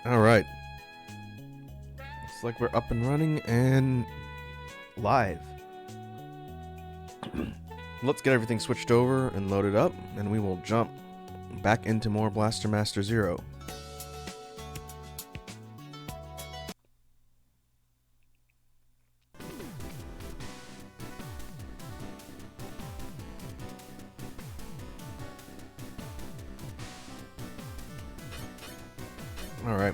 Alright. Looks like we're up and running and live. Let's get everything switched over and loaded up, and we will jump back into more Blaster Master Zero. Alright.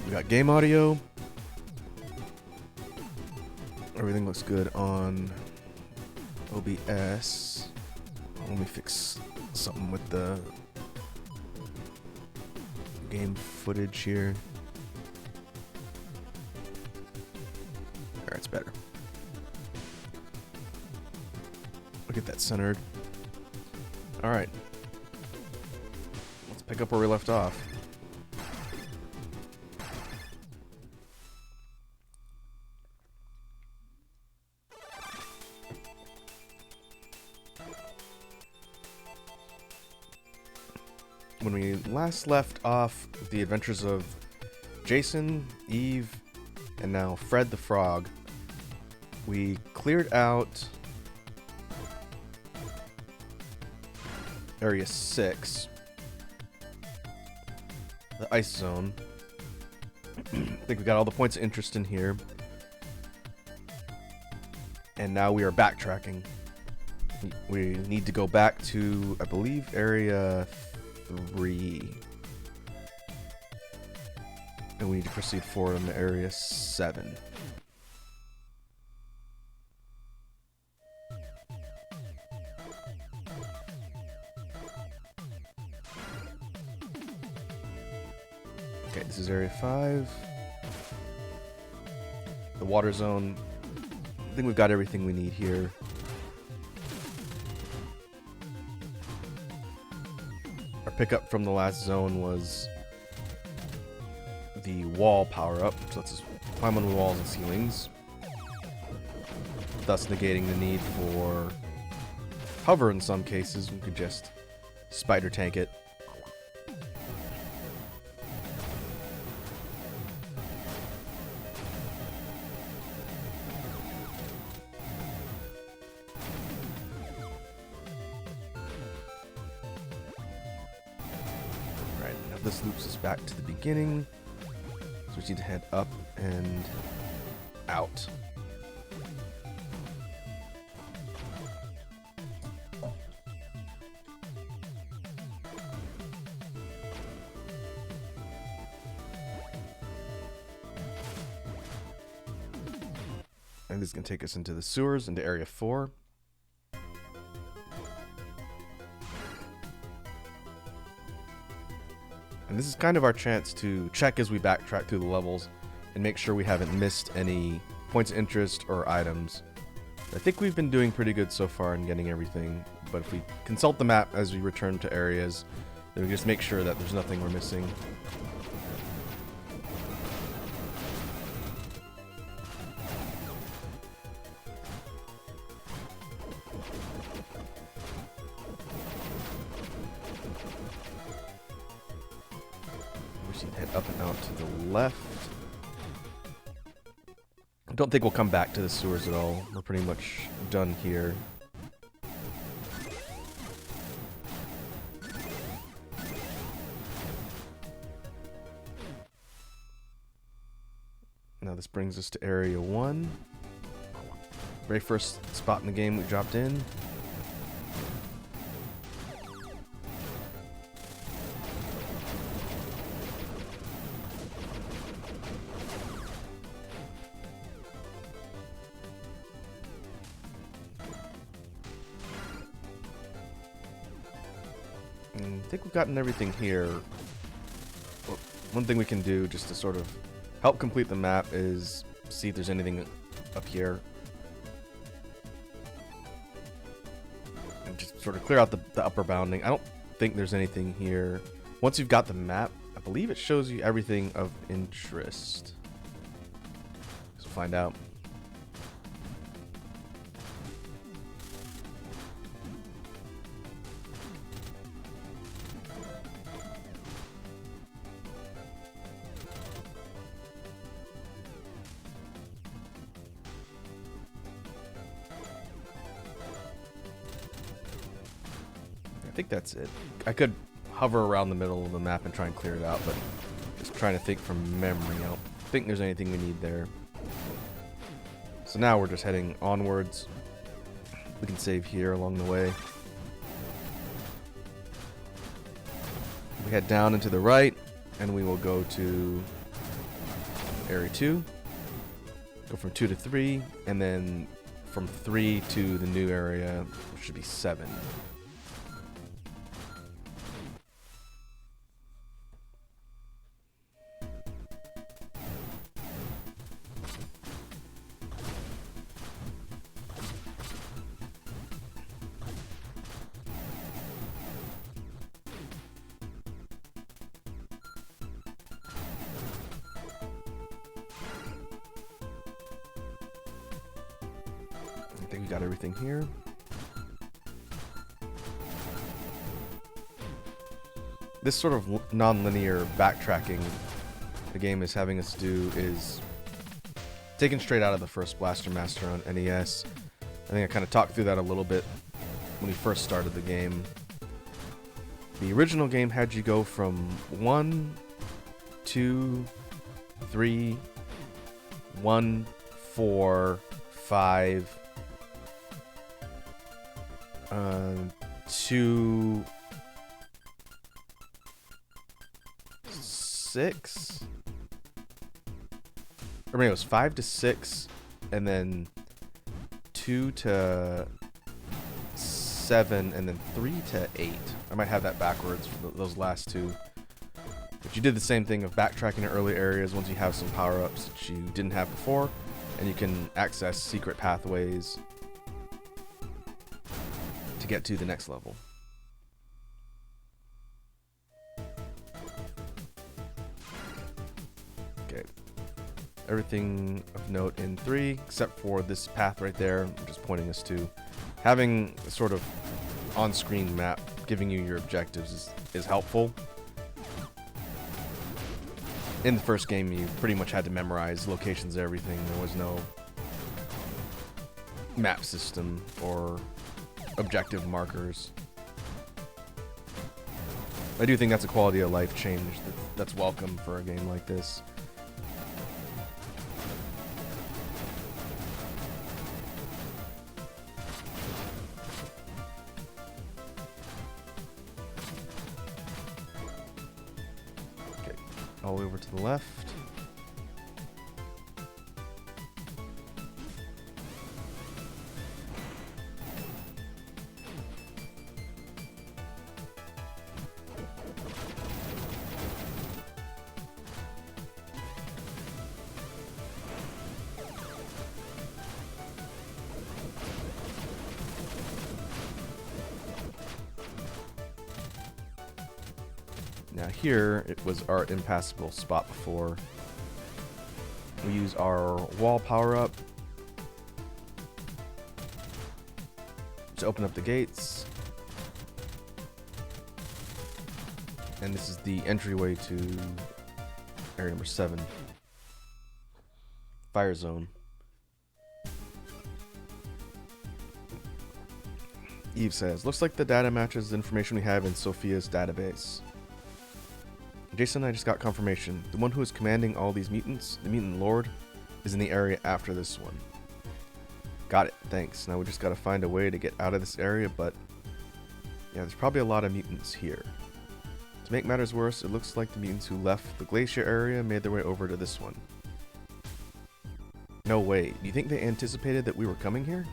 We got game audio. Everything looks good on OBS. Let me fix something with the game footage here. Alright, it's better. Look at that centered. Alright. Let's pick up where we left off. When we last left off the adventures of Jason, Eve, and now Fred the Frog, we cleared out Area 6, the ice zone. I think we got all the points of interest in here. And now we are backtracking. We need to go back to, I believe, Area 3. And we need to proceed forward into Area 7. Okay, this is Area 5. The water zone. I think we've got everything we need here. Our pickup from the last zone was the wall power-up, so let's just climb on the walls and ceilings, thus negating the need for hover in some cases. We could just spider tank it. This loops us back to the beginning, so we need to head up and out. And this is going to take us into the sewers, into Area 4. And this is kind of our chance to check as we backtrack through the levels and make sure we haven't missed any points of interest or items. I think we've been doing pretty good so far in getting everything, but if we consult the map as we return to areas, then we just make sure that there's nothing we're missing. Head up and out to the left. I don't think we'll come back to the sewers at all. We're pretty much done here. Now this brings us to Area 1. Very first spot in the game we dropped in. I think we've gotten everything here. Well, one thing we can do just to sort of help complete the map is see if there's anything up here. And just sort of clear out the upper bounding. I don't think there's anything here. Once you've got the map, I believe it shows you everything of interest. So find out. I think that's it. I could hover around the middle of the map and try and clear it out, but just trying to think from memory. I don't think there's anything we need there. So now we're just heading onwards. We can save here along the way. We head down and to the right, and we will go to area 2. Go from 2 to 3, and then from 3 to the new area, which should be 7. I think we got everything here. This sort of non-linear backtracking the game is having us do is taken straight out of the first Blaster Master on NES. I think I kind of talked through that a little bit when we first started the game. The original game had you go from 1, 2, 3, 1, 4, 5, 2, 6, or maybe it was 5 to 6, and then 2 to 7, and then 3 to 8. I might have that backwards for those last two. But you did the same thing of backtracking to early areas once you have some power-ups that you didn't have before, and you can access secret pathways to get to the next level. Okay. Everything of note in 3, except for this path right there, which is pointing us to. Having a sort of on-screen map giving you your objectives is helpful. In the first game, you pretty much had to memorize locations of everything. There was no map system or objective markers. I do think that's a quality of life change that's welcome for a game like this. Okay, all the way over to the left. Now here, it was our impassable spot before. We use our wall power-up to open up the gates. And this is the entryway to area number 7. Fire zone. Eve says, looks like the data matches the information we have in Sophia's database. Jason and I just got confirmation. The one who is commanding all these mutants, the Mutant Lord, is in the area after this one. Got it, thanks. Now we just gotta find a way to get out of this area, but yeah, there's probably a lot of mutants here. To make matters worse, it looks like the mutants who left the glacier area made their way over to this one. No way. Do you think they anticipated that we were coming here?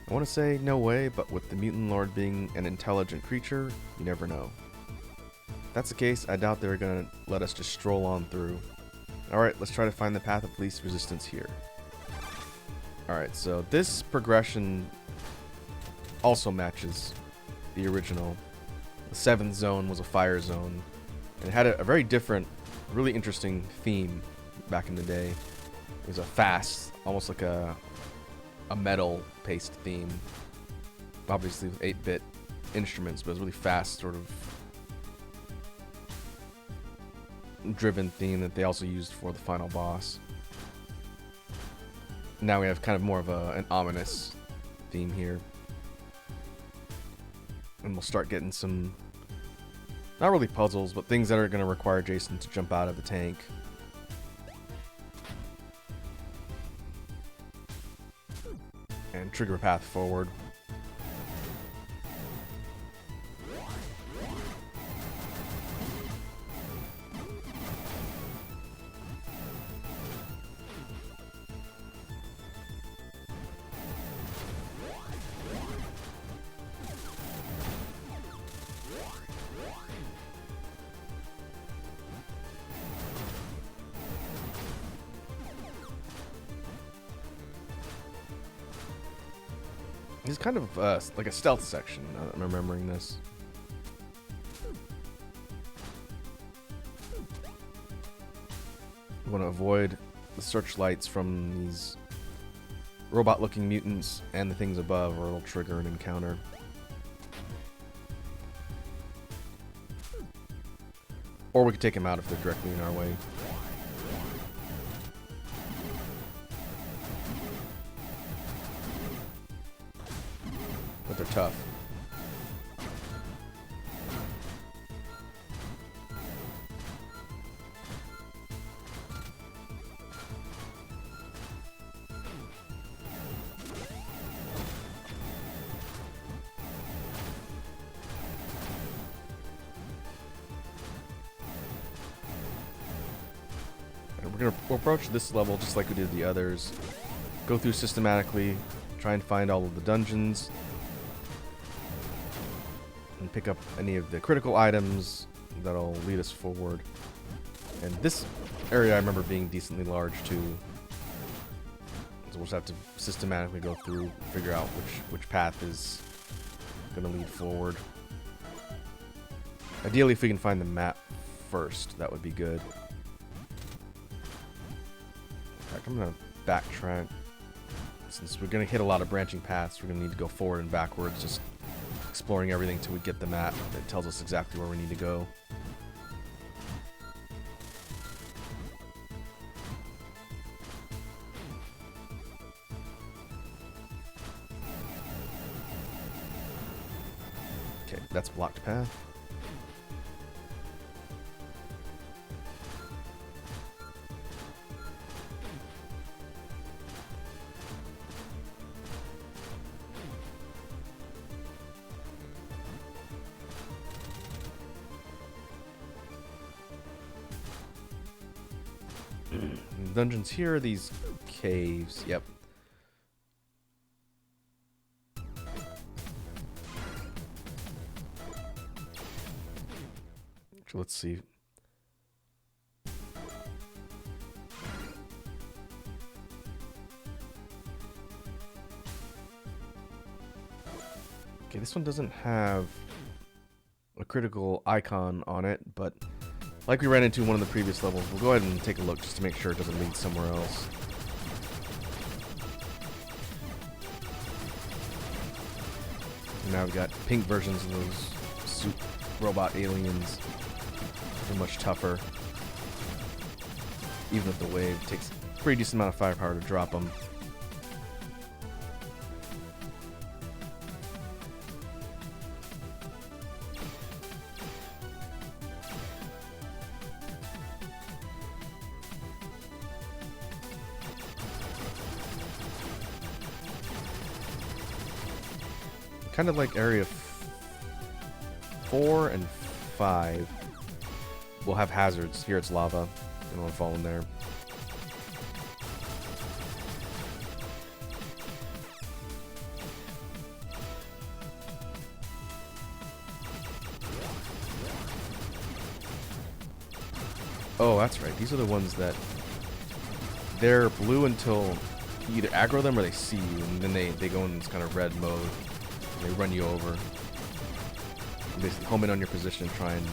I want to say no way, but with the Mutant Lord being an intelligent creature, you never know. If that's the case, I doubt they're gonna let us just stroll on through. Alright, let's try to find the path of least resistance here. Alright, so this progression also matches the original. The 7th zone was a fire zone, and it had a very different, really interesting theme back in the day. It was a fast, almost like a metal-paced theme. Obviously with 8-bit instruments, but it was really fast, sort of driven theme that they also used for the final boss. Now we have kind of more of an ominous theme here. And we'll start getting some, not really puzzles, but things that are going to require Jason to jump out of the tank. And trigger a path forward. It's kind of like a stealth section, now that I'm remembering this. You want to avoid the searchlights from these robot-looking mutants and the things above, or it'll trigger an encounter. Or we could take them out if they're directly in our way. But they're tough. We'll approach this level just like we did the others. Go through systematically, try and find all of the dungeons, and pick up any of the critical items that'll lead us forward. And this area I remember being decently large too. So we'll just have to systematically go through, figure out which path is going to lead forward. Ideally, if we can find the map first, that would be good. I'm going to backtrack. Since we're going to hit a lot of branching paths, we're going to need to go forward and backwards, just exploring everything till we get the map that tells us exactly where we need to go. Okay, that's blocked path. Dungeons here are these caves. Yep. So let's see. Okay, this one doesn't have a critical icon on it, but like we ran into in one of the previous levels, we'll go ahead and take a look just to make sure it doesn't lead somewhere else. And now we've got pink versions of those suit robot aliens. They're much tougher. Even with the wave, it takes a pretty decent amount of firepower to drop them. Kind of like area 4 and 5 will have hazards. Here it's lava. You don't want to fall in there. Oh, that's right. These are the ones that they're blue until you either aggro them or they see you, and then they go in this kind of red mode. They run you over. You basically home in on your position and try and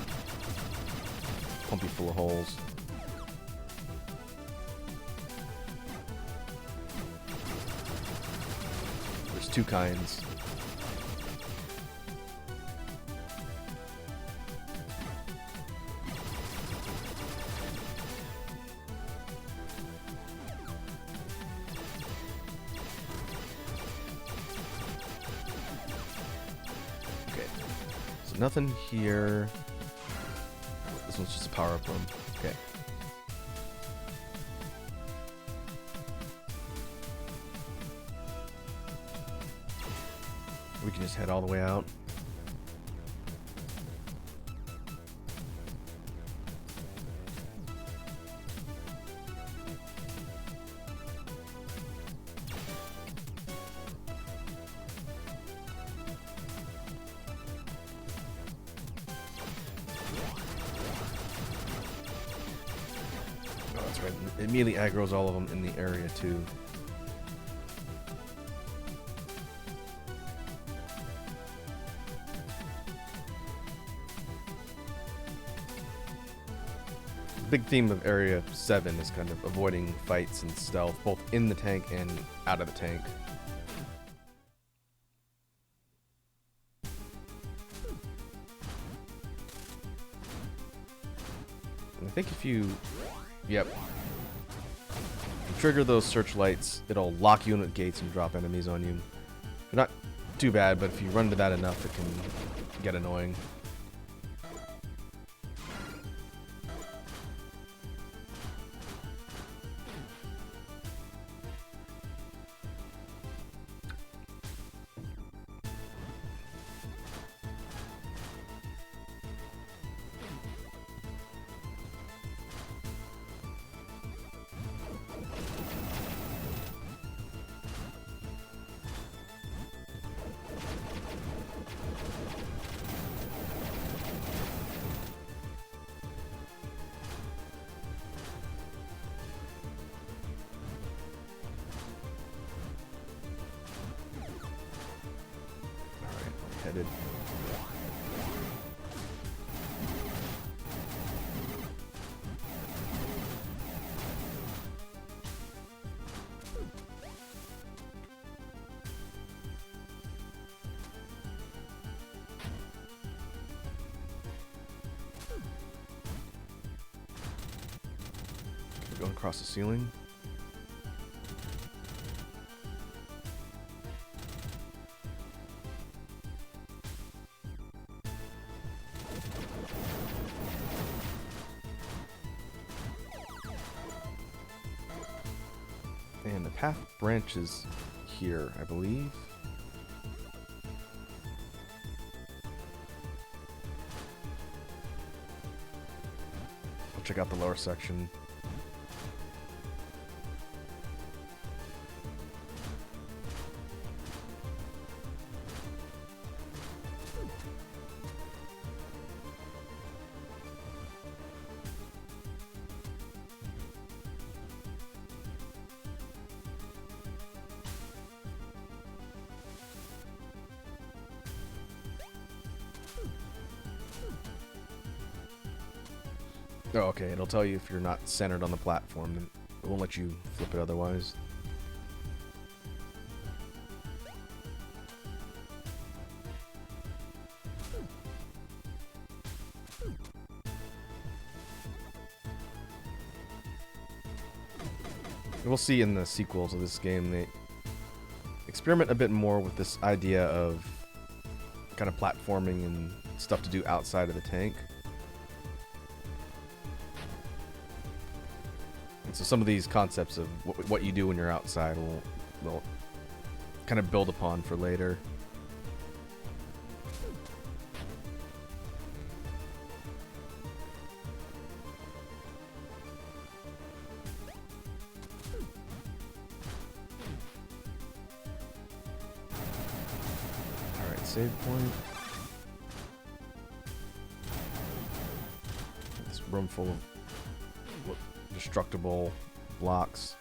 pump you full of holes. There's two kinds. nothing here. This one's just a power-up room. Okay. We can just head all the way out. Oh, that's right. It immediately aggroes all of them in the area too. Big theme of Area 7 is kind of avoiding fights and stealth, both in the tank and out of the tank. And I think if you... Yep. If you trigger those searchlights, it'll lock you in at gates and drop enemies on you. They're not too bad, but if you run into that enough, it can get annoying. Headed. Going across the ceiling. And the path branches here, I believe. I'll check out the lower section. Oh, okay, it'll tell you if you're not centered on the platform, and it won't let you flip it otherwise. We'll see in the sequels of this game, they experiment a bit more with this idea of kind of platforming and stuff to do outside of the tank. So some of these concepts of what you do when you're outside will kind of build upon for later. Alright, save point. This room full of destructible blocks.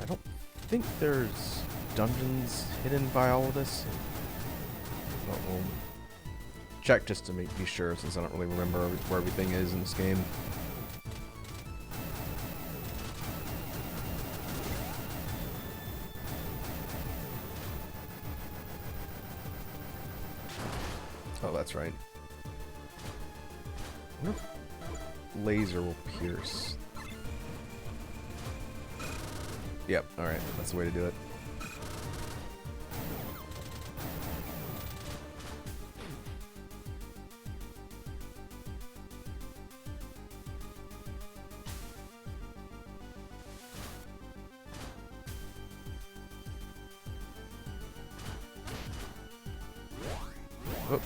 I don't think there's dungeons hidden by all of this. But we'll check just to be sure, since I don't really remember where everything is in this game. Oh, that's right. I wonder if laser will pierce. Yep, alright, that's the way to do it. Oh.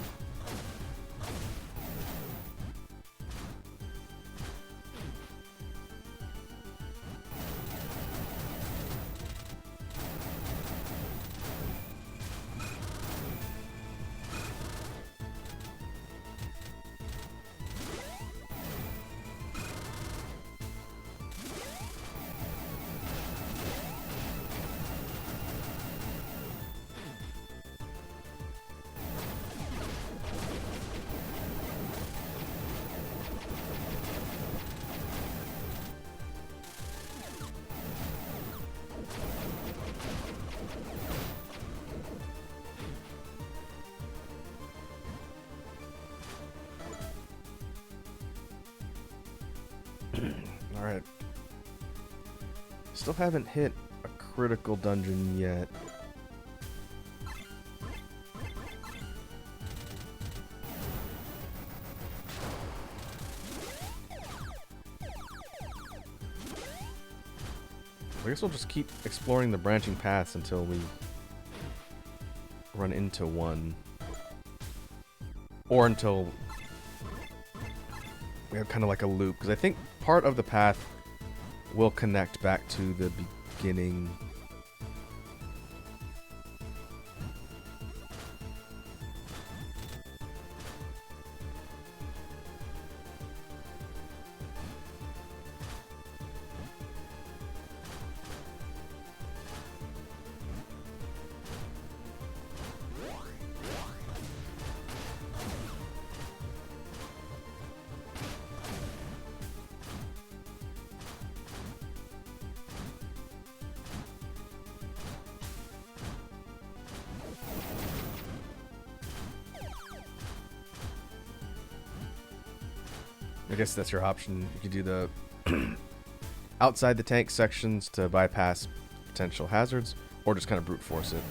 Alright. Still haven't hit a critical dungeon yet. I guess we'll just keep exploring the branching paths until we run into one. Or until we have kind of like a loop, because I think part of the path will connect back to the beginning. I guess that's your option. You could do the outside the tank sections to bypass potential hazards, or just kind of brute force it.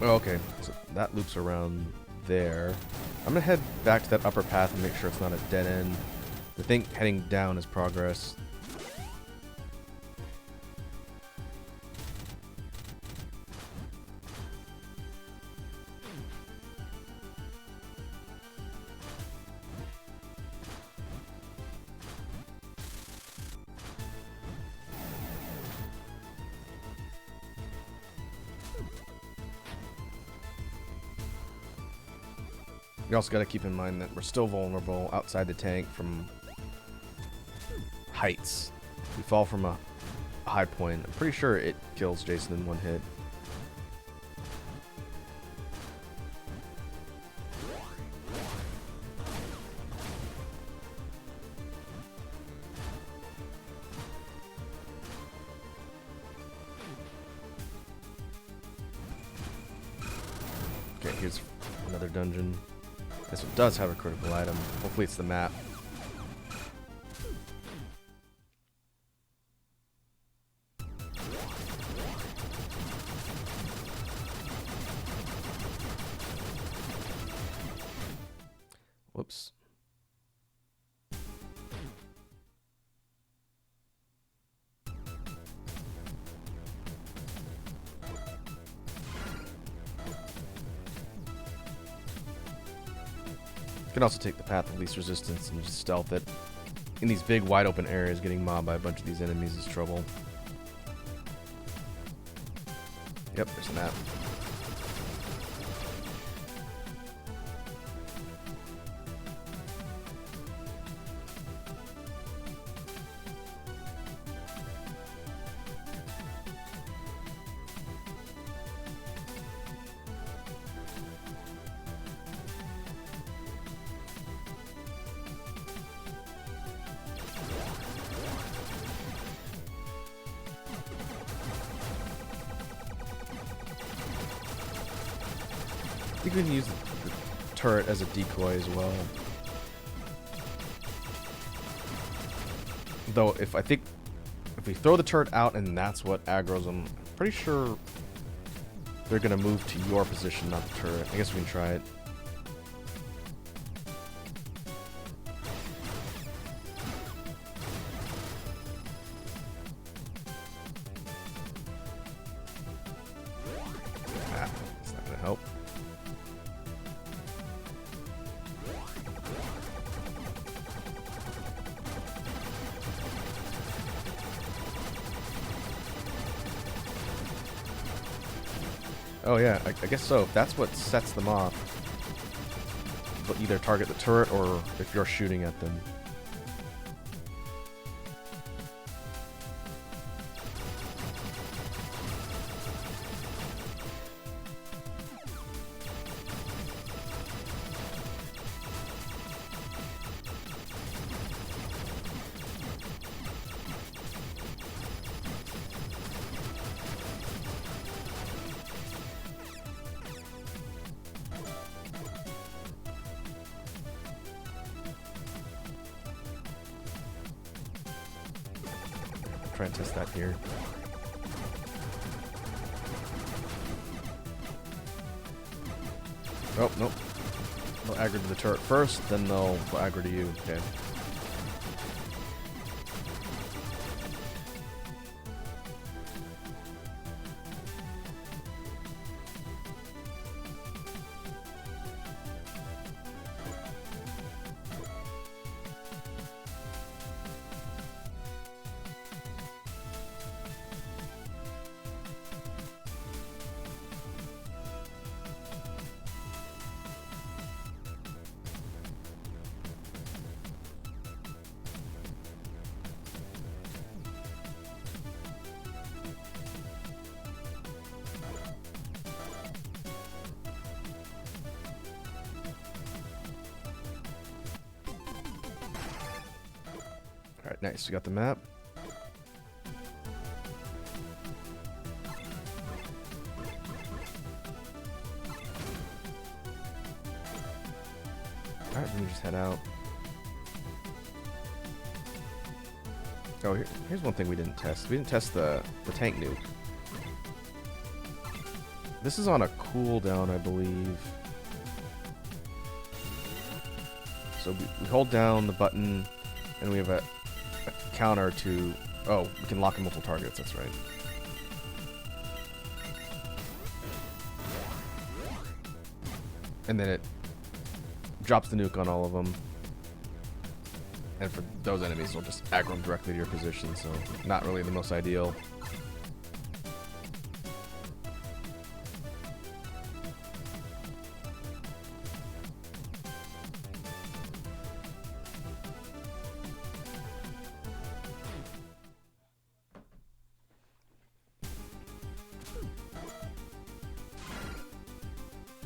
Oh, okay, so that loops around there. I'm gonna head back to that upper path and make sure it's not a dead end. I think heading down is progress. You also got to keep in mind that we're still vulnerable outside the tank from heights. If we fall from a high point, I'm pretty sure it kills Jason in one hit. Okay, here's another dungeon. This one does have a critical item. Hopefully it's the map. Whoops. You can also take the path of least resistance and just stealth it. In these big wide open areas, getting mobbed by a bunch of these enemies is trouble. Yep, there's a map. You can use the turret as a decoy as well. Though, if we throw the turret out and that's what aggroes them, I'm pretty sure they're gonna move to your position, not the turret. I guess we can try it. Ah, it's not gonna help. Oh yeah, I guess so. If that's what sets them off, they'll either target the turret or if you're shooting at them. Try and test that here. Oh, nope. They'll aggro to the turret first, then they'll aggro to you. Okay. Alright, nice. We got the map. Alright, let me just head out. Oh, here's one thing we didn't test. We didn't test the tank nuke. This is on a cooldown, I believe. So we hold down the button, and we have a counter to... Oh, we can lock in multiple targets, that's right. And then it drops the nuke on all of them. And for those enemies, it'll just aggro them directly to your position, so not really the most ideal.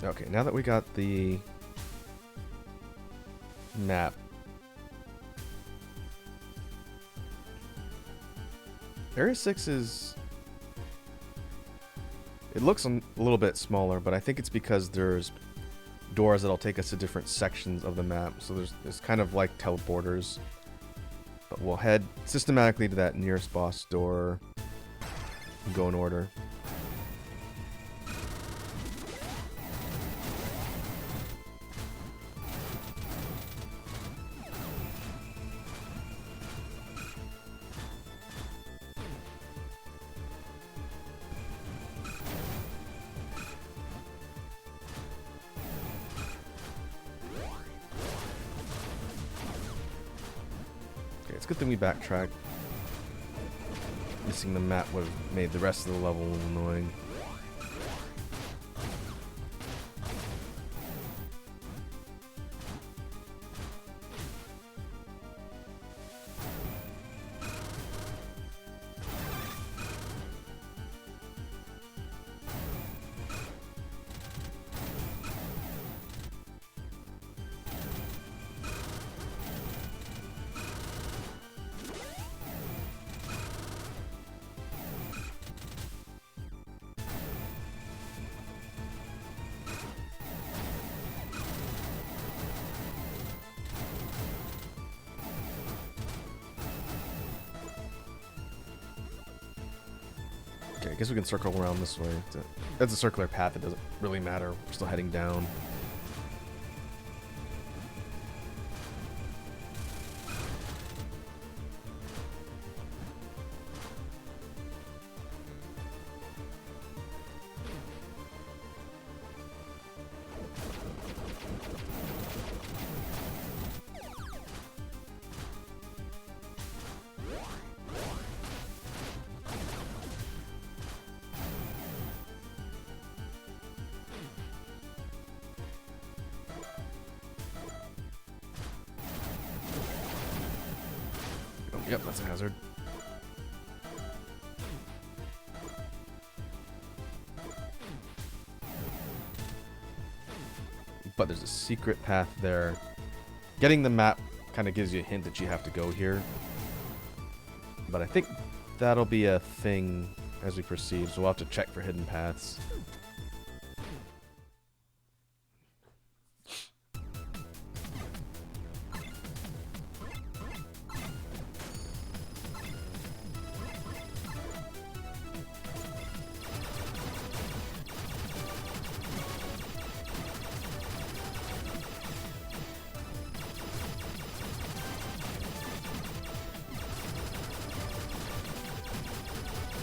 Okay, now that we got the map, Area 6 is... It looks a little bit smaller, but I think it's because there's doors that'll take us to different sections of the map. So there's kind of like teleporters. But we'll head systematically to that nearest boss door and go in order. It's a good thing we backtracked. Missing the map would have made the rest of the level annoying. guess we can circle around this way. That's a circular path. It doesn't really matter. We're still heading down. Yep, that's a hazard. But there's a secret path there. Getting the map kind of gives you a hint that you have to go here. But I think that'll be a thing as we proceed, so we'll have to check for hidden paths.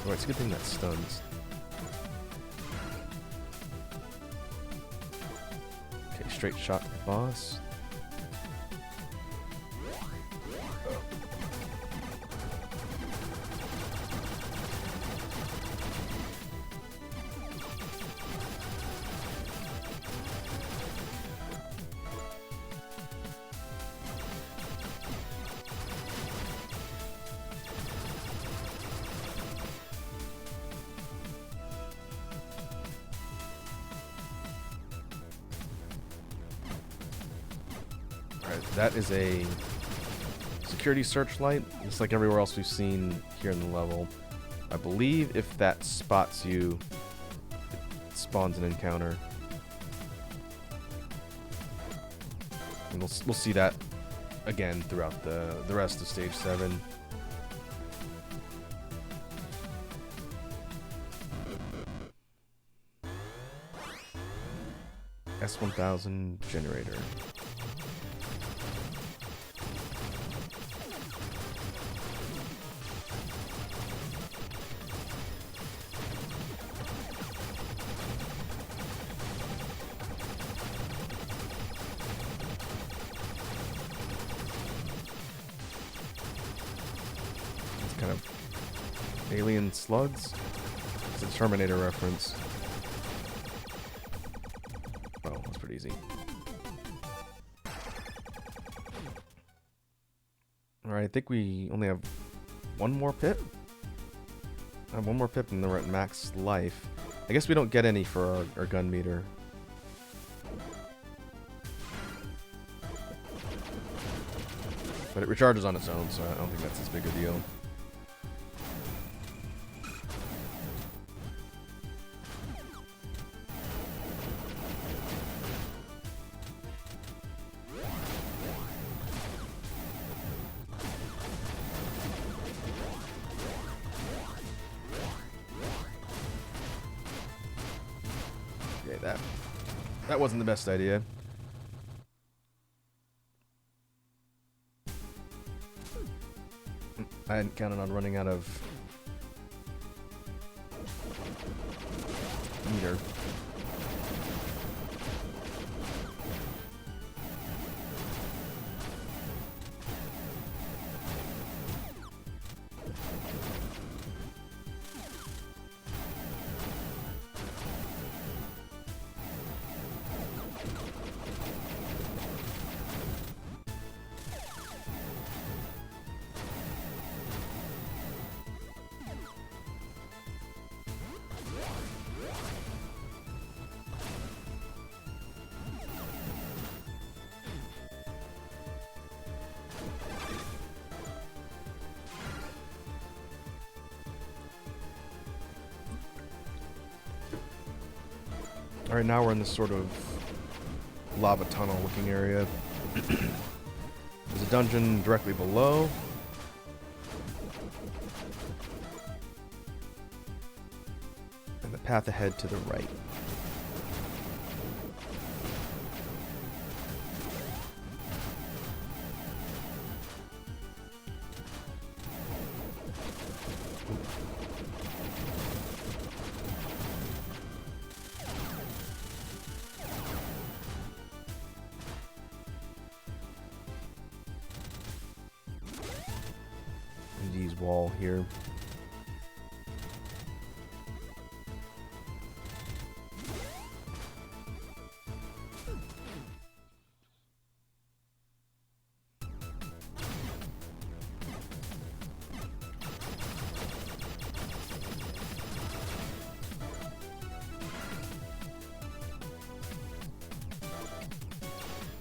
Oh, it's a good thing that stuns. Okay, straight shot boss. That is a security searchlight, just like everywhere else we've seen here in the level. I believe if that spots you, it spawns an encounter. And we'll see that again throughout the rest of Stage 7. S1000 generator. Kind of alien slugs. It's a Terminator reference. Oh, that's pretty easy. Alright, I think we only have one more pip. I have one more pip and then we're at max life. I guess we don't get any for our gun meter. But it recharges on its own, so I don't think that's as big a deal. Okay, that wasn't the best idea. I hadn't counted on running out of meter. Alright, now we're in this sort of lava tunnel looking area. There's a dungeon directly below. path ahead to the right. These wall here.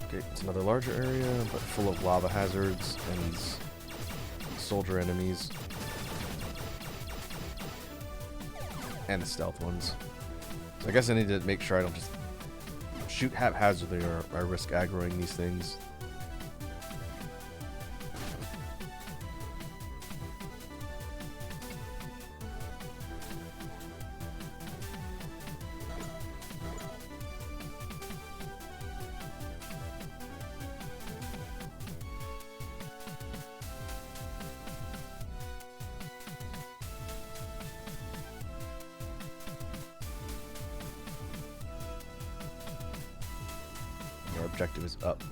Okay, it's another larger area, but full of lava hazards and these soldier enemies. And the stealth ones. So I guess I need to make sure I don't just shoot haphazardly or I risk aggroing these things. Our objective is up.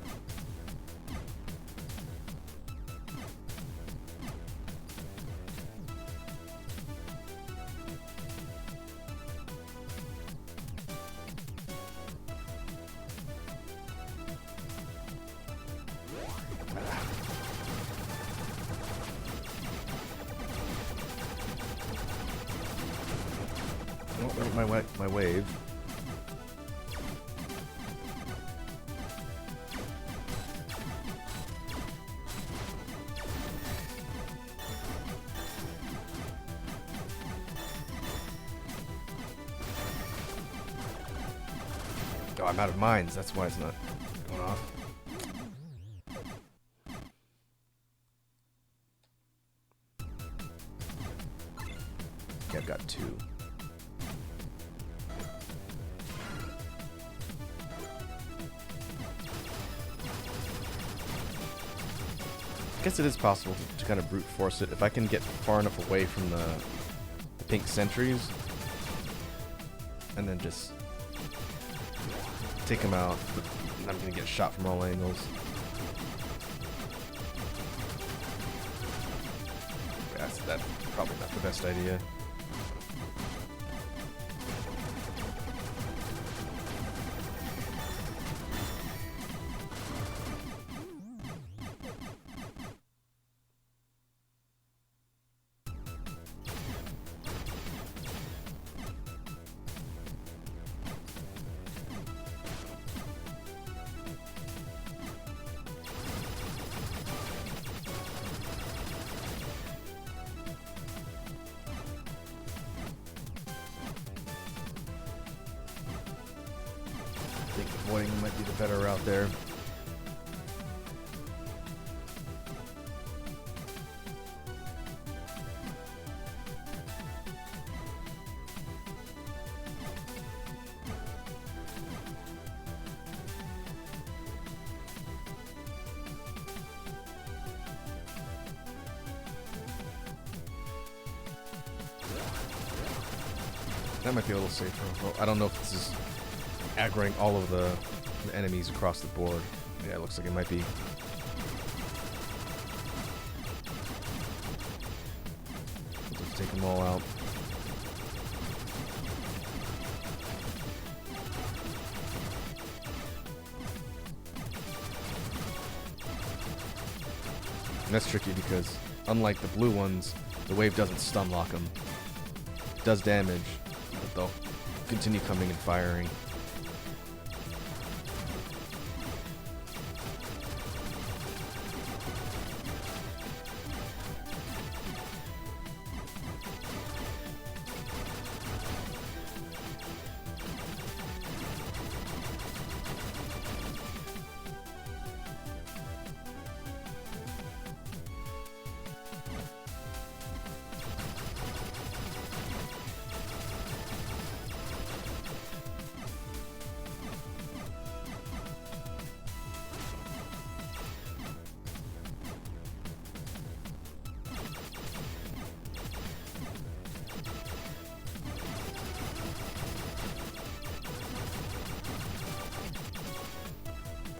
Oh, my wave. Oh, I'm out of mines. That's why it's not going off. Okay, I've got 2. I guess it is possible to kind of brute force it. If I can get far enough away from the pink sentries and then just take him out, and I'm gonna get shot from all angles. That's probably not the best idea. I think avoiding might be the better route there. That might be a little safer. Well, I don't know if this is aggroing all of the enemies across the board. Yeah, it looks like it might be. Just take them all out. And that's tricky because, unlike the blue ones, the wave doesn't stun lock them. It does damage, but they'll continue coming and firing.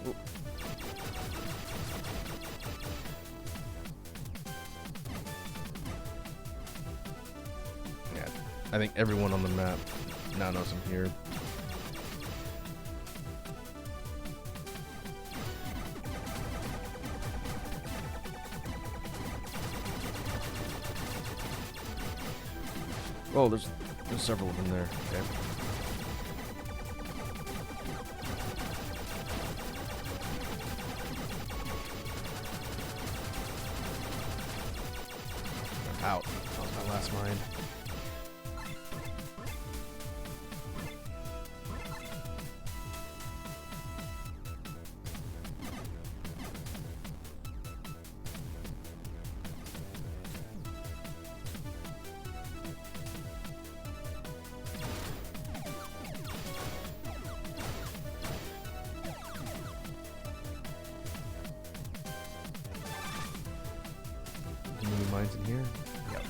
Oop. Yeah, I think everyone on the map now knows I'm here. Oh, there's several of them there. Okay. I'm out. That was my last mine. Any mines in here? Yep.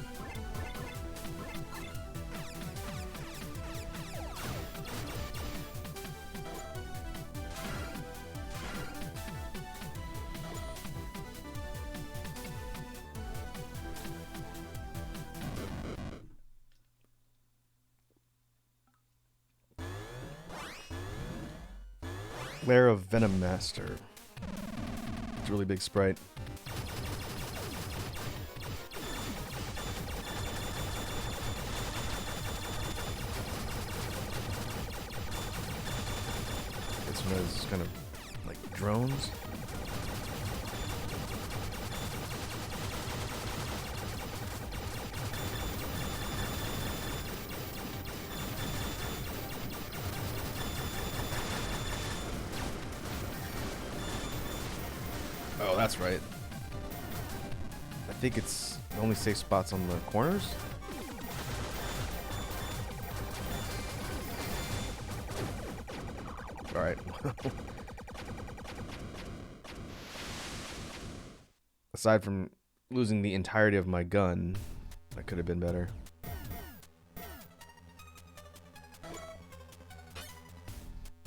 Lair of Venom Master. It's a really big sprite. This one is kind of like drones. Oh, that's right. I think it's only safe spots on the corners. All right. Aside from losing the entirety of my gun, that could have been better.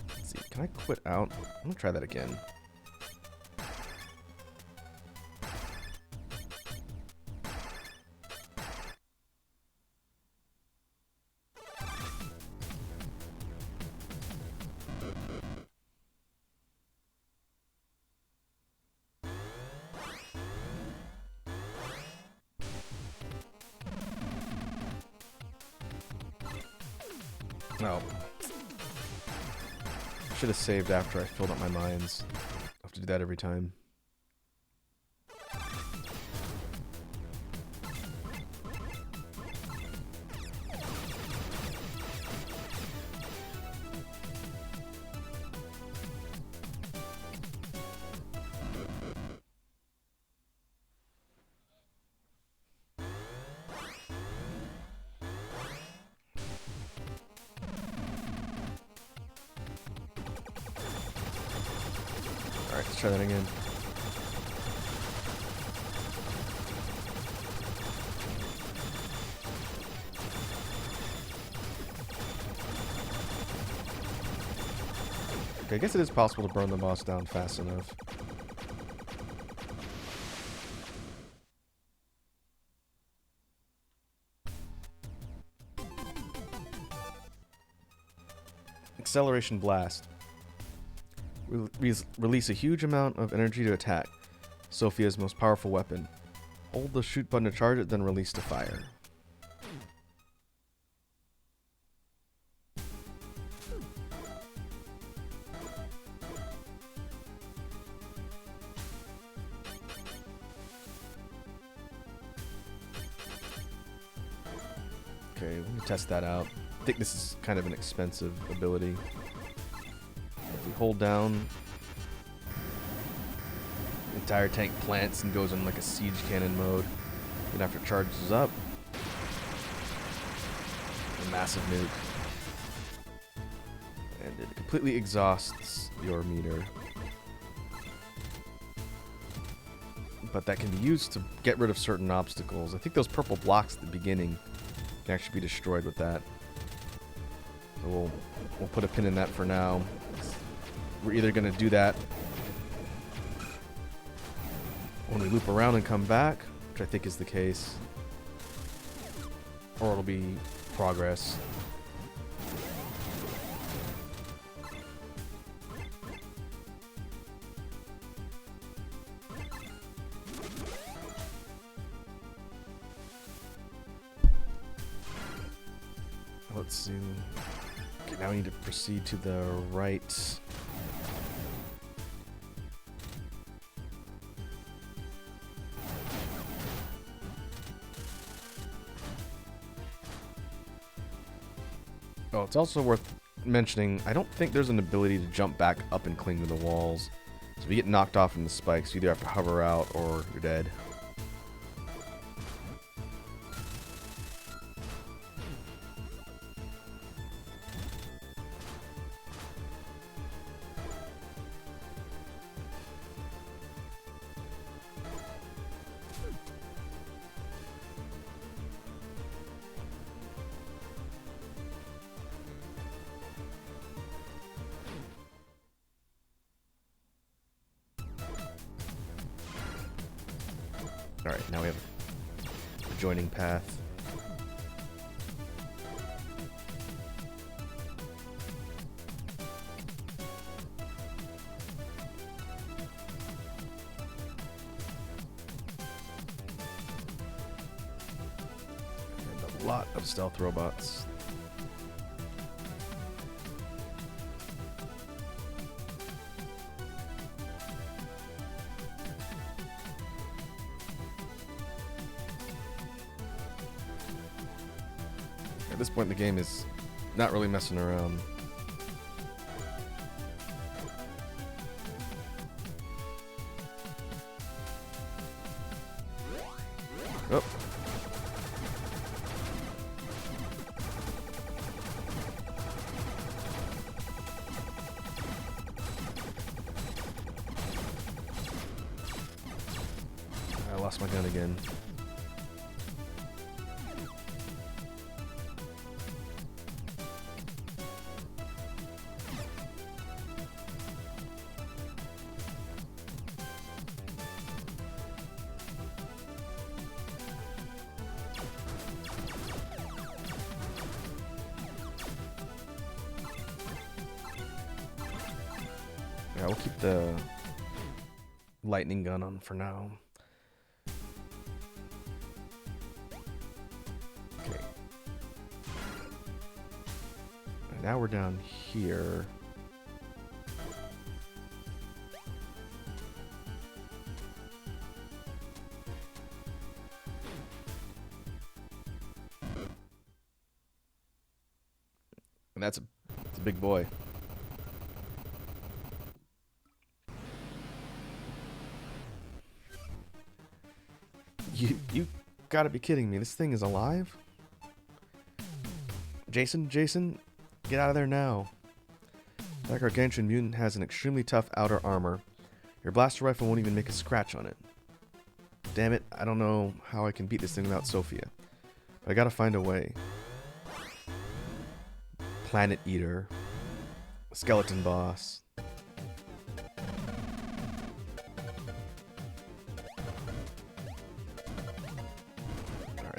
Let's see, can I quit out? I'm gonna try that again. No. Should have saved after I filled up my mines. I have to do that every time. Alright, let's try that again. Okay, I guess it is possible to burn the boss down fast enough. Acceleration Blast. Release a huge amount of energy to attack. Sophia's most powerful weapon. Hold the shoot button to charge it, then release to fire. Okay, we're gonna test that out. I think this is kind of an expensive ability. If we hold down, the entire tank plants and goes in like a siege cannon mode. And after it charges up, a massive nuke. And it completely exhausts your meter. But that can be used to get rid of certain obstacles. I think those purple blocks at the beginning can actually be destroyed with that. So we'll put a pin in that for now. we're either going to do that when we loop around and come back, which I think is the case, or it'll be progress. Let's see. Okay, now we need to proceed to the right. Oh, it's also worth mentioning, I don't think there's an ability to jump back up and cling to the walls. So if you get knocked off from the spikes, you either have to hover out or you're dead. Alright, now we have a joining path. And a lot of stealth robots. At this point, the game is not really messing around. Oh. I lost my gun again. Yeah, we'll keep the lightning gun on for now. Okay. And now we're down here. And that's a big boy. You gotta be kidding me. This thing is alive? Jason, get out of there now. That gargantuan mutant has an extremely tough outer armor. Your blaster rifle won't even make a scratch on it. Damn it, I don't know how I can beat this thing without Sophia. But I gotta find a way. Planet Eater. Skeleton boss.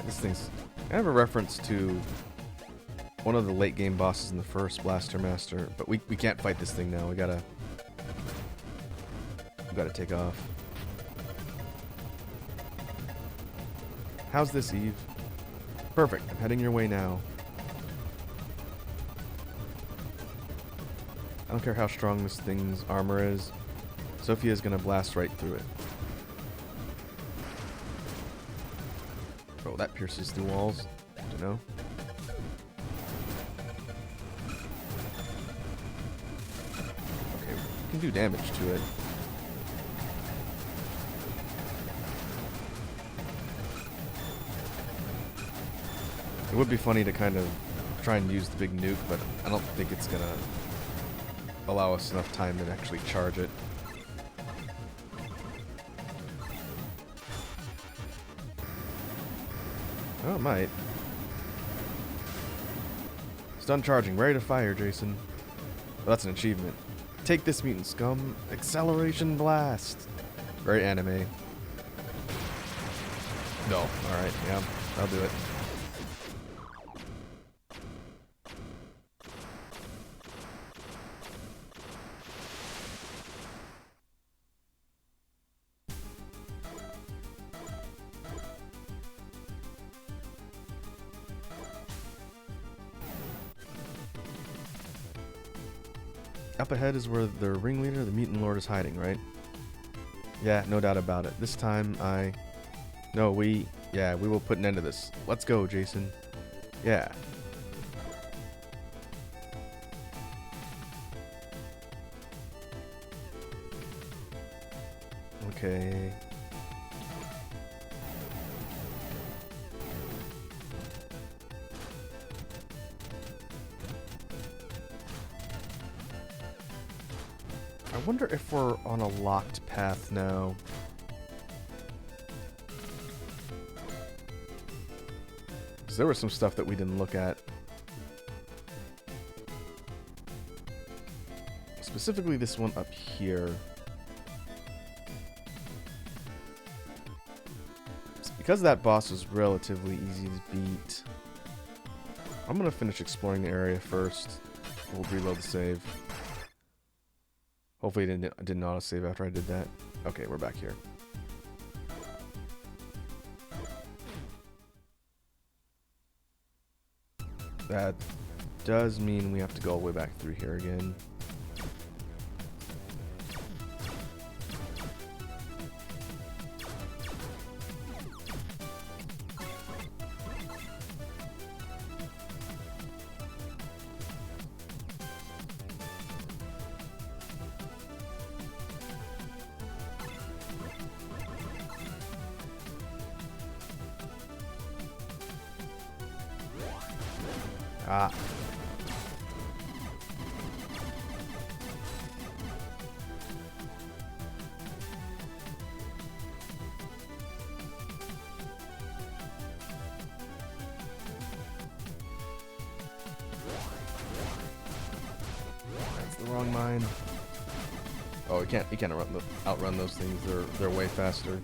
This thing's kind of a reference to one of the late game bosses in the first Blaster Master, but we can't fight this thing now. We gotta take off. How's this, Eve? Perfect. I'm heading your way now. I don't care how strong this thing's armor is. Sophia's gonna blast right through it. Oh, that pierces through walls. Don't know. Okay, we can do damage to it. It would be funny to kind of try and use the big nuke, but I don't think it's gonna allow us enough time to actually charge it. Oh, it might. It's done charging. Ready to fire, Jason. Oh, that's an achievement. Take this, mutant scum. Acceleration blast. Very anime. No. Alright, yeah. I'll do it. Up ahead is where the ringleader, the mutant lord, is hiding, right? Yeah, no doubt about it. This time we will put an end to this. Let's go, Jason. Yeah. Okay. I wonder if we're on a locked path now. Because there was some stuff that we didn't look at. Specifically this one up here. Because that boss was relatively easy to beat, I'm going to finish exploring the area first. We'll reload the save. Hopefully it didn't auto-save after I did that. Okay, we're back here. That does mean we have to go all the way back through here again. Ah. That's the wrong mine. Oh, you can't outrun those things. They're way faster.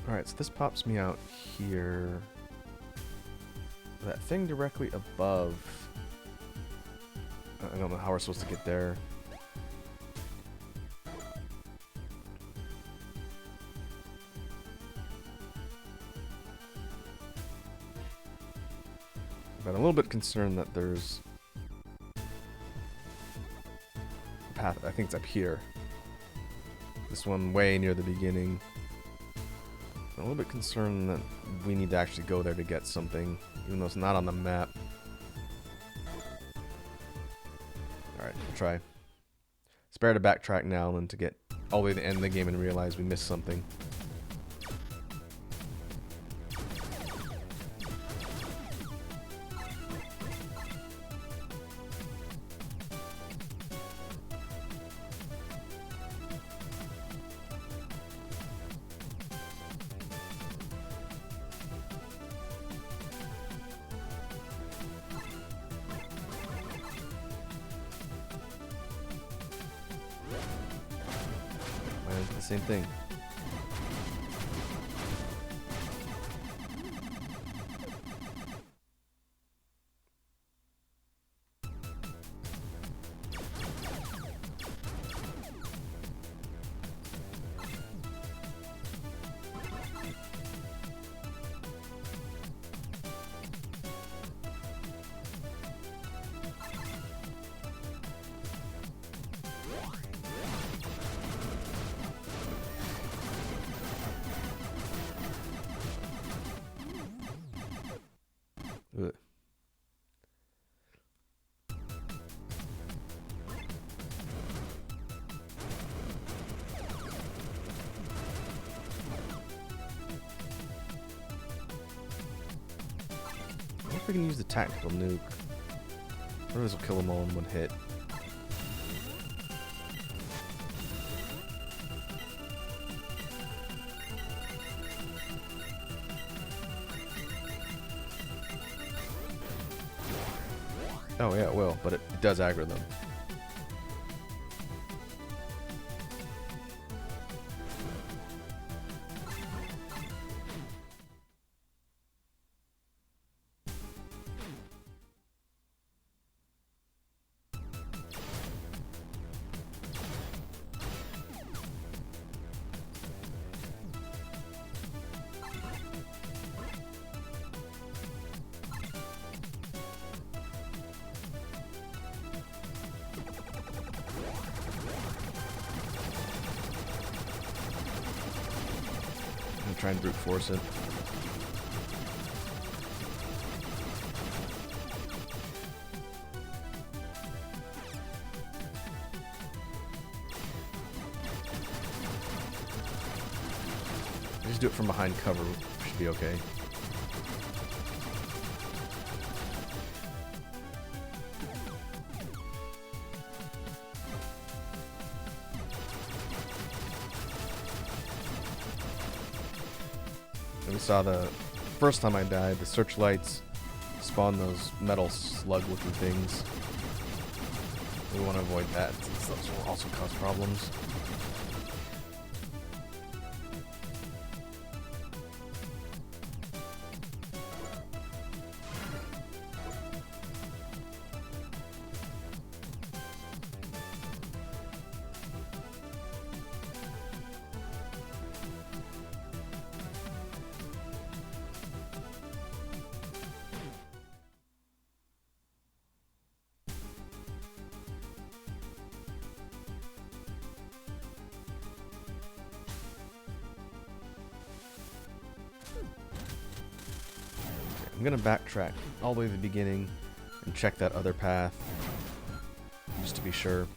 Alright, so this pops me out here. That thing directly above. I don't know how we're supposed to get there. But I'm a little bit concerned that there's a path. I think it's up here. This one way near the beginning. I'm a little bit concerned that we need to actually go there to get something, even though it's not on the map. Alright, we'll try. It's better to backtrack now than to get all the way to the end of the game and realize we missed something. The same thing. Ugh. I wonder if we can use the tactical nuke. Or this will kill them all in one hit. Oh yeah, it will, but it does aggro them. I'm trying to brute force it. Just do it from behind cover. Should be okay. And we saw the first time I died, the searchlights spawn those metal slug-looking things. We want to avoid that, since those will also cause problems. I'm gonna backtrack all the way to the beginning and check that other path, just to be sure.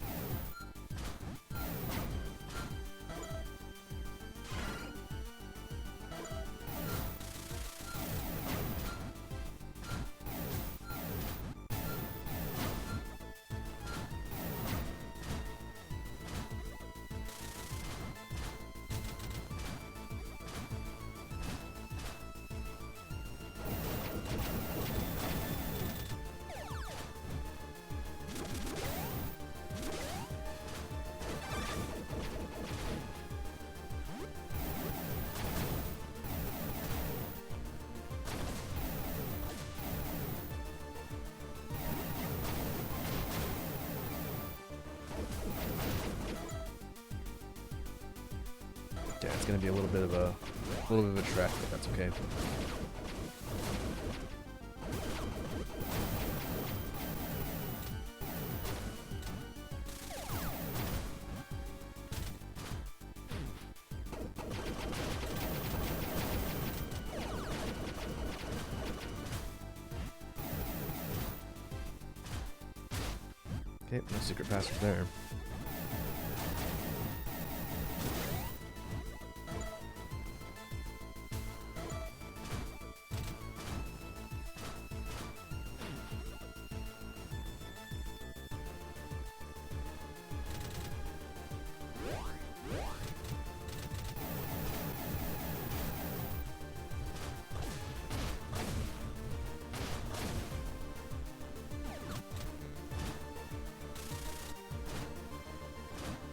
Yeah, it's gonna be a little bit of a trek, but that's okay. Okay, no secret passage there.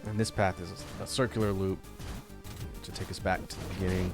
And this path is a circular loop to take us back to the beginning.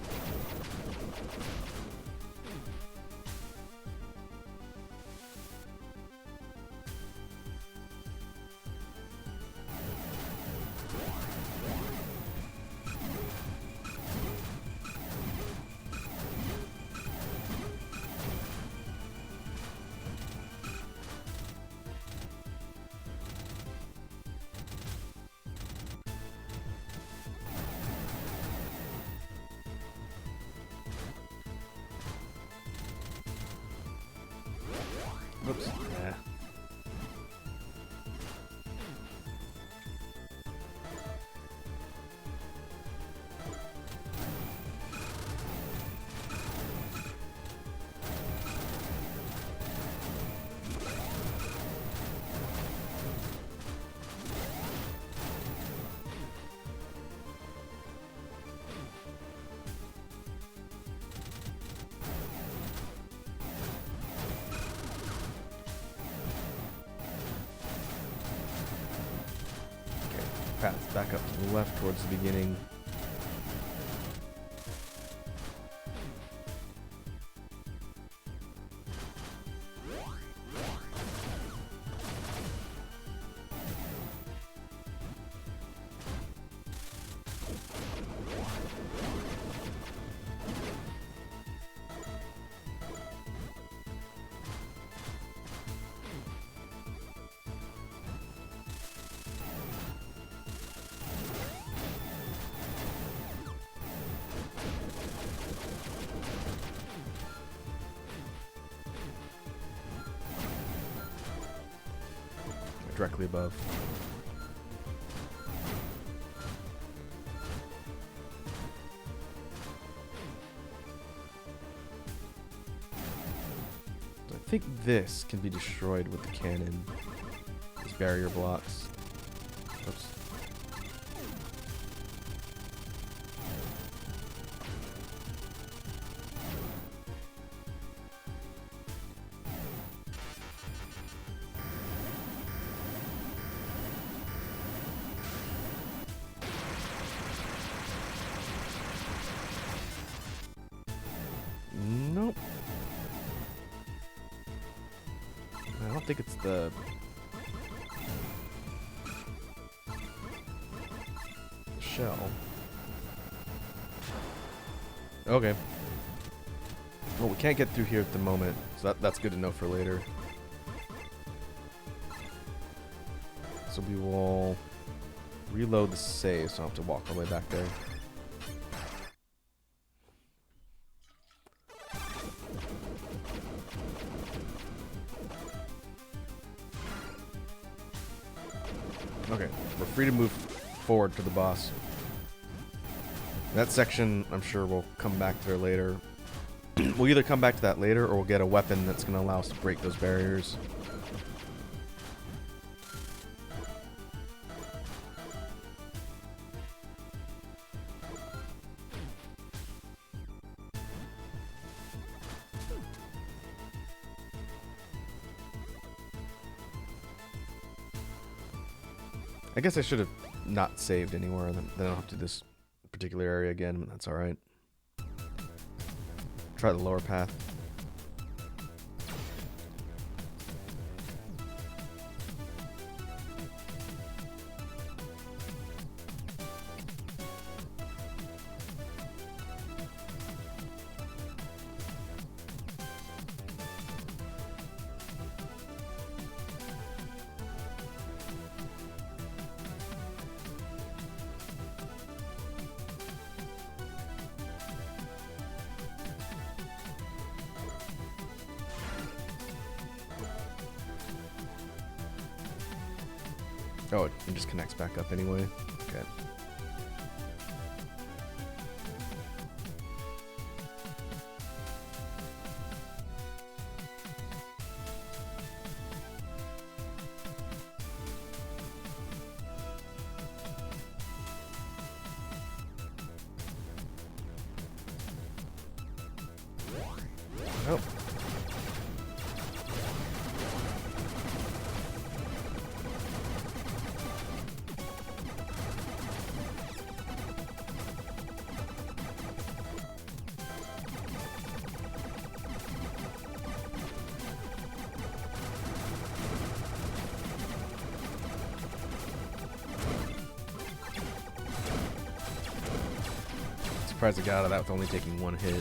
paths back up to the left towards the beginning. Directly above. So I think this can be destroyed with the cannon. These barrier blocks. Oops. Nope. I don't think it's the shell. Okay. Well, we can't get through here at the moment, so that's good to know for later. So we will reload the save, so I don't have to walk all the way back there. Okay, we're free to move forward to the boss. That section, I'm sure we'll come back to there later. We'll either come back to that later, or we'll get a weapon that's going to allow us to break those barriers. I guess I should have not saved anywhere, then I'll have to do this particular area again, but that's alright. Try the lower path. Oh, it just connects back up anyway. Okay. Oh. Surprised I got out of that with only taking one hit.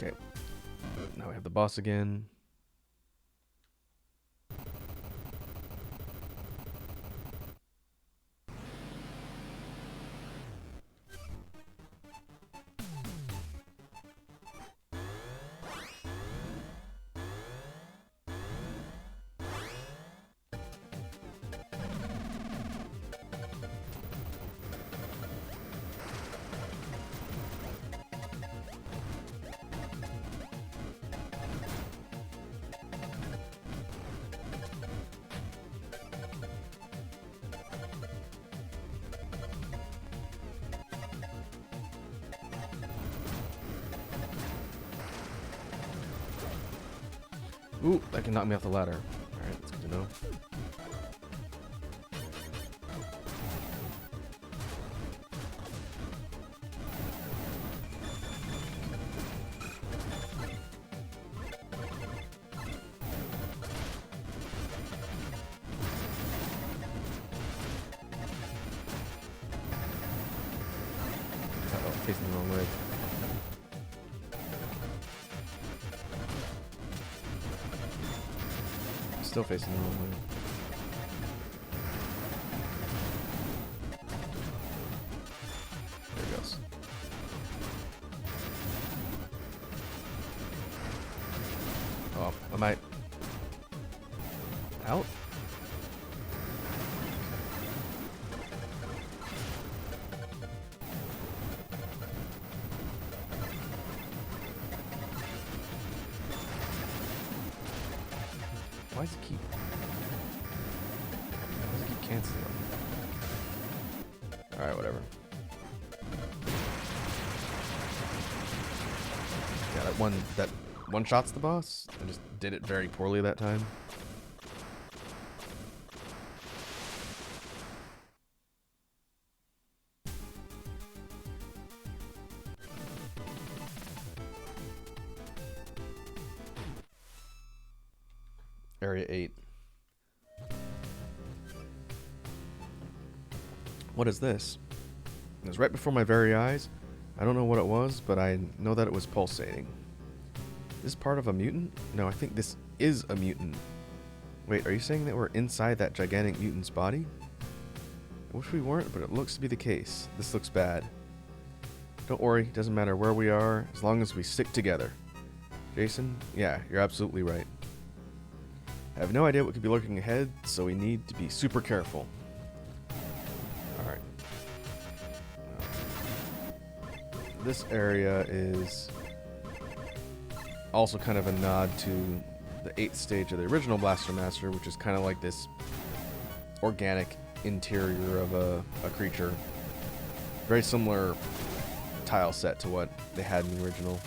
Okay. Now we have the boss again. Ooh, that can knock me off the ladder. Alright, that's good to know. Uh-oh, facing the wrong way. Still facing the wrong way. There it goes. Oh, am I out? Why does it keep canceling? Alright, whatever. Yeah, that one shot's the boss. I just did it very poorly that time. Area 8. What is this? It was right before my very eyes. I don't know what it was, but I know that it was pulsating. Is this part of a mutant? No, I think this is a mutant. Wait, are you saying that we're inside that gigantic mutant's body? I wish we weren't, but it looks to be the case. This looks bad. Don't worry, doesn't matter where we are, as long as we stick together. Jason? Yeah, you're absolutely right. I have no idea what could be lurking ahead, so we need to be super careful. Alright. This area is also kind of a nod to the 8th stage of the original Blaster Master, which is kind of like this organic interior of a creature. Very similar tile set to what they had in the original.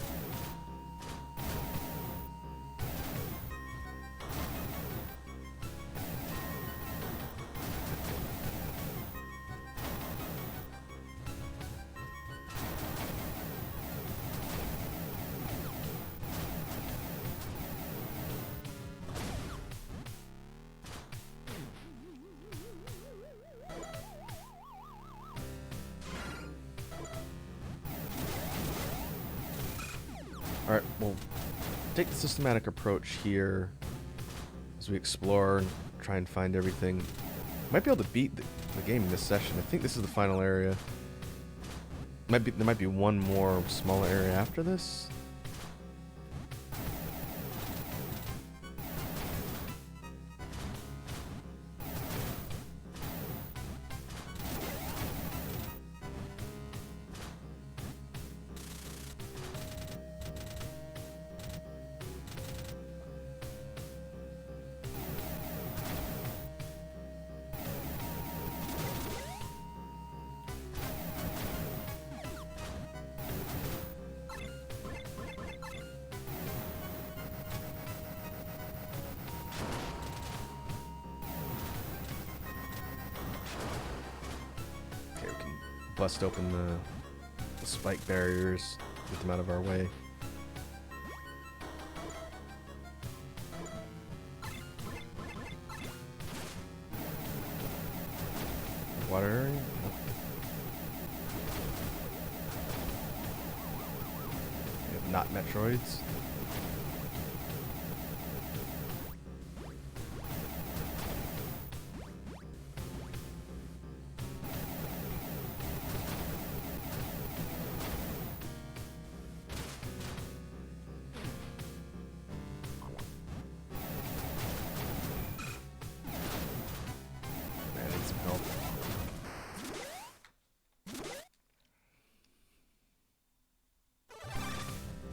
Alright, we'll take the systematic approach here as we explore and try and find everything. Might be able to beat the game in this session. I think this is the final area. There might be one more smaller area after this. Bust open the spike barriers, get them out of our way. Water area? We have not Metroids.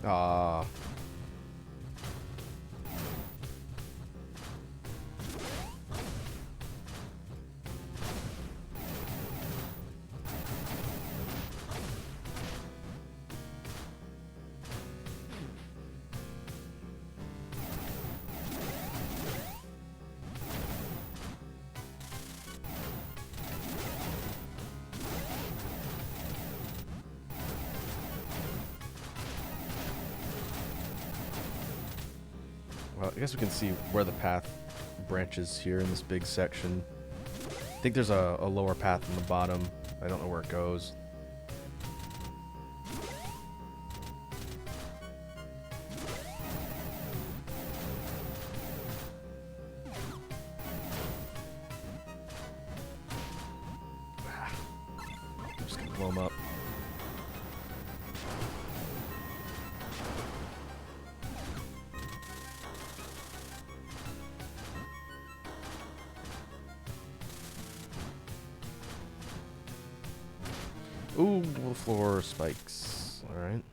Ah. I guess we can see where the path branches here in this big section. I think there's a lower path in the bottom. I don't know where it goes. I'm just gonna blow him up. Ooh, the floor spikes. Alright.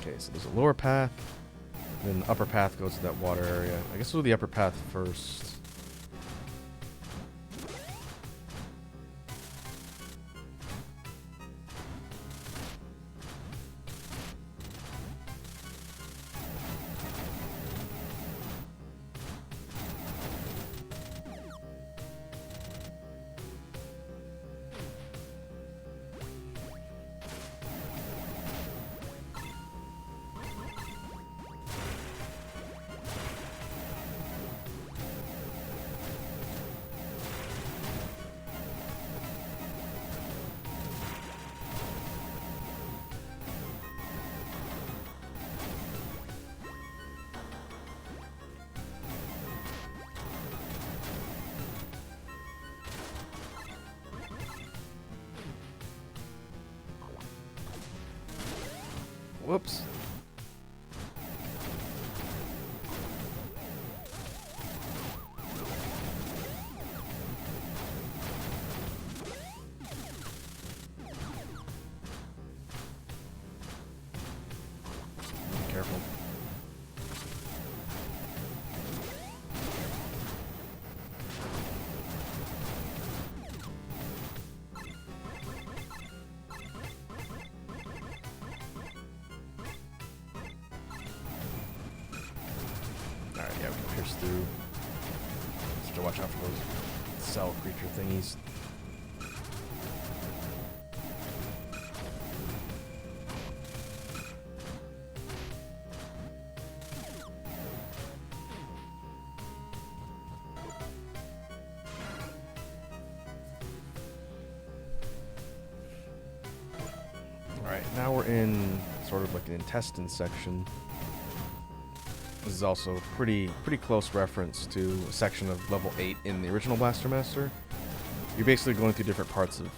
Okay, so there's a lower path. Then the upper path goes to that water area. I guess we'll do the upper path first. Whoops. Be careful. Alright, yeah, we can pierce through. Just have to watch out for those cell creature thingies. Alright, now we're in sort of like an intestine section. This is also pretty close reference to a section of level 8 in the original Blaster Master. You're basically going through different parts of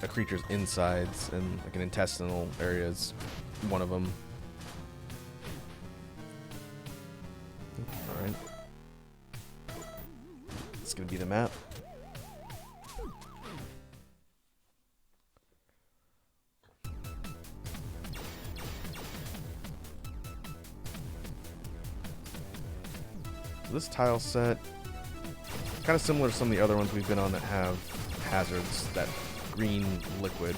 a creature's insides, and like an intestinal area is one of them. Alright. It's gonna be the map. This tile set, kind of similar to some of the other ones we've been on that have hazards, that green liquid,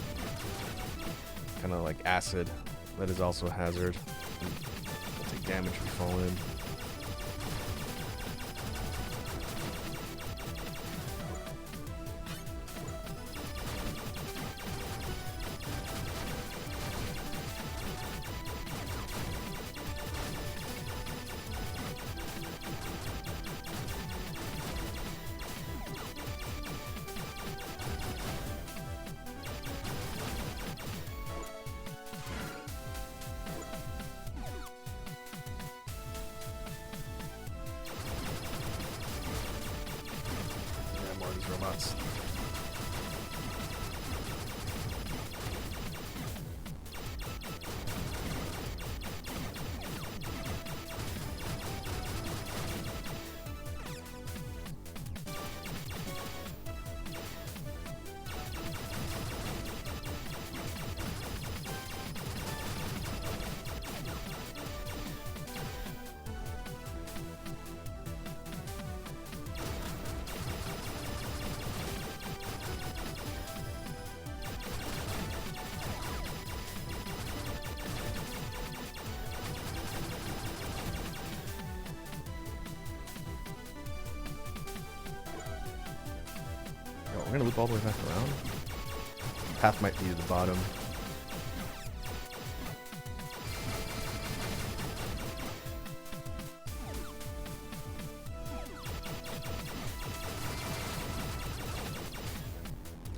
kind of like acid, that is also a hazard. We'll take damage if we fall in. Robots. We're gonna loop all the way back around. Path might be to the bottom.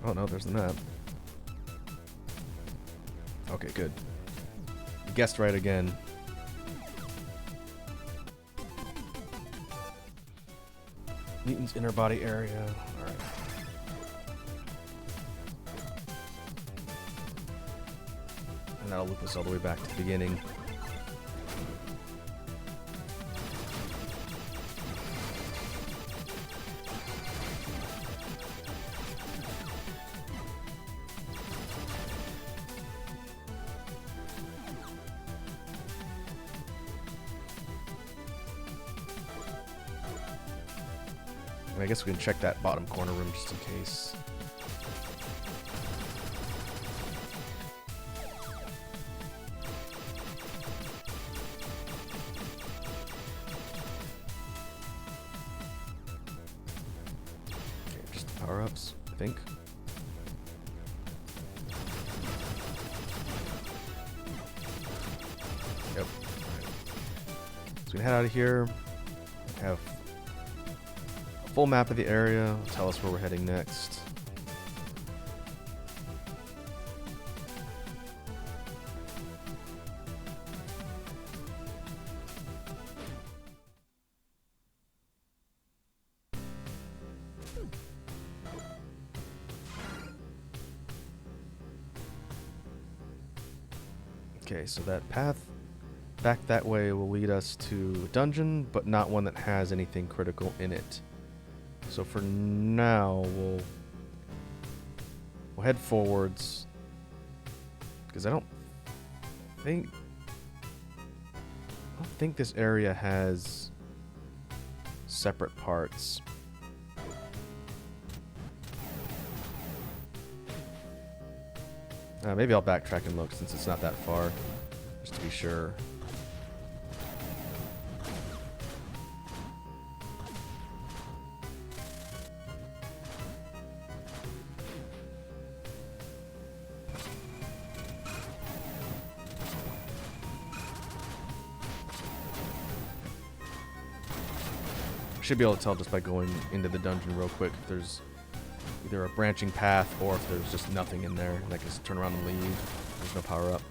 Oh no, there's the map. Okay, good. You guessed right again. Newton's inner body area. Alright. And that'll loop us all the way back to the beginning. I guess we can check that bottom corner room just in case. Okay, just power-ups, I think. Yep. So we can head out of here. Have full map of the area, tell us where we're heading next. Okay, so that path back that way will lead us to a dungeon, but not one that has anything critical in it. So for now, we'll head forwards, because I don't think this area has separate parts. Maybe I'll backtrack and look since it's not that far, just to be sure. Should be able to tell just by going into the dungeon real quick if there's either a branching path or if there's just nothing in there and I can just turn around and leave. There's no power up.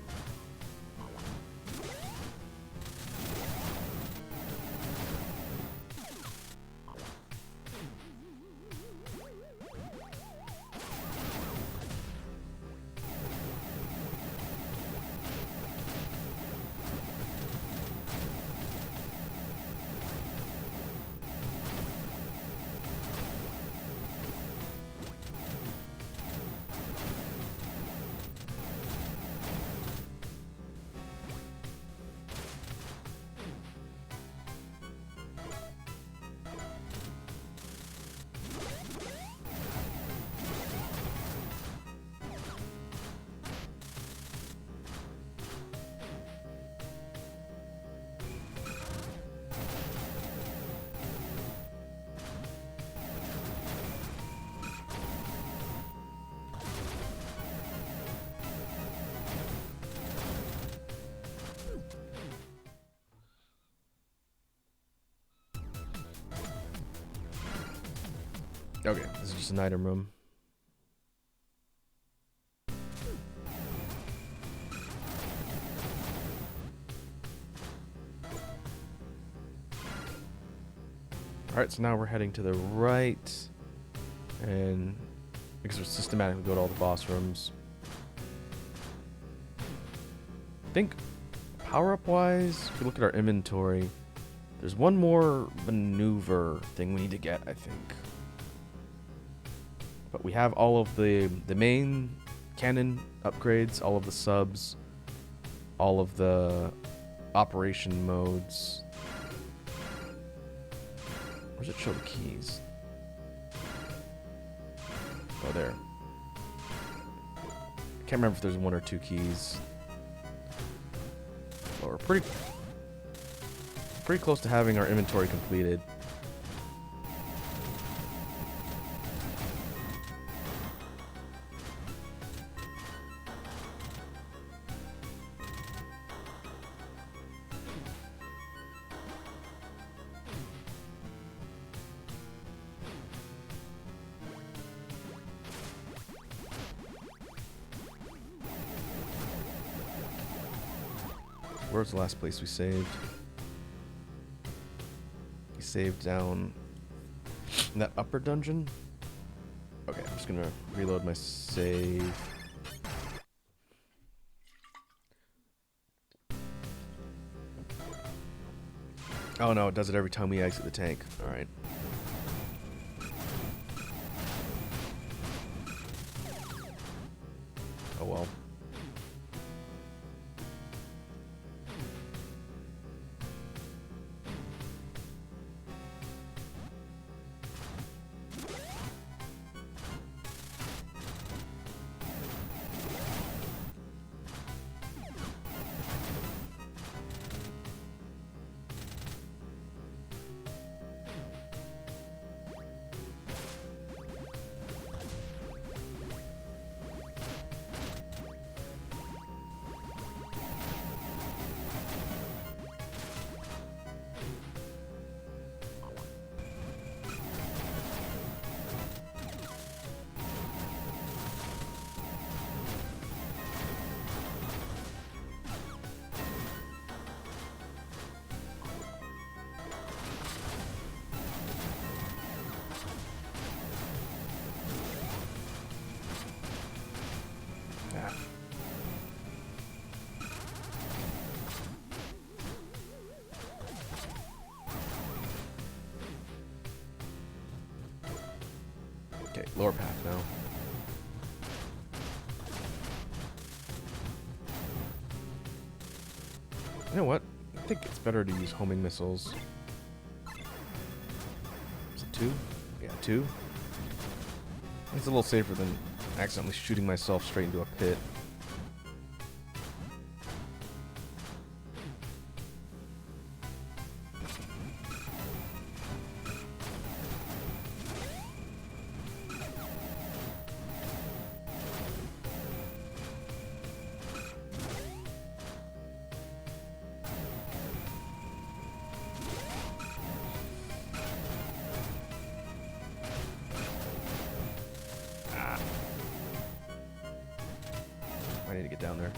Okay, this is just an item room. Alright, so now we're heading to the right, and because we're systematically go to all the boss rooms. I think power-up wise, if we look at our inventory, there's one more maneuver thing we need to get, I think. But we have all of the main cannon upgrades, all of the subs, all of the operation modes. Where does it show the keys? Oh, there. I can't remember if there's one or two keys. But we're pretty close to having our inventory completed. Where's the last place we saved? We saved down in that upper dungeon. Okay, I'm just gonna reload my save. Oh no, it does it every time we exit the tank. Alright. Oh well. Okay, lower path now. You know what? I think it's better to use homing missiles. Is it 2? Yeah, 2. It's a little safer than accidentally shooting myself straight into a pit. I need to get down there.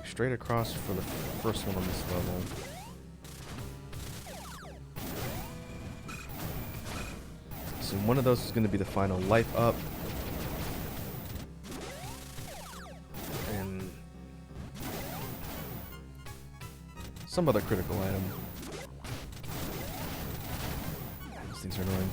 Straight across for the first one on this level. So one of those is going to be the final life up. And some other critical item. These things are annoying.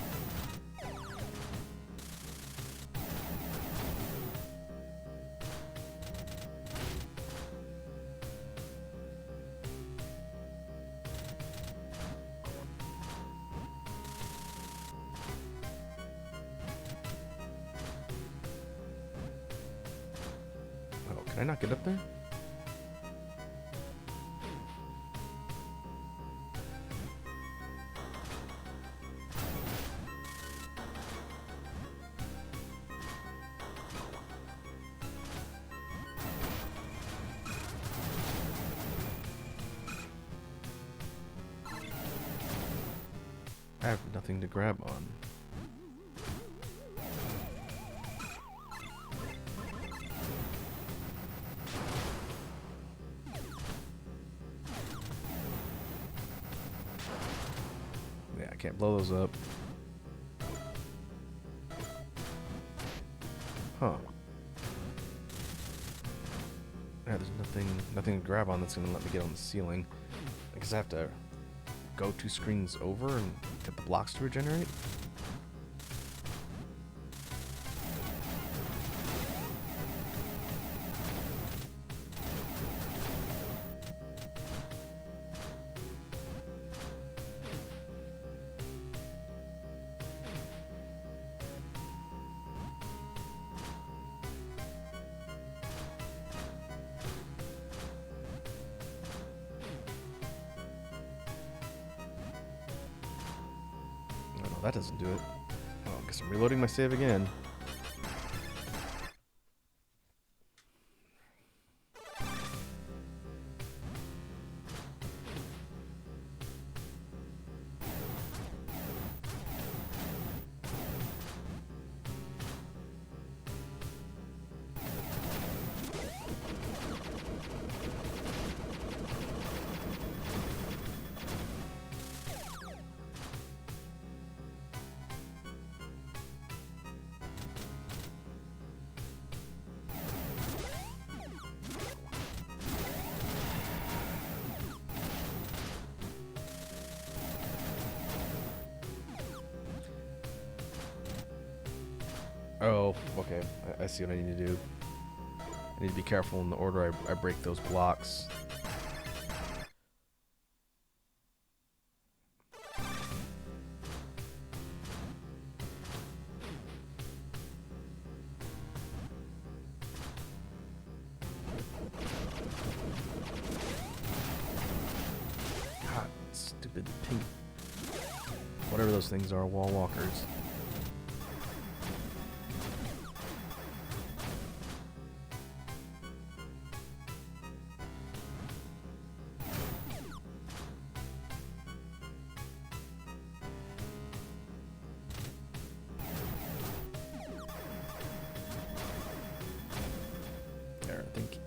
Can I not get up there? I have nothing to grab on. I can't blow those up. Huh. Yeah, there's nothing to grab on that's gonna let me get on the ceiling. I guess I have to go 2 screens over and get the blocks to regenerate. that doesn't do it. Oh, I guess I'm reloading my save again. Oh, okay. I see what I need to do. I need to be careful in the order I break those blocks. God, stupid pink. Whatever those things are, wall walkers.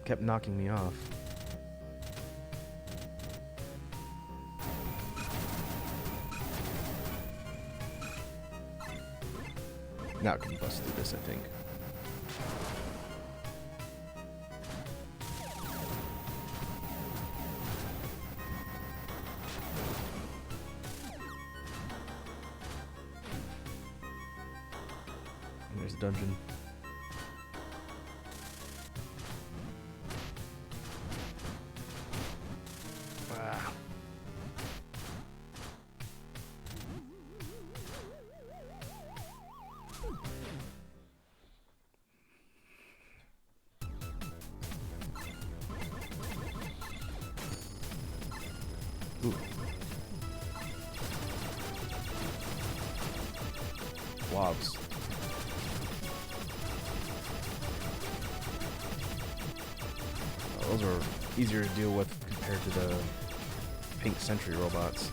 Kept knocking me off. Now it can bust through this, I think. And there's a dungeon. Ooh. Blobs. Those are easier to deal with compared to the pink sentry robots.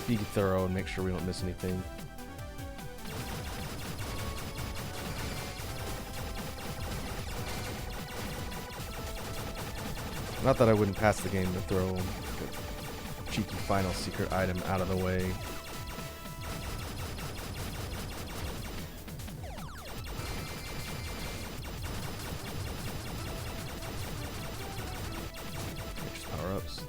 Be thorough and make sure we don't miss anything. Not that I wouldn't pass the game to throw a cheeky final secret item out of the way. Just power-ups.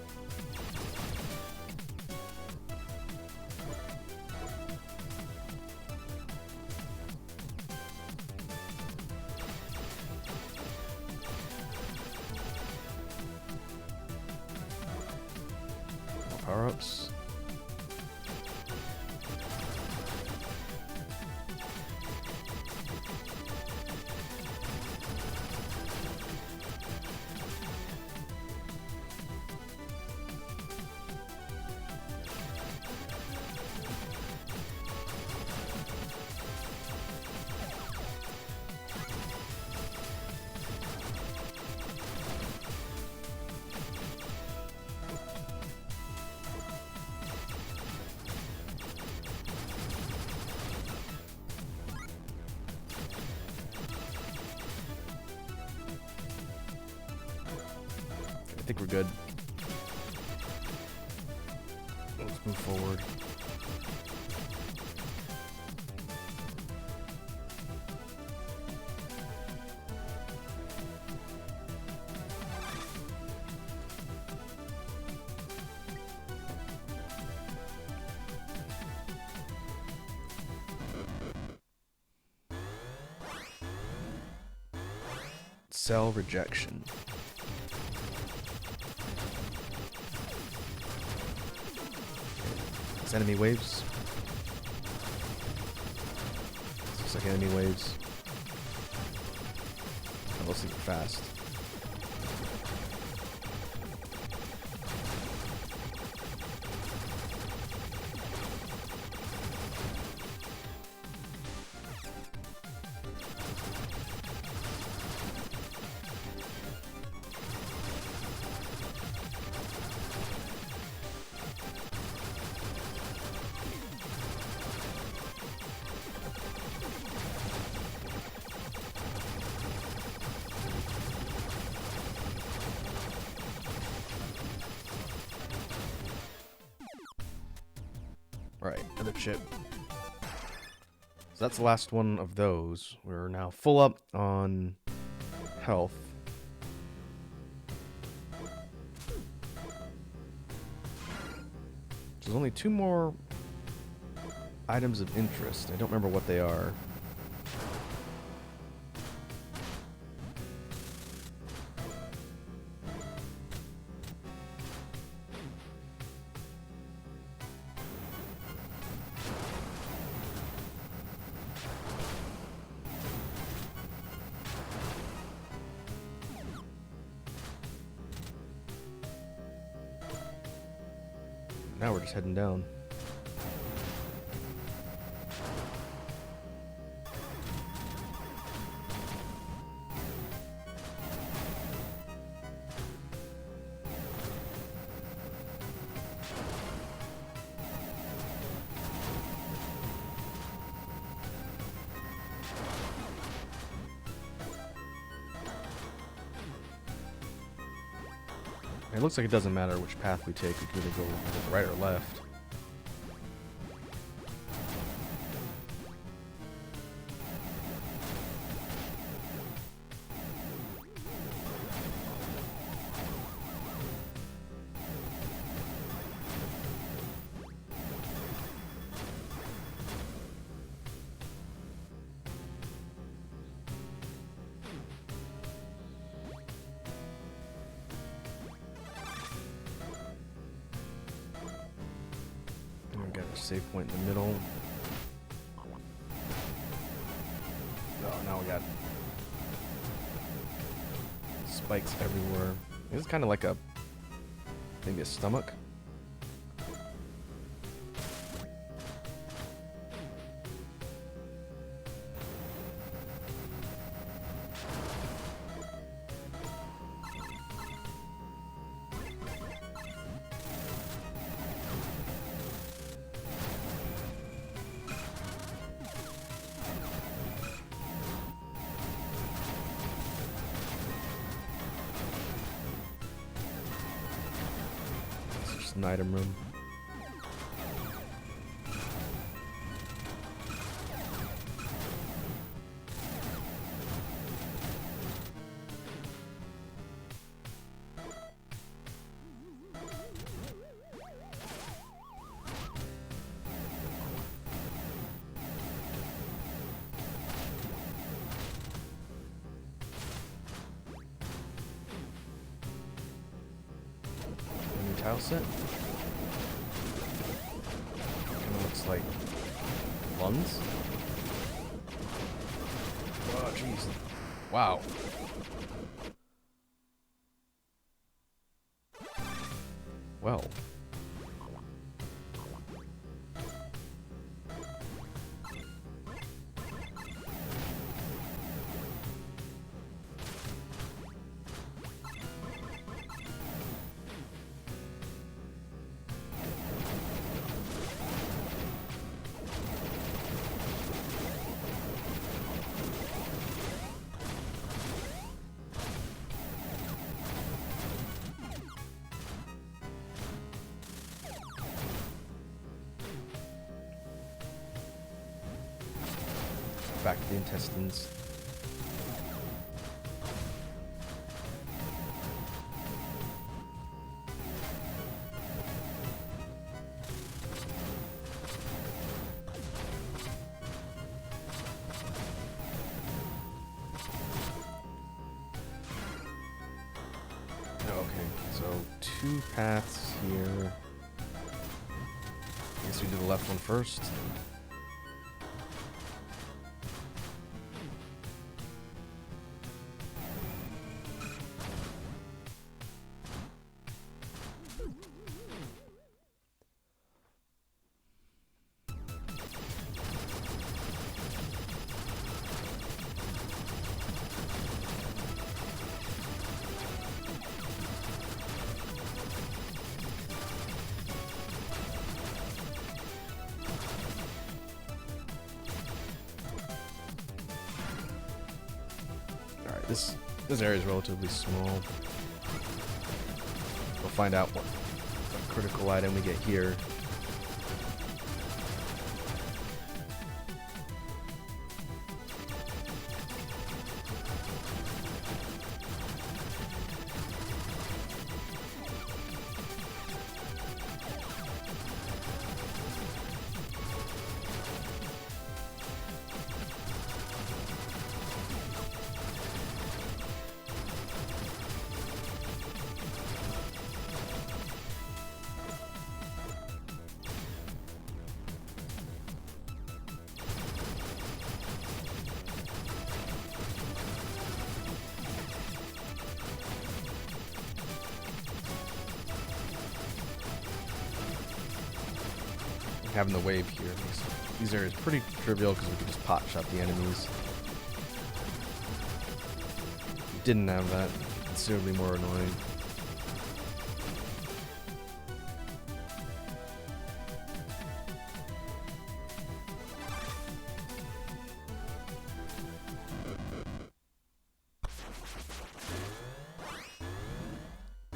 Power-ups. I think we're good. Let's move forward. Cell rejection. It's enemy waves. This looks like enemy waves. That looks super fast. Alright, another chip. So that's the last one of those. We're now full up on health. There's only 2 more items of interest. I don't remember what they are. Now we're just heading down. It looks like it doesn't matter which path we take. We can either go right or left. Got a save point in the middle. Oh, now we got spikes everywhere. This is kind of like maybe a stomach. An item room. New tile set. Looks like lungs. Oh, jeez. Wow. Well. Back to the intestines. Okay, so 2 paths here. I guess we we do the left one first. This area is relatively small. We'll find out what critical item we get here. Having the wave here makes these areas pretty trivial because we can just pot shot the enemies. If we didn't have that, it's considerably more annoying.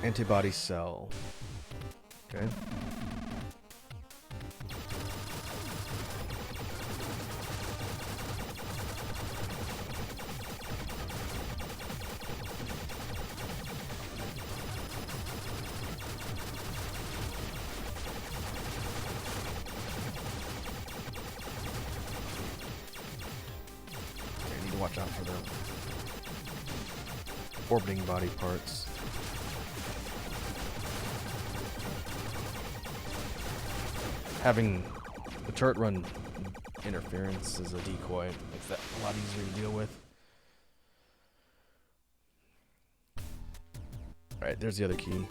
Antibody cell. Okay. Watch out for the orbiting body parts. Having the turret run interference as a decoy makes that a lot easier to deal with. Alright, there's the other key.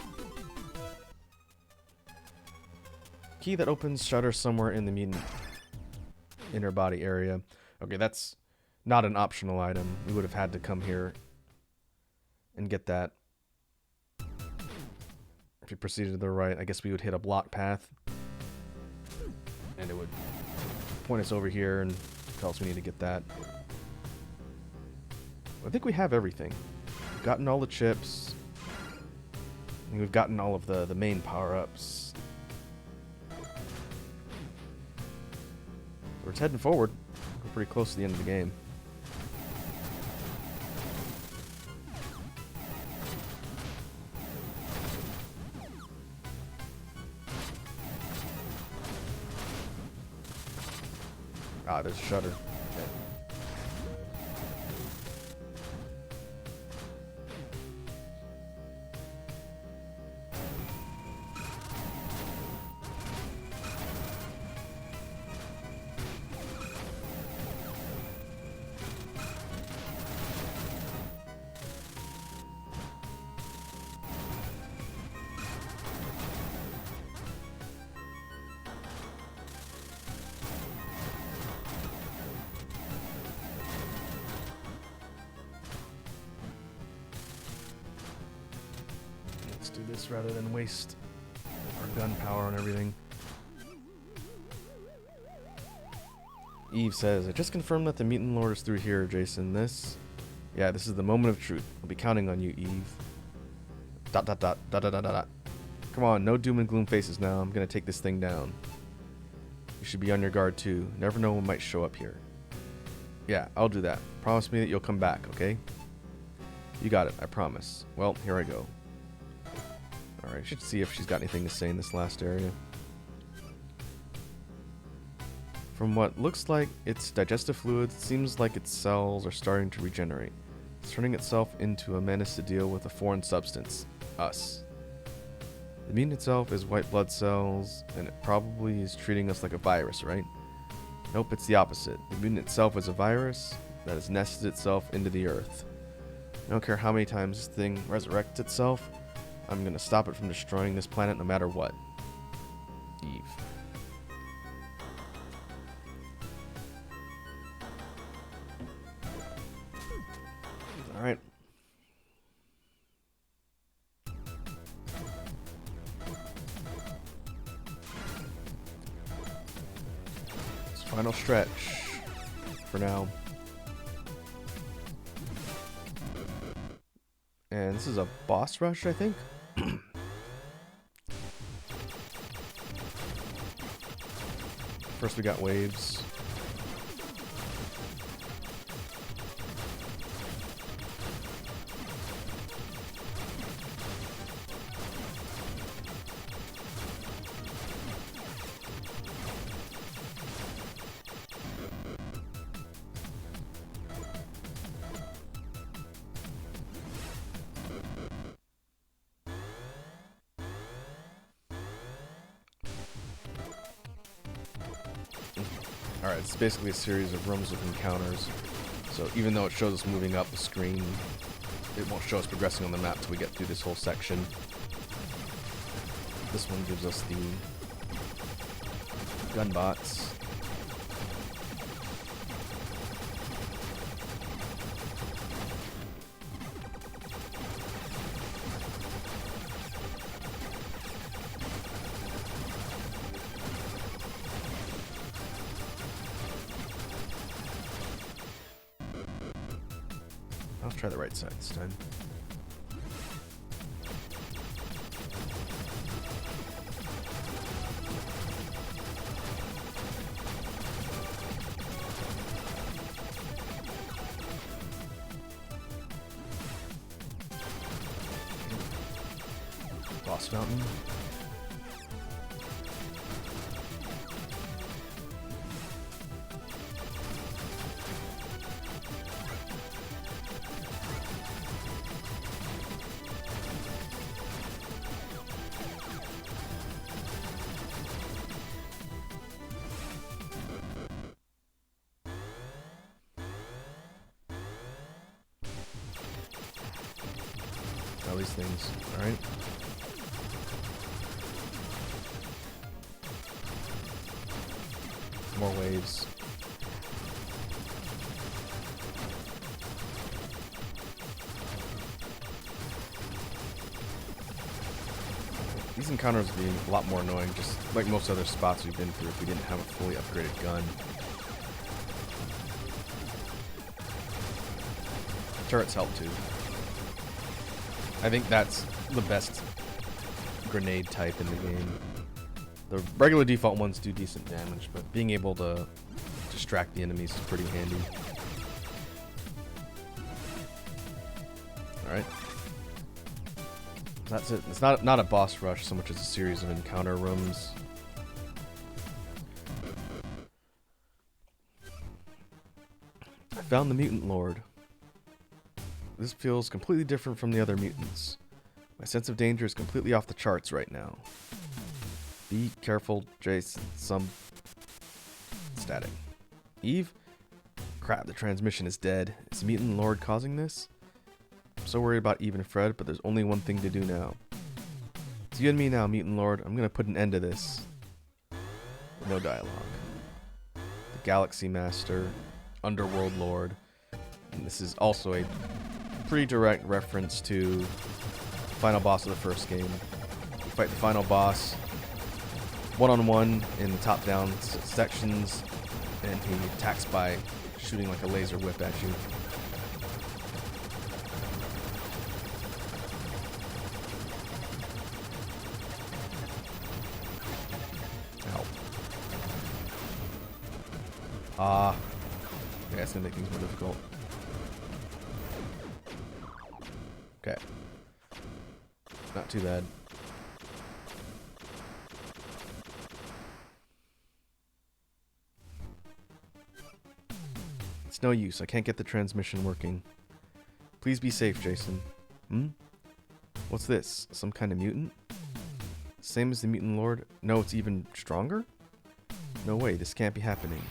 Key that opens shutter somewhere in the mutant inner body area. Okay, that's not an optional item. We would have had to come here and get that. If we proceeded to the right, I guess we would hit a block path. And it would point us over here and tell us we need to get that. I think we have everything. We've gotten all the chips. And we've gotten all of the main power-ups. We're heading forward. We're pretty close to the end of the game. Ah, there's a shutter. Okay. Do this rather than waste our gunpowder on everything. Eve says, I just confirmed that the mutant lord is through here, Jason. Yeah, this is the moment of truth. I'll be counting on you, Eve. ... Come on, no doom and gloom faces now. I'm gonna take this thing down. You should be on your guard too. Never know what might show up here. Yeah, I'll do that. Promise me that you'll come back, okay? You got it, I promise. Well, here I go. Alright, should see if she's got anything to say in this last area. From what looks like its digestive fluids, it seems like its cells are starting to regenerate. It's turning itself into a menace to deal with a foreign substance. Us. The mutant itself is white blood cells, and it probably is treating us like a virus, right? Nope, it's the opposite. The mutant itself is a virus that has nested itself into the earth. I don't care how many times this thing resurrects itself, I'm gonna stop it from destroying this planet no matter what. Eve. Alright. It's final stretch for now. And this is a boss rush, I think. First we got waves. Alright, it's basically a series of rooms with encounters. So even though it shows us moving up the screen, it won't show us progressing on the map till we get through this whole section. This one gives us the gunbots. I'll try the right side this time. Boss fountain. All these things, alright? More waves. These encounters would be a lot more annoying, just like most other spots we've been through if we didn't have a fully upgraded gun. Turrets help too. I think that's the best grenade type in the game. The regular default ones do decent damage, but being able to distract the enemies is pretty handy. Alright. That's it. It's not a boss rush so much as a series of encounter rooms. I found the Mutant Lord. This feels completely different from the other mutants. My sense of danger is completely off the charts right now. Be careful, Jason. Some static. Eve? Crap, the transmission is dead. Is the Mutant Lord causing this? I'm so worried about Eve and Fred, but there's only one thing to do now. It's you and me now, Mutant Lord. I'm gonna put an end to this. No dialogue. The Galaxy Master, Underworld Lord. And this is also a pretty direct reference to the final boss of the first game. You fight the final boss one-on-one in the top-down sections, and he attacks by shooting like a laser whip at you. Ow. Ah. Yeah, it's gonna make things more difficult. Okay. Not too bad. It's no use. I can't get the transmission working. Please be safe, Jason. Hmm? What's this? Some kind of mutant? Same as the Mutant Lord? No, it's even stronger? No way, this can't be happening.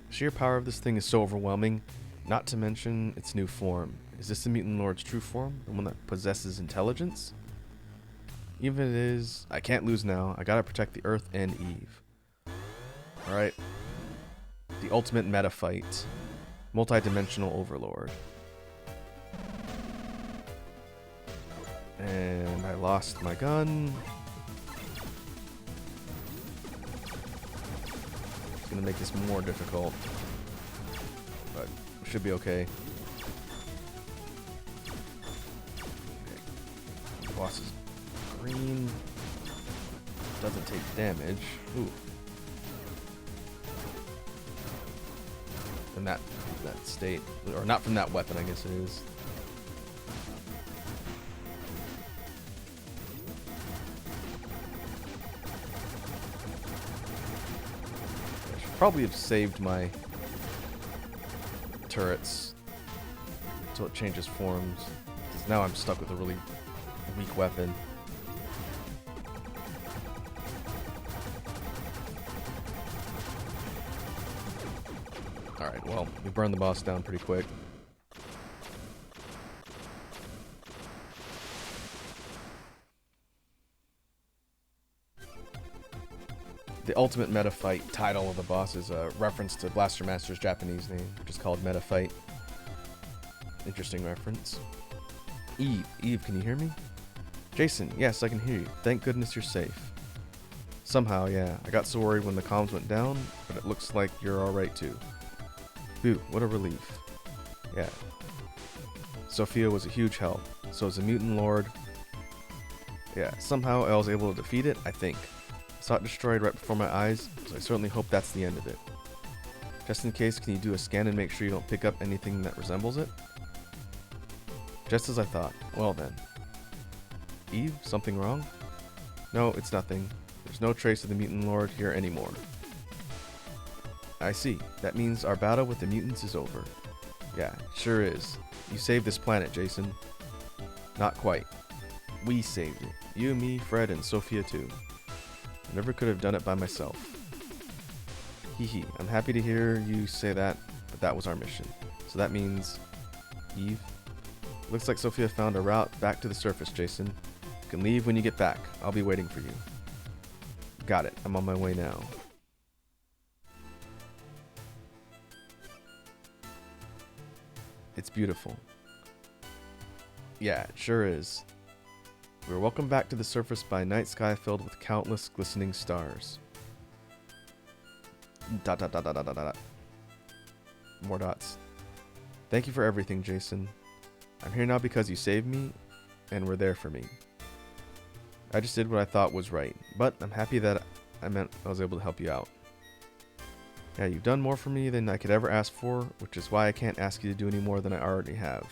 Sheer power of this thing is so overwhelming, not to mention its new form. Is this the Mutant Lord's true form? The one that possesses intelligence? Even if it is, I can't lose now. I gotta protect the Earth and Eve. Alright. The ultimate meta fight. Multi-dimensional overlord. And I lost my gun. It's gonna make this more difficult. But it should be okay. Boss is green. Doesn't take damage. Ooh. From that state. Or not from that weapon, I guess it is. I should probably have saved my turrets until it changes forms. Because now I'm stuck with a really weak weapon. Alright, well, we burned the boss down pretty quick. The ultimate meta fight title of the boss is a reference to Blaster Master's Japanese name, which is called Meta Fight. Interesting reference. Eve, can you hear me? Jason, yes, I can hear you. Thank goodness you're safe. Somehow, yeah. I got so worried when the comms went down, but it looks like you're alright too. Boo, what a relief. Yeah. Sophia was a huge help. So is the Mutant Lord. Yeah, somehow I was able to defeat it, I think. I saw it destroyed right before my eyes, so I certainly hope that's the end of it. Just in case, can you do a scan and make sure you don't pick up anything that resembles it? Just as I thought. Well then. Eve, something wrong? No, it's nothing. There's no trace of the Mutant Lord here anymore. I see. That means our battle with the mutants is over. Yeah, sure is. You saved this planet, Jason. Not quite. We saved it. You, me, Fred, and Sophia too. I never could have done it by myself. Hee. I'm happy to hear you say that, but that was our mission. So that means... Eve? Looks like Sophia found a route back to the surface, Jason. You can leave when you get back. I'll be waiting for you. Got it. I'm on my way now. It's beautiful. Yeah, it sure is. We're welcomed back to the surface by a night sky filled with countless glistening stars. Dot dot dot dot dot dot dot. More dots. Thank you for everything, Jason. I'm here now because you saved me and were there for me. I just did what I thought was right, but I'm happy that I was able to help you out. Yeah, you've done more for me than I could ever ask for, which is why I can't ask you to do any more than I already have.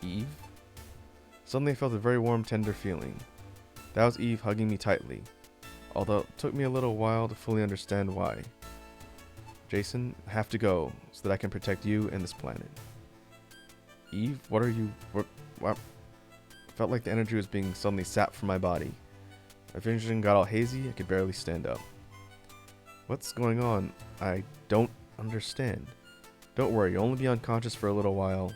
Eve? Suddenly I felt a very warm, tender feeling. That was Eve hugging me tightly, although it took me a little while to fully understand why. Jason, I have to go so that I can protect you and this planet. Eve, what are you... What? I felt like the energy was being suddenly sapped from my body. My vision got all hazy, I could barely stand up. What's going on? I don't understand. Don't worry, you'll only be unconscious for a little while.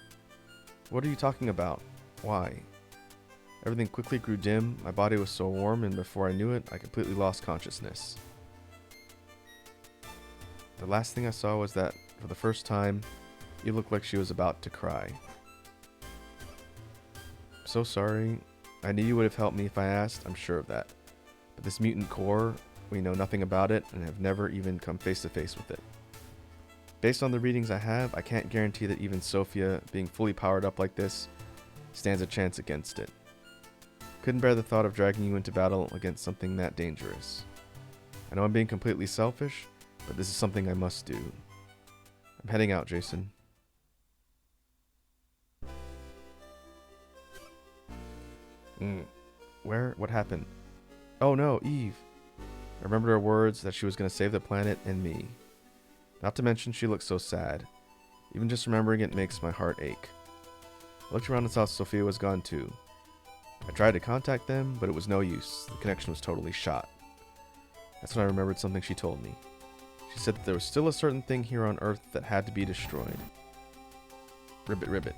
What are you talking about? Why? Everything quickly grew dim, my body was so warm, and before I knew it, I completely lost consciousness. The last thing I saw was that, for the first time, Eve looked like she was about to cry. I'm so sorry. I knew you would have helped me if I asked, I'm sure of that. But this mutant core, we know nothing about it and have never even come face to face with it. Based on the readings I have, I can't guarantee that even Sophia, being fully powered up like this, stands a chance against it. Couldn't bear the thought of dragging you into battle against something that dangerous. I know I'm being completely selfish, but this is something I must do. I'm heading out, Jason. Where? What happened? Oh no, Eve. I remembered her words that she was going to save the planet and me. Not to mention she looks so sad. Even just remembering it makes my heart ache. I looked around and saw Sophia was gone too. I tried to contact them, but it was no use. The connection was totally shot. That's when I remembered something she told me. She said that there was still a certain thing here on Earth that had to be destroyed. Ribbit, ribbit.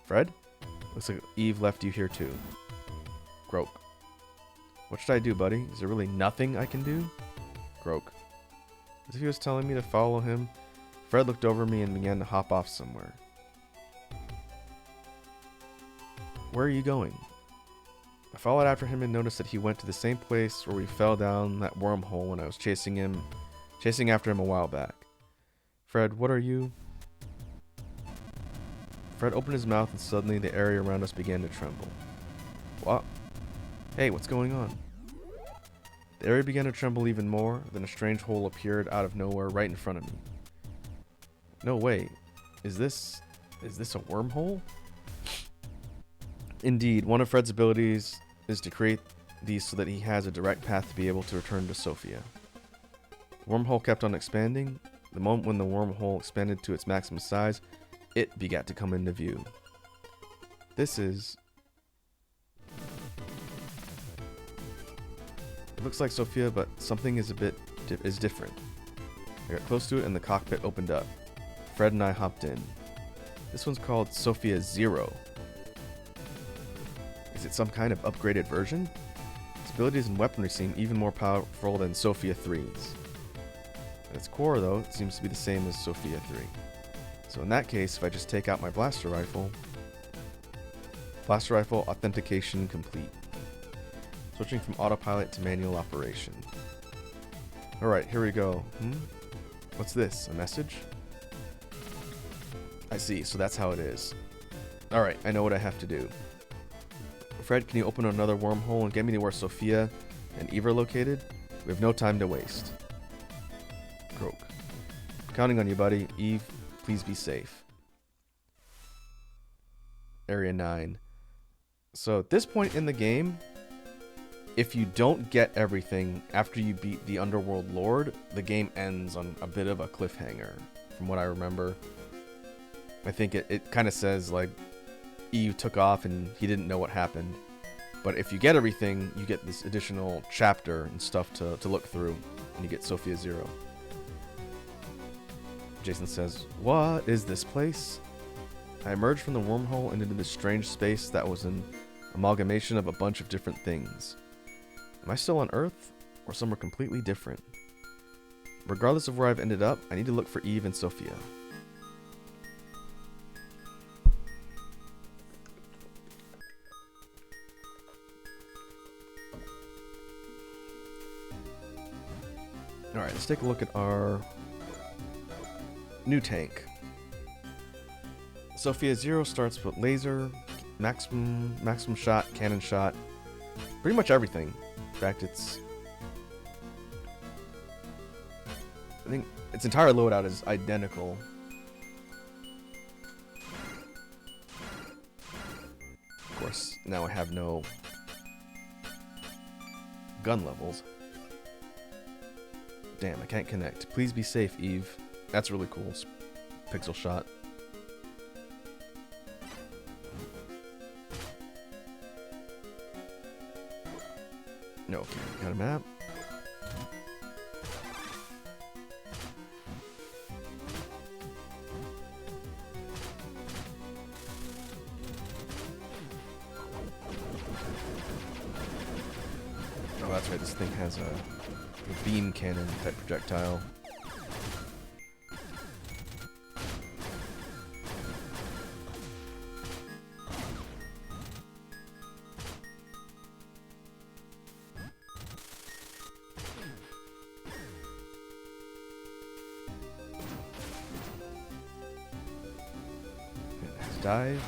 Fred? Looks like Eve left you here too. Groke. What should I do, buddy? Is there really nothing I can do? Groke. As if he was telling me to follow him, Fred looked over me and began to hop off somewhere. Where are you going? I followed after him and noticed that he went to the same place where we fell down that wormhole when I was chasing after him a while back. Fred, what are you? Fred opened his mouth and suddenly the area around us began to tremble. What? Hey, what's going on? The area began to tremble even more, then a strange hole appeared out of nowhere right in front of me. No way. Is this a wormhole? Indeed, one of Fred's abilities is to create these so that he has a direct path to be able to return to Sophia. The wormhole kept on expanding. The moment when the wormhole expanded to its maximum size, it began to come into view. This is... It looks like Sophia, but something is different. I got close to it and the cockpit opened up. Fred and I hopped in. This one's called Sophia Zero. Is it some kind of upgraded version? Its abilities and weaponry seem even more powerful than Sophia 3's. At its core, though, it seems to be the same as Sophia 3. So in that case, if I just take out my blaster rifle authentication complete. Switching from autopilot to manual operation. Alright, here we go. What's this? A message? I see, so that's how it is. Alright, I know what I have to do. Fred, can you open another wormhole and get me to where Sophia and Eve are located? We have no time to waste. Groke. Counting on you, buddy. Eve, please be safe. Area 9. So at this point in the game, if you don't get everything after you beat the Underworld Lord, the game ends on a bit of a cliffhanger, from what I remember. I think it kind of says, like, Eve took off and he didn't know what happened. But if you get everything, you get this additional chapter and stuff to look through, and you get Sophia Zero. Jason says, "What is this place?" I emerged from the wormhole and into this strange space that was an amalgamation of a bunch of different things. Am I still on Earth, or somewhere completely different? Regardless of where I've ended up, I need to look for Eve and Sophia. Alright, let's take a look at our new tank. Sophia Zero starts with laser, maximum shot, cannon shot, pretty much everything. In fact, I think its entire loadout is identical. Of course, now I have no gun levels. Damn, I can't connect. Please be safe, Eve. That's really cool. Pixel shot. No, okay, got a map. Oh, that's right, this thing has a beam cannon type projectile. Dive.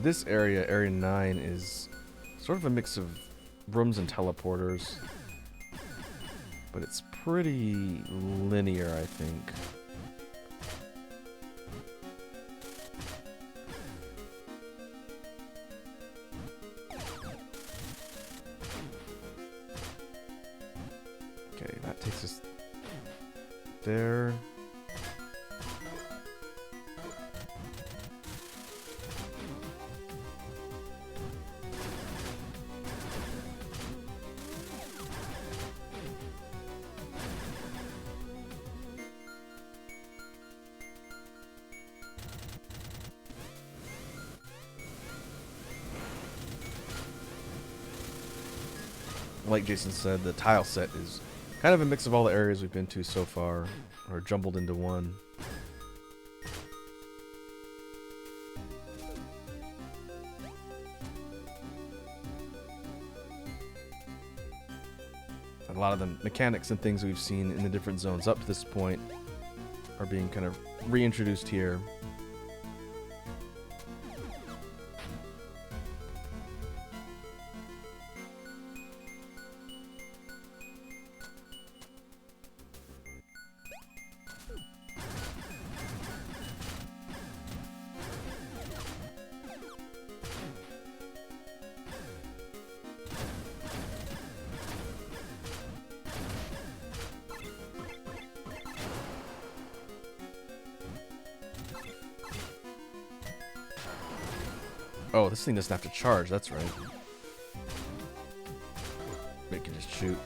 This area, Area 9, is sort of a mix of rooms and teleporters, but it's pretty linear, I think. Okay, that takes us there. Like Jason said, the tile set is kind of a mix of all the areas we've been to so far, or jumbled into one. And a lot of the mechanics and things we've seen in the different zones up to this point are being kind of reintroduced here. Oh, this thing doesn't have to charge, that's right. It can just shoot.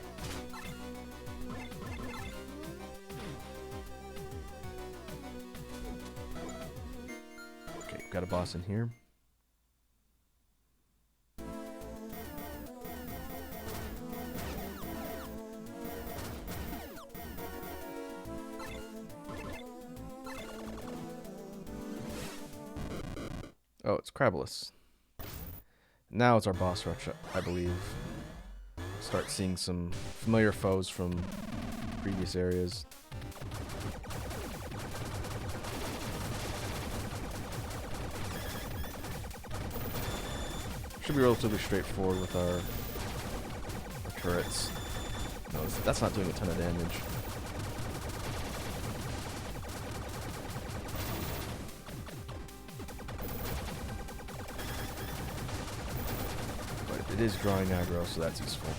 Okay, got a boss in here. Oh, it's Crabalus. Now it's our boss rush, I believe. Start seeing some familiar foes from previous areas. Should be relatively straightforward with our turrets. No, that's not doing a ton of damage. It is drawing aggro, so that's useful.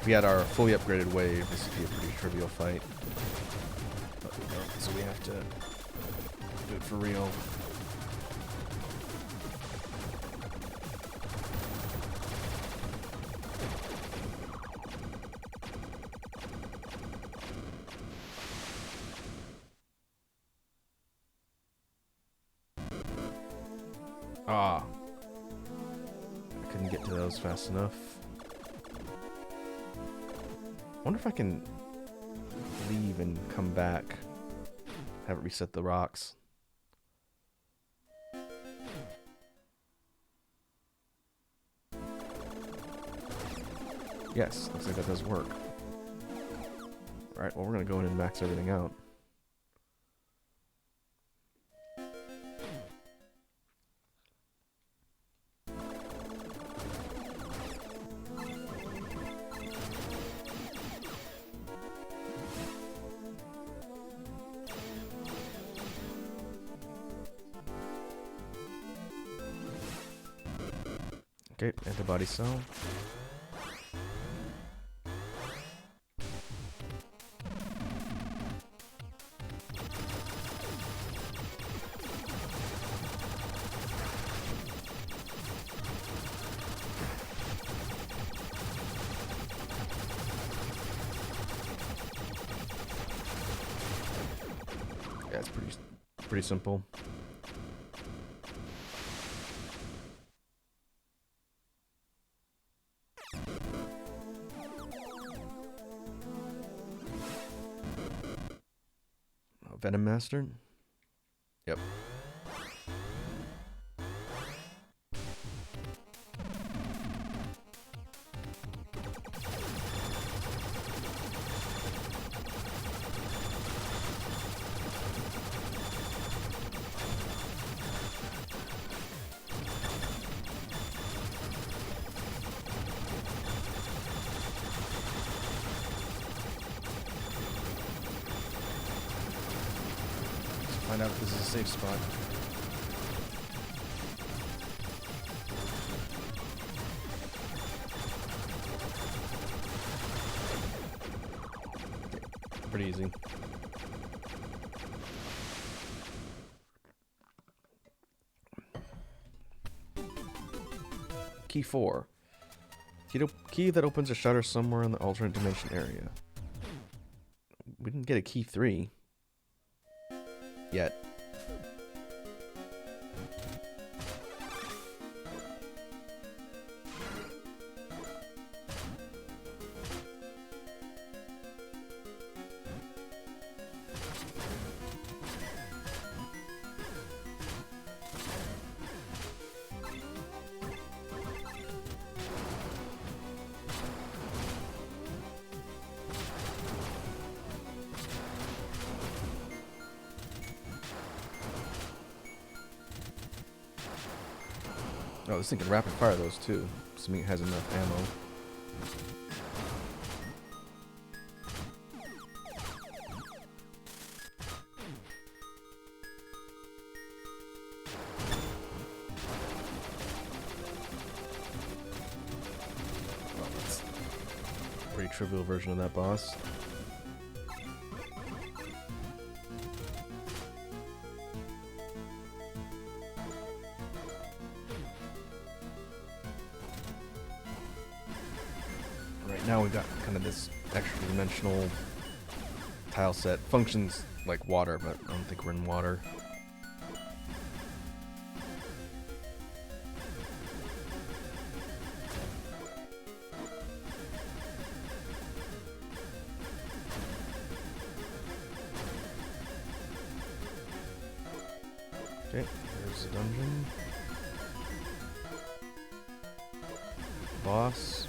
If we had our fully upgraded wave, this would be a pretty trivial fight. But we don't, so we have to do it for real. Ah. I couldn't get to those fast enough. I wonder if I can leave and come back. Have it reset the rocks. Yes, looks like that does work. Alright, well we're gonna go in and max everything out. Okay, antibody cell. Yeah, it's pretty simple. Venom Master? Yep. find out if this is a safe spot. Pretty easy. Key 4. Key that opens a shutter somewhere in the alternate dimension area. We didn't get a key 3 yet. Oh, this thing can rapid fire those too, assuming it has enough ammo. Well, that's a pretty trivial version of that boss. Now we've got kind of this extra dimensional tile set. Functions like water, but I don't think we're in water. Okay, there's the dungeon. Boss.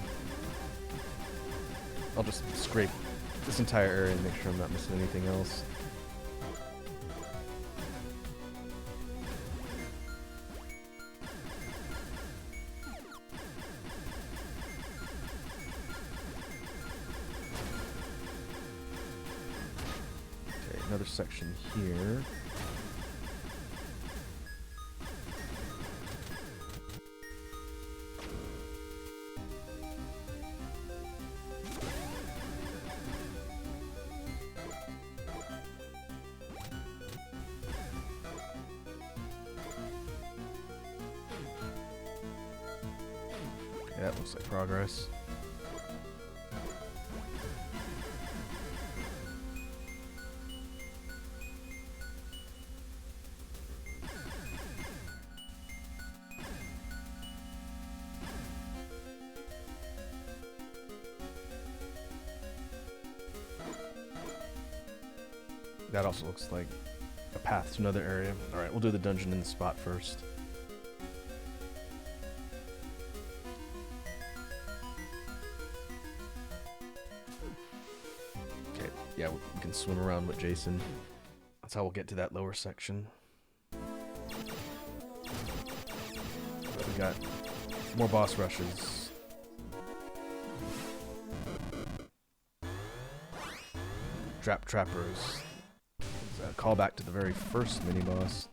I'll just scrape this entire area and make sure I'm not missing anything else. Okay, another section here. Yeah, it looks like progress. That also looks like a path to another area. Alright, we'll do the dungeon in the spot first. Yeah, we can swim around with Jason. That's how we'll get to that lower section. But we got more boss rushes. Trappers. It's a callback to the very first mini-boss.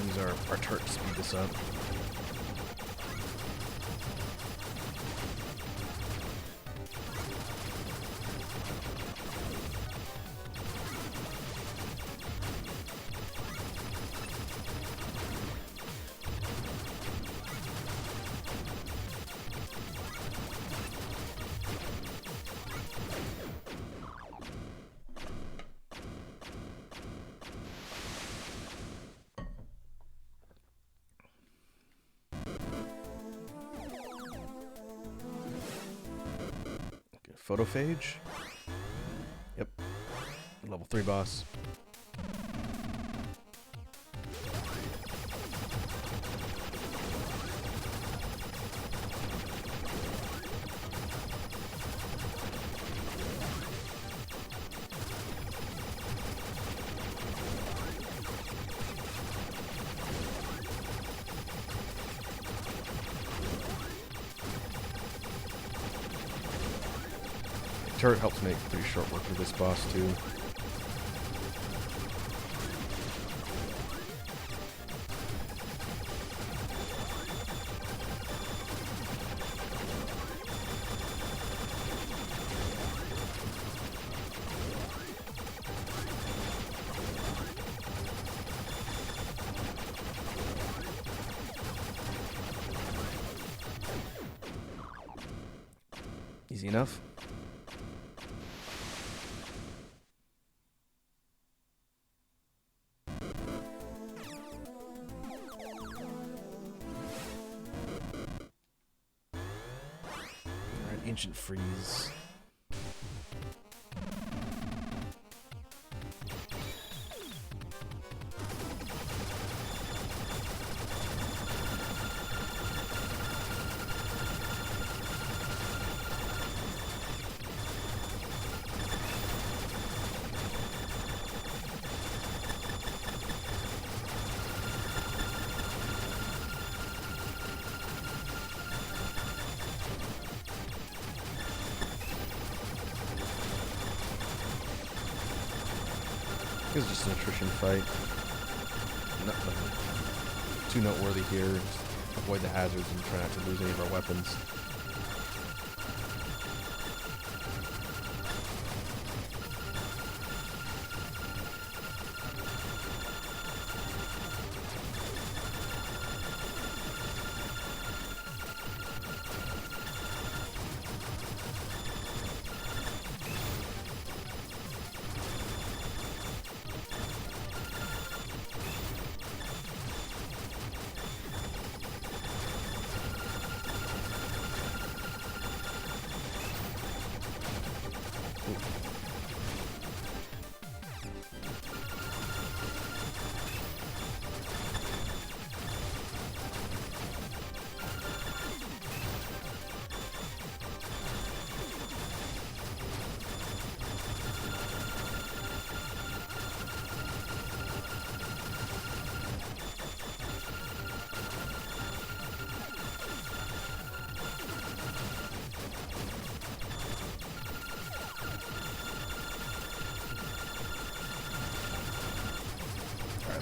Use our turret to speed this up. Photophage. Yep. Level 3 boss. Turret helps make pretty short work of this boss too. Easy enough. Ancient Freeze. It's just an attrition fight. Nothing too noteworthy here. Just avoid the hazards and try not to lose any of our weapons.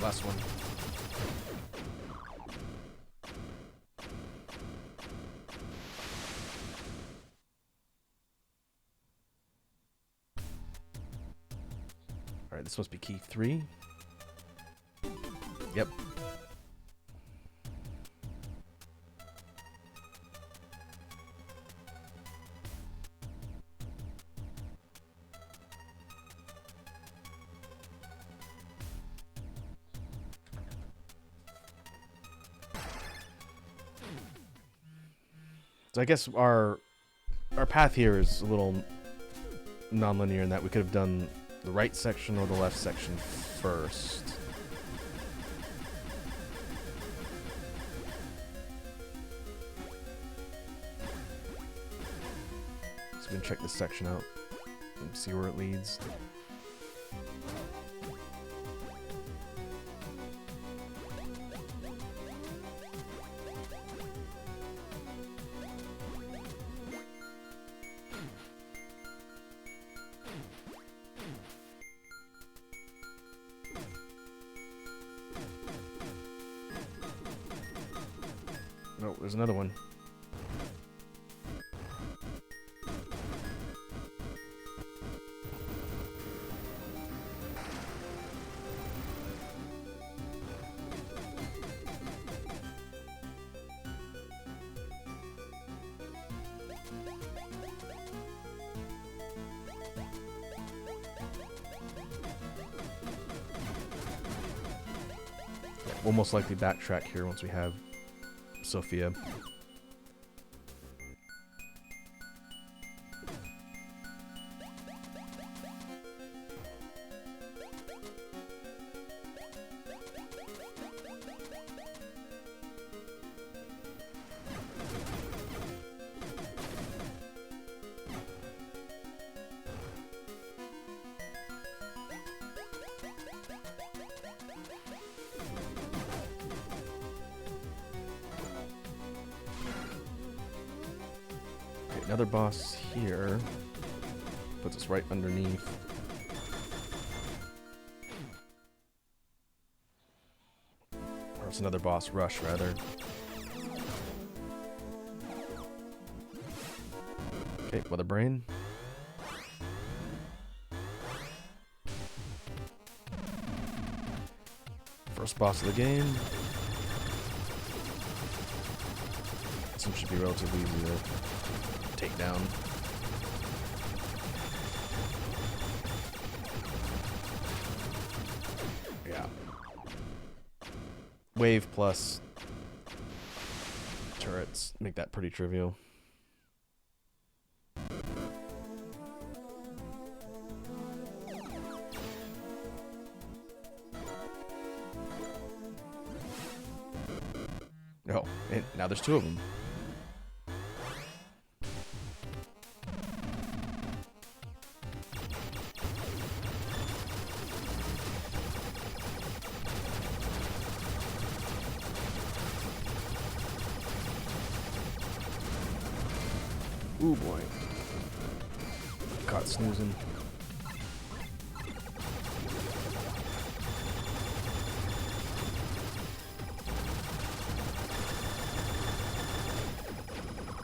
Last one. Alright, this must be key 3. Yep. So I guess our path here is a little non-linear in that we could have done the right section or the left section first. So we can check this section out and see where it leads. Oh, there's another one. We'll most likely backtrack here once we have Sophia. Another boss here. Puts us right underneath. Or it's another boss rush, rather. Okay, Weather Brain. First boss of the game. This one should be relatively easy to take down. Yeah. Wave plus turrets make that pretty trivial. Oh, and now there's two of them. Ooh boy. Caught snoozing.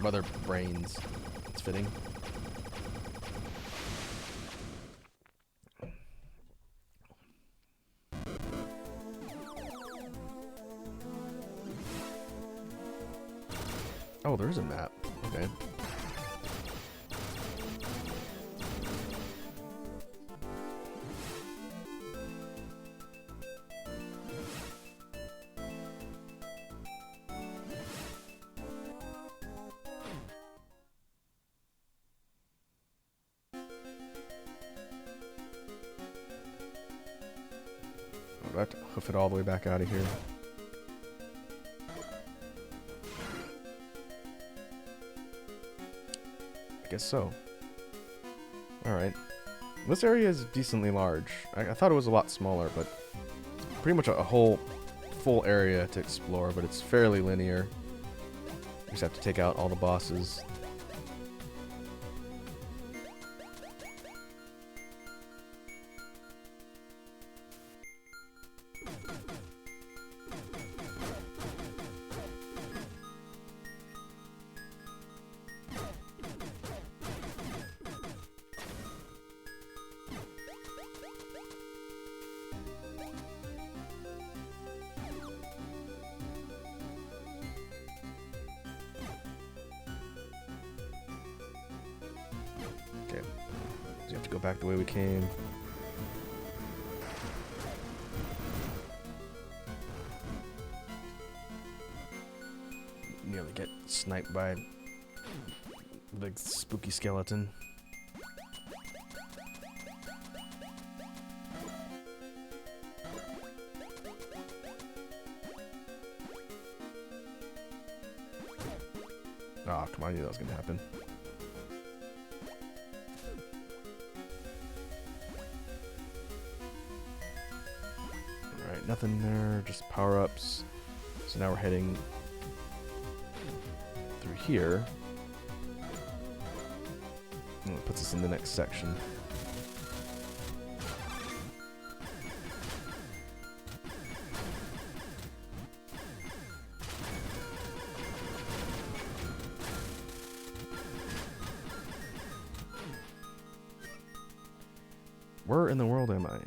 Mother brains. It's fitting. Oh, there is a map. Okay. I have to hoof it all the way back out of here. I guess so. Alright. This area is decently large. I thought it was a lot smaller, but pretty much a whole full area to explore, but it's fairly linear. You just have to take out all the bosses. Okay, so you have to go back the way we came. Nearly get sniped by the spooky skeleton. Oh, come on, I knew that was gonna happen. Alright, nothing there, just power-ups. So now we're heading through here. And it puts us in the next section. Where in the world am I?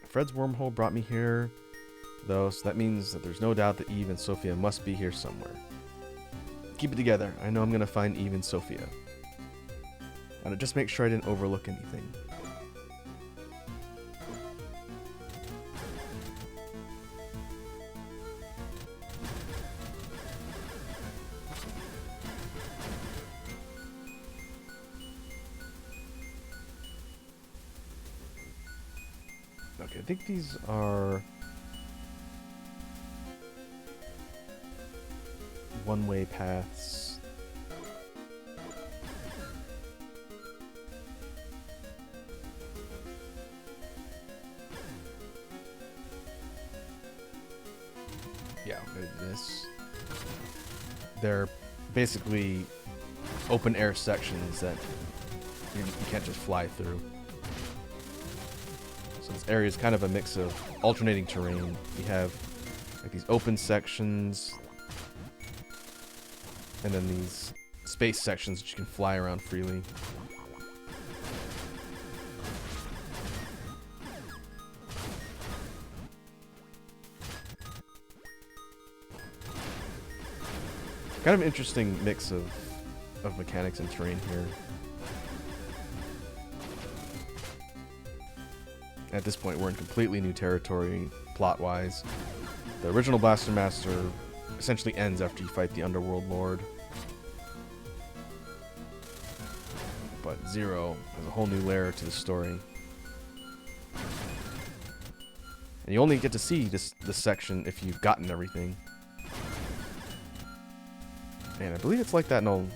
Fred's wormhole brought me here, though, so that means that there's no doubt that Eve and Sophia must be here somewhere. Keep it together. I know I'm gonna find Eve and Sophia. And just make sure I didn't overlook anything. Okay, I think these are one-way paths. Yeah, maybe this. They're basically open air sections that you can't just fly through. So this area is kind of a mix of alternating terrain. You have like these open sections, and then these space sections that you can fly around freely. Kind of an interesting mix of mechanics and terrain here. At this point, we're in completely new territory, plot-wise. The original Blaster Master essentially ends after you fight the Underworld Lord. But Zero has a whole new layer to the story. And you only get to see this section if you've gotten everything. And I believe it's like that in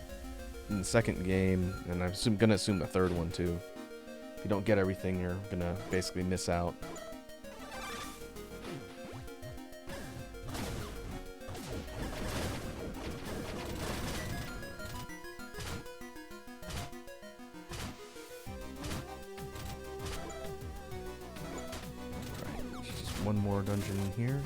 the second game, and I'm gonna assume the third one too. If you don't get everything, you're gonna basically miss out. Alright, there's just one more dungeon in here.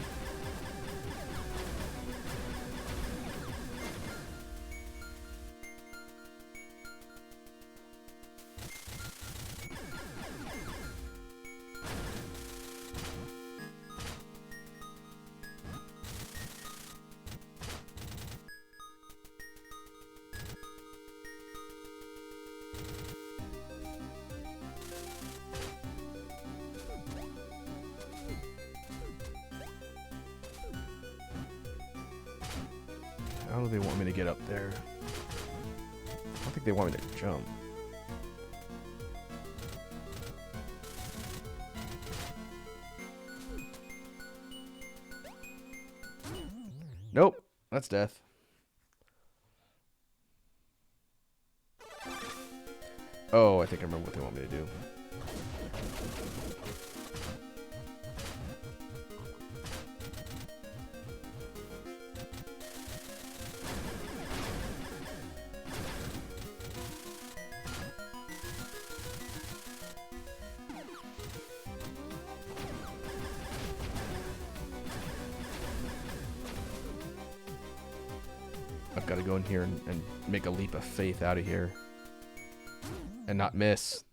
How do they want me to get up there? I don't think they want me to jump. Nope, that's death. Oh, I think I remember what they want me to do. I've got to go in here and make a leap of faith out of here. And not miss.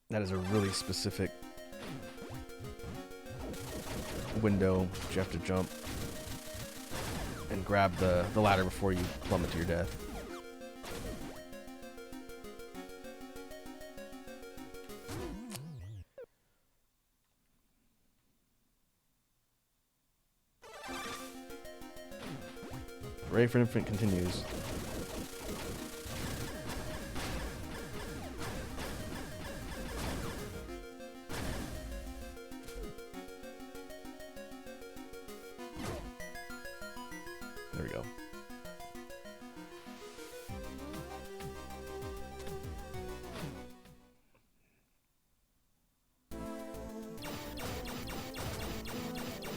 That is a really specific window that you have to jump and grab the ladder before you plummet to your death. Ray for Infinite continues. There we go.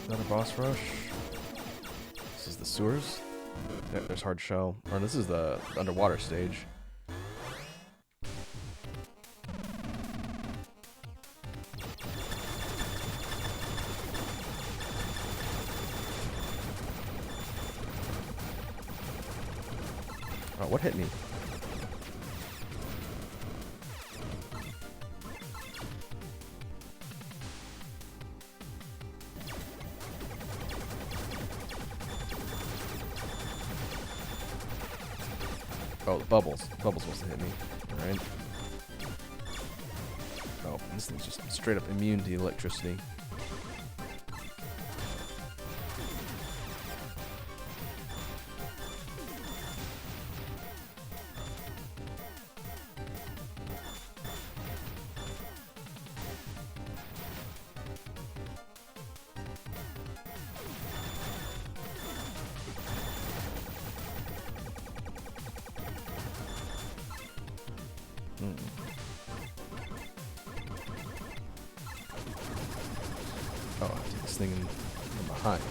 Another boss rush. This is the sewers. Yep, there's hard shell. Or this is the underwater stage. Oh, what hit me? Oh, the bubbles. The bubbles supposed to hit me. Alright. Oh, this thing's just straight up immune to electricity. Oh, I take this thing from behind.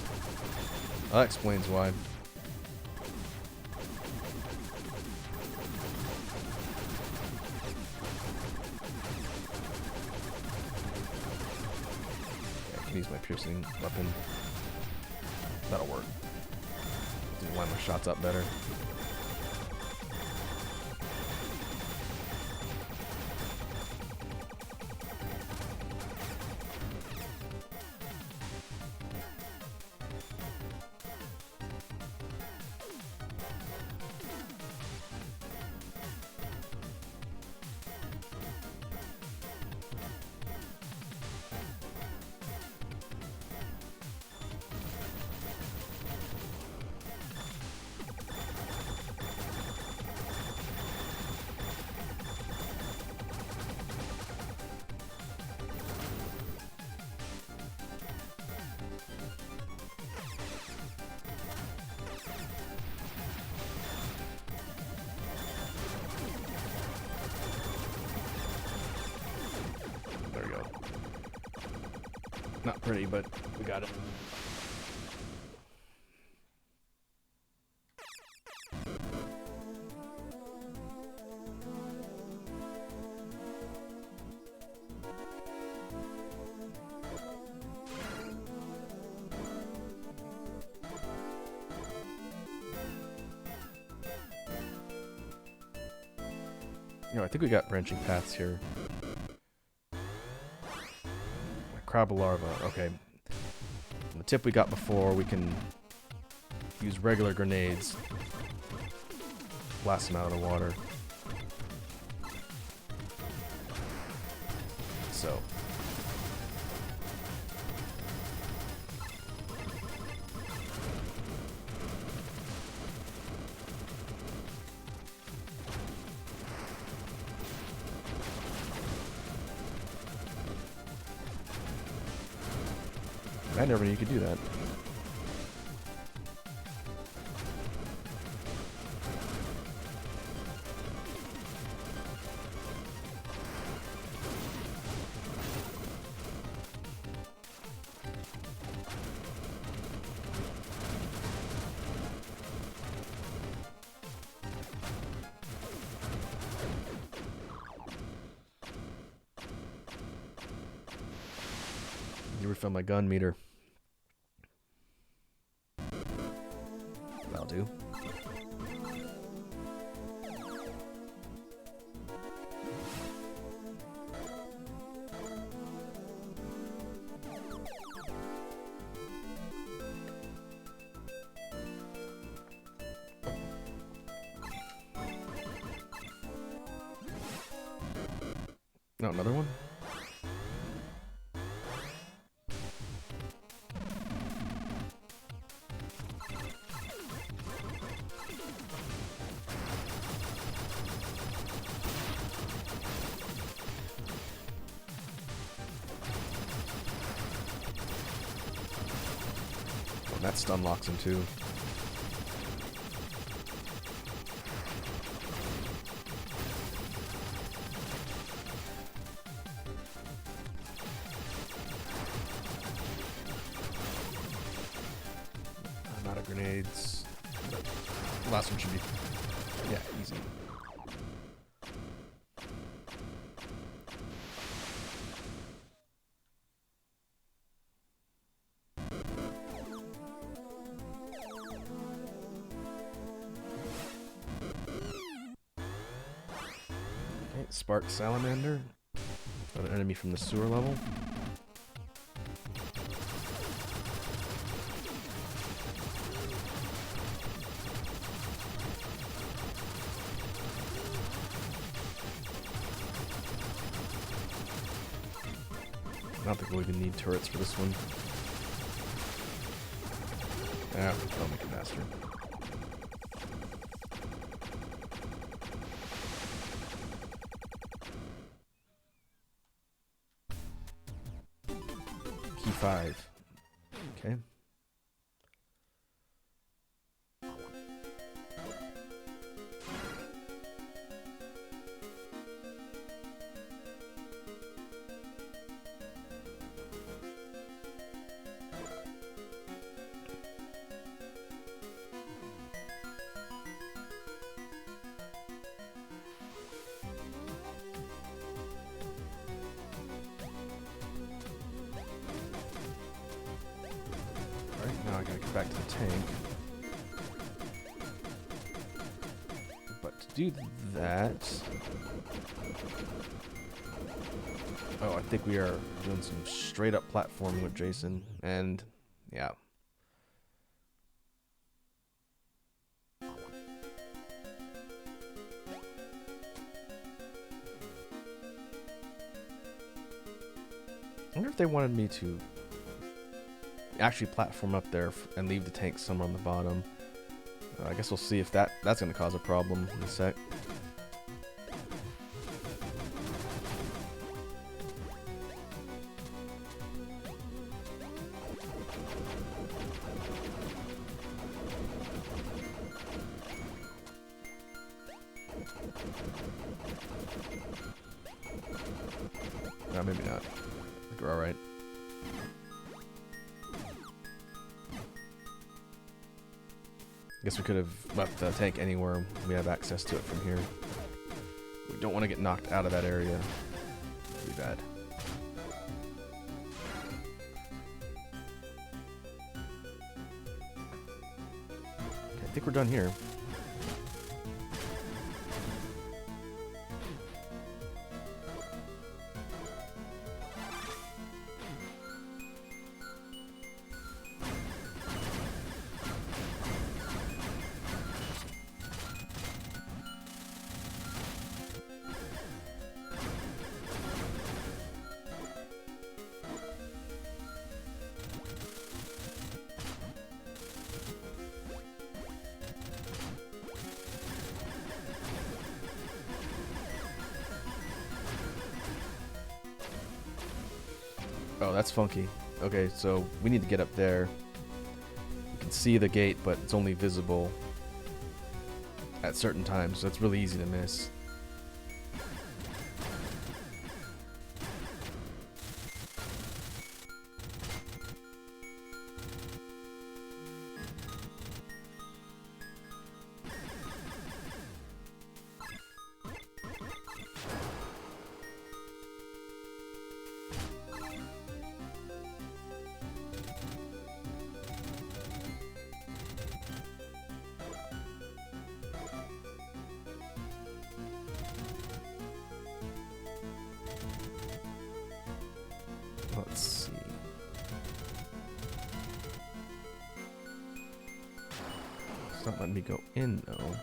Well, that explains why. can use my piercing weapon. That'll work. Didn't line my shots up better. Not pretty, but we got it. You know, I think we got branching paths here. Crab larva, okay. The tip we got before, we can use regular grenades, blast them out of the water. So. I never knew you could do that. You refill my gun meter. That'll do. No, another one? Oh, that stun locks him too. I'm out of grenades. The last one should be, yeah, easy. Okay, Spark Salamander. Another enemy from the sewer level. I don't think we'll even need turrets for this one. Ah, I'll make it faster. Key 5. Okay. Gotta get back to the tank. But to do that... Oh, I think we are doing some straight up platforming with Jason. And, yeah. I wonder if they wanted me to actually platform up there and leave the tank somewhere on the bottom. I guess we'll see if that's going to cause a problem in a sec. No, maybe not. I think we're alright. Guess we could have left the tank anywhere. We have access to it from here. We don't want to get knocked out of that area. That'd be bad. Okay, I think we're done here. Oh, that's funky. Okay, so we need to get up there. You can see the gate, but it's only visible at certain times, so it's really easy to miss. Let's see. It's not letting me go in, though.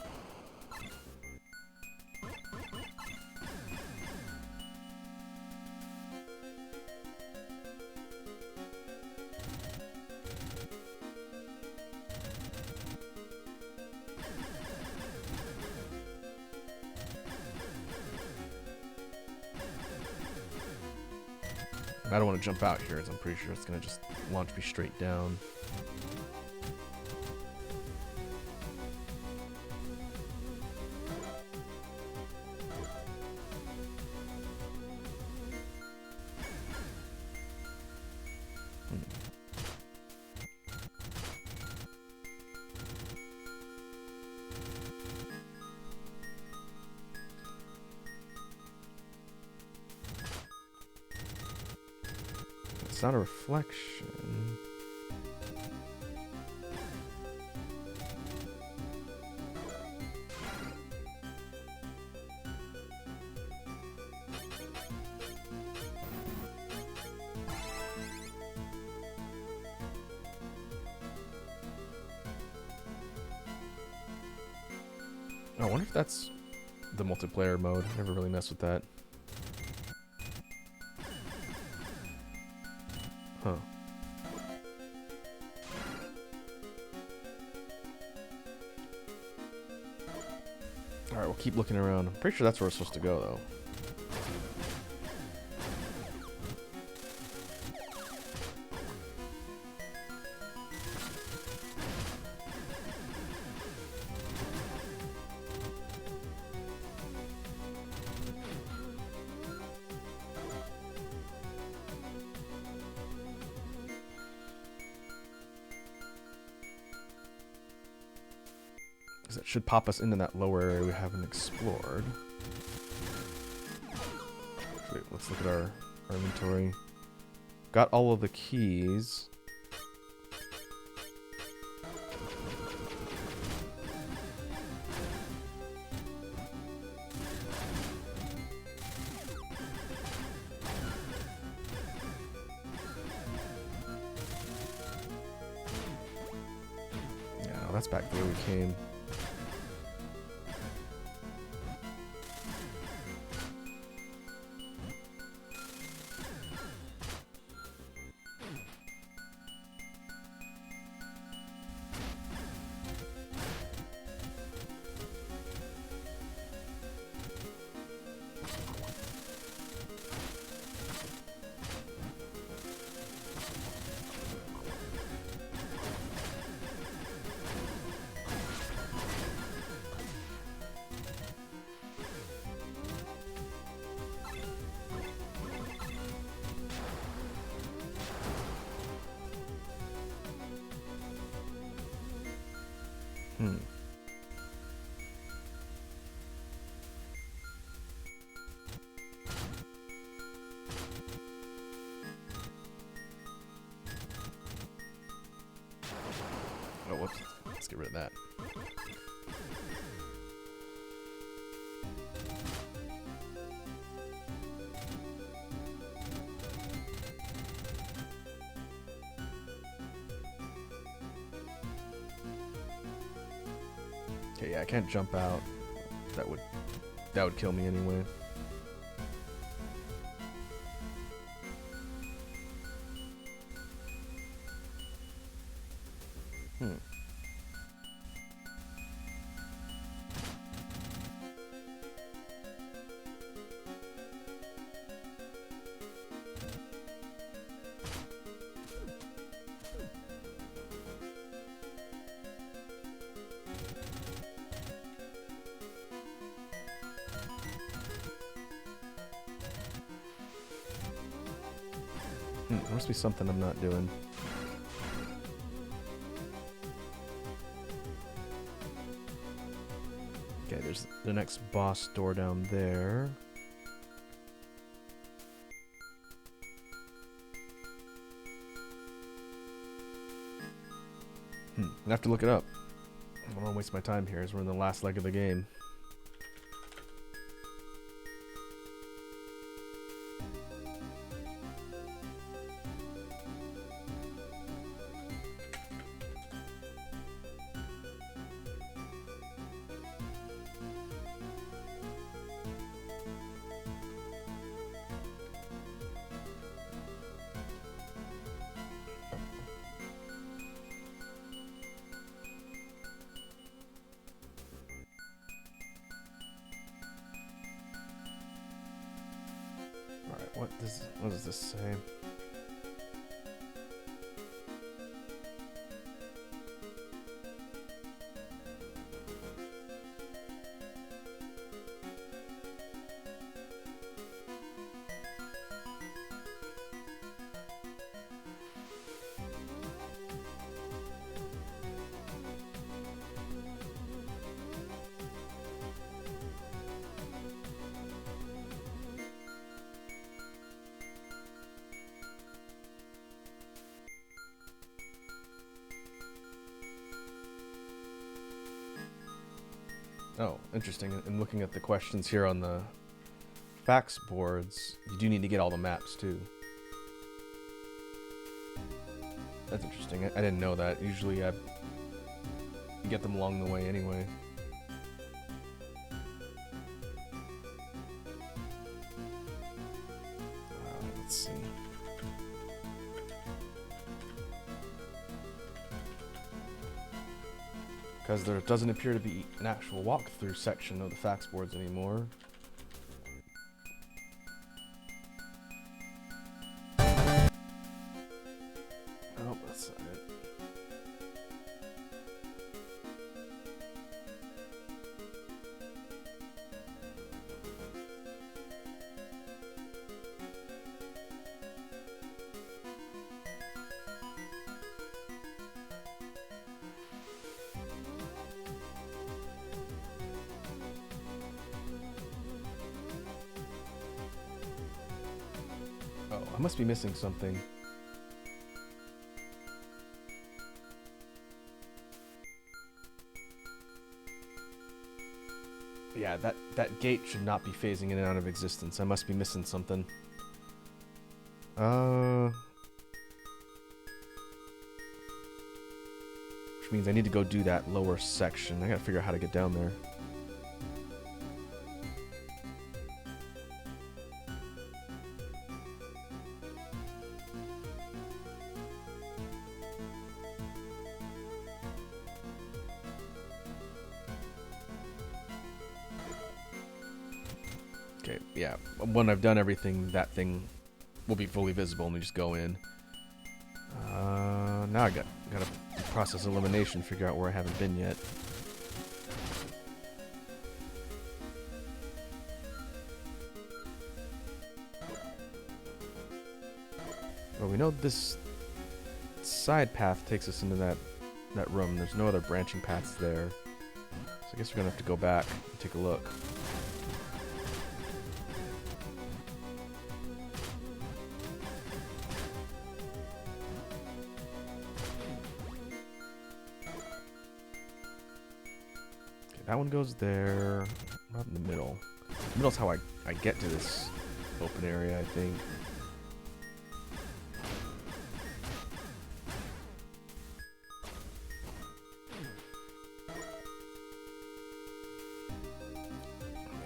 I don't want to jump out here, as I'm pretty sure it's going to just launch me straight down. It's not a reflection. I wonder if that's the multiplayer mode. Never really messed with that. Huh. Alright, we'll keep looking around. I'm pretty sure that's where we're supposed to go, though. That should pop us into that lower area we haven't explored. Wait, let's look at our inventory. Got all of the keys. that's back the way we came. Oh, whoops. Let's get rid of that. Okay, yeah, I can't jump out. That would kill me anyway. There must be something I'm not doing. Okay, there's the next boss door down there. I have to look it up. I don't want to waste my time here as we're in the last leg of the game. What does this say? Oh, interesting. And looking at the questions here on the facts boards, you do need to get all the maps too. That's interesting. I didn't know that. Usually you get them along the way anyway. Let's see. Because there doesn't appear to be an actual walkthrough section of the facts boards anymore. Oh, that's not it. Oh, I must be missing something. Yeah, that gate should not be phasing in and out of existence. I must be missing something. which means I need to go do that lower section. I gotta figure out how to get down there. Okay, yeah. When I've done everything, that thing will be fully visible and we just go in. Now I gotta process elimination, figure out where I haven't been yet. Well, we know this side path takes us into that room. There's no other branching paths there. So I guess we're gonna have to go back and take a look. That one goes there, not in the middle. The middle's how I get to this open area, I think.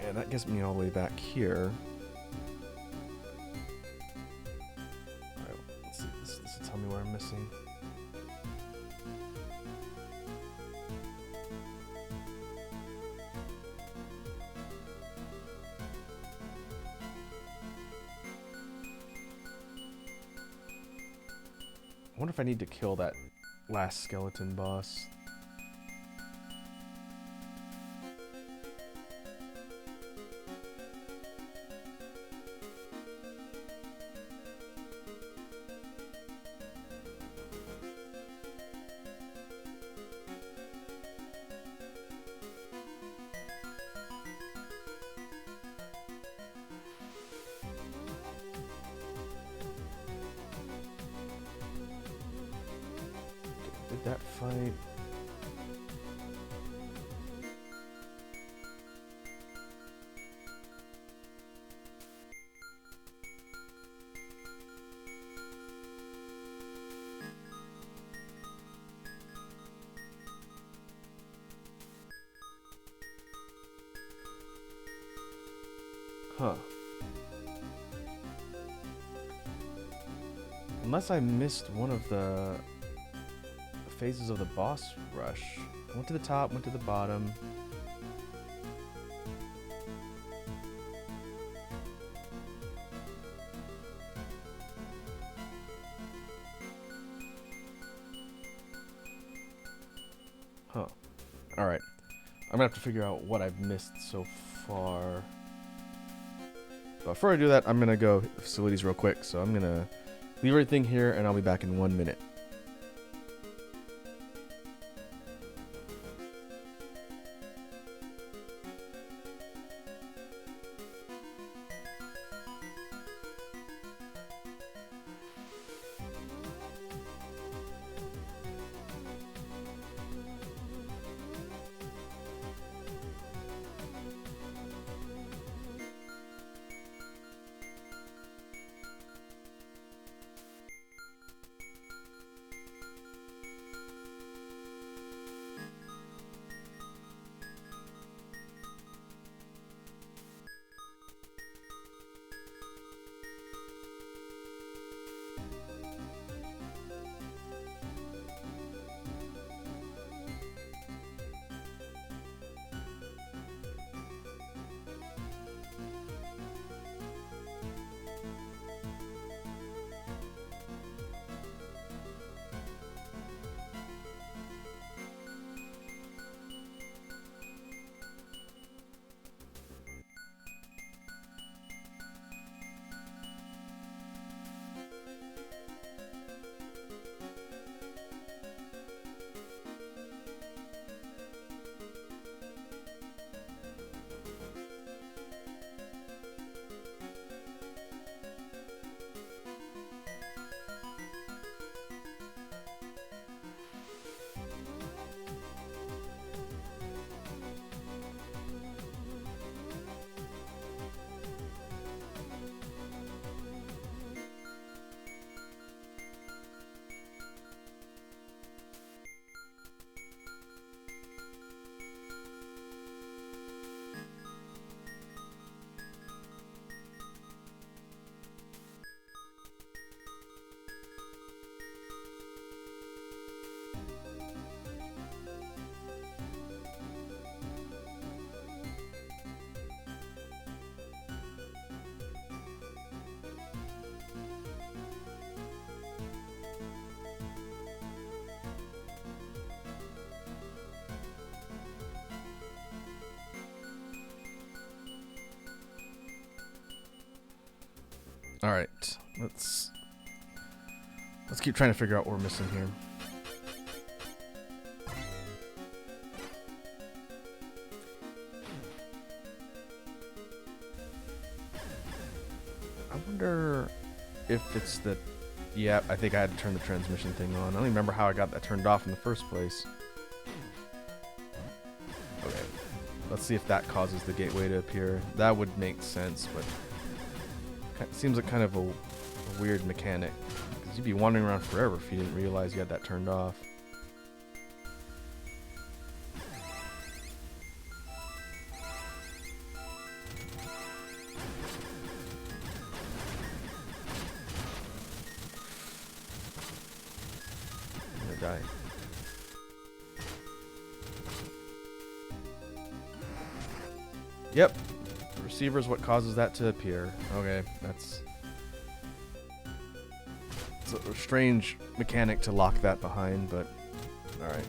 Yeah, that gets me all the way back here. Alright, let's see, this will tell me where I'm missing. I wonder if I need to kill that last skeleton boss. Did that fight? Huh. Unless I missed one of the phases of the boss rush. I went to the top, went to the bottom. Huh. Alright. I'm gonna have to figure out what I've missed so far. But before I do that, I'm gonna go hit the facilities real quick. So I'm gonna leave everything here and I'll be back in 1 minute. All right, let's keep trying to figure out what we're missing here. I wonder if it's the... Yeah, I think I had to turn the transmission thing on. I don't even remember how I got that turned off in the first place. Okay, let's see if that causes the gateway to appear. That would make sense, but it seems like kind of a weird mechanic. Because you'd be wandering around forever if you didn't realize you had that turned off. I'm gonna die. Yep. The receiver is what causes that to appear. Okay, it's a strange mechanic to lock that behind, but alright.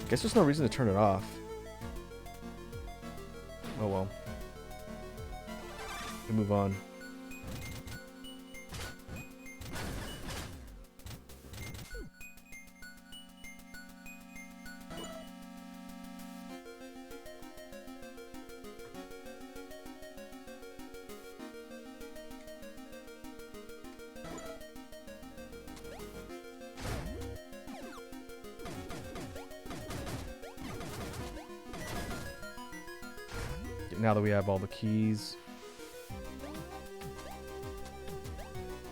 Guess there's no reason to turn it off. Oh well. We move on. Now that we have all the keys,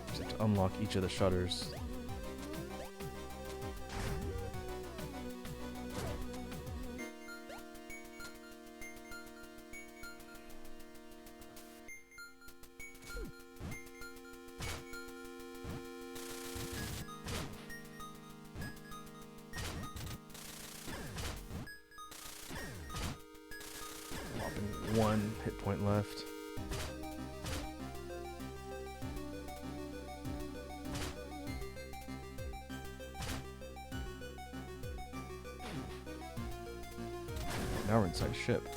just have to unlock each of the shutters. One hit point left. Now we're inside a ship.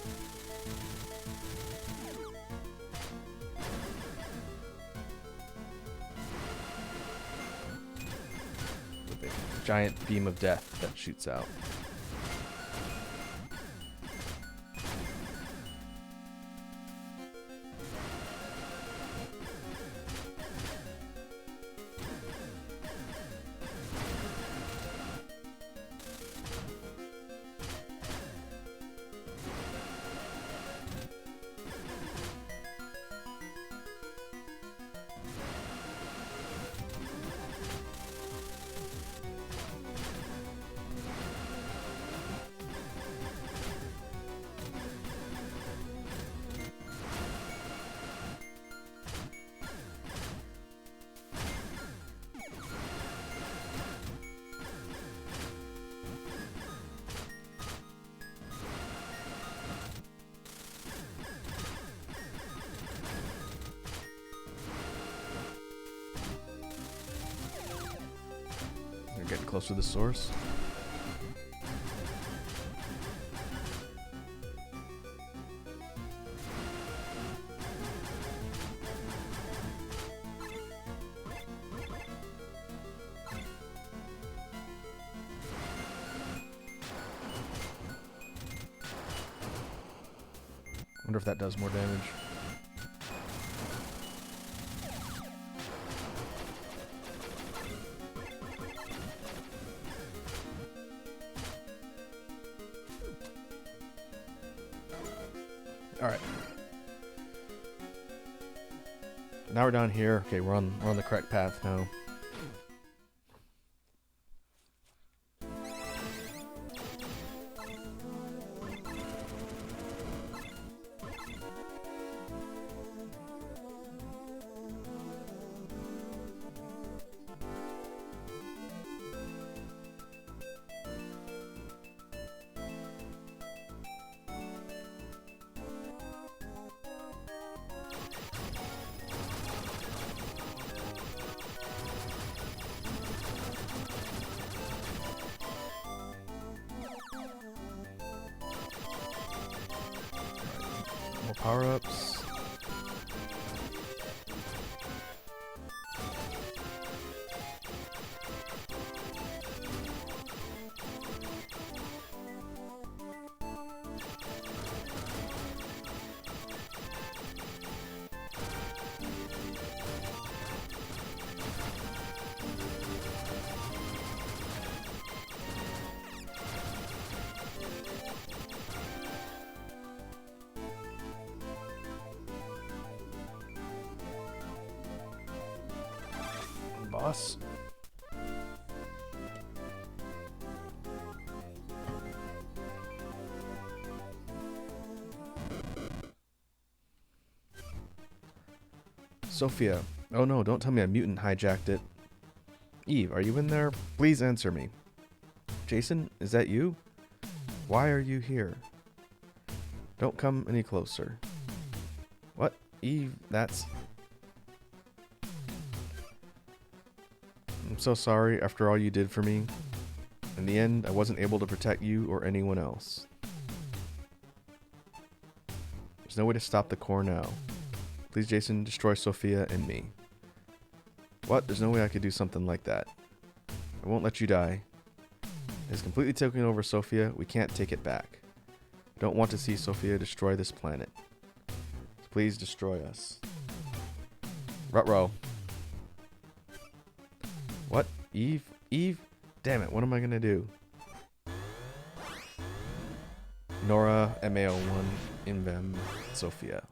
With a giant beam of death that shoots out. We're getting close to the source. Wonder if that does more damage. All right. Now we're down here. Okay, we're on the correct path now. More power-ups. boss. Sophia. Oh no, don't tell me a mutant hijacked it. Eve, are you in there? Please answer me. Jason, is that you? Why are you here? Don't come any closer. What? Eve, that's... I'm so sorry after all you did for me. In the end, I wasn't able to protect you or anyone else. There's no way to stop the core now. Please, Jason, destroy Sophia and me. What? There's no way I could do something like that. I won't let you die. It has completely taken over Sophia. We can't take it back. I don't want to see Sophia destroy this planet. Please destroy us. Ruh-roh. What? Eve? Eve? Damn it, what am I gonna do? Nora, MAO1, Invem, Sophia.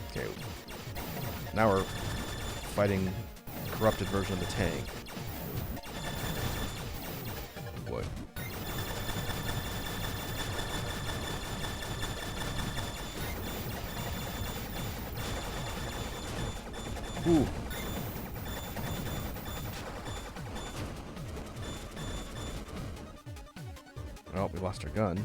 Okay. Now we're fighting a corrupted version of the tank. Oh boy. Ooh. Oh, we lost our gun.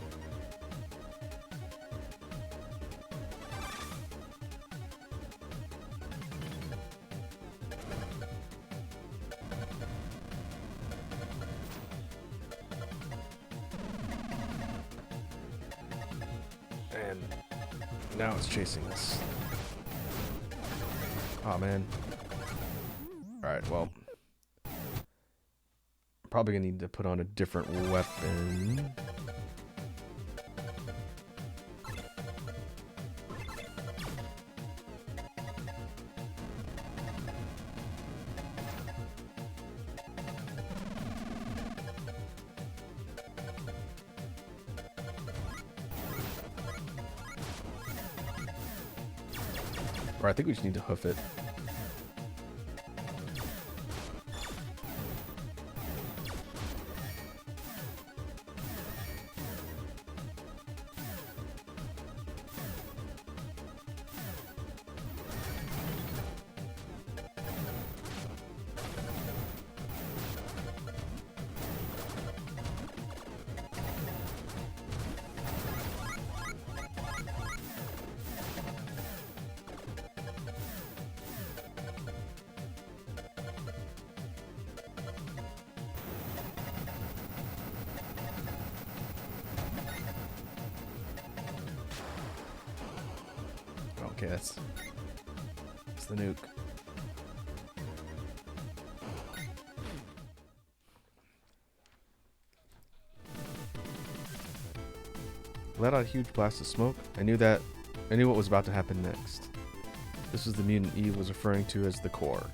And now it's chasing us. Oh man. Alright, well. Probably gonna need to put on a different weapon. Or I think we just need to hoof it. Okay, that's the nuke. Let out a huge blast of smoke. I knew what was about to happen next. This was the mutant Eve was referring to as the core.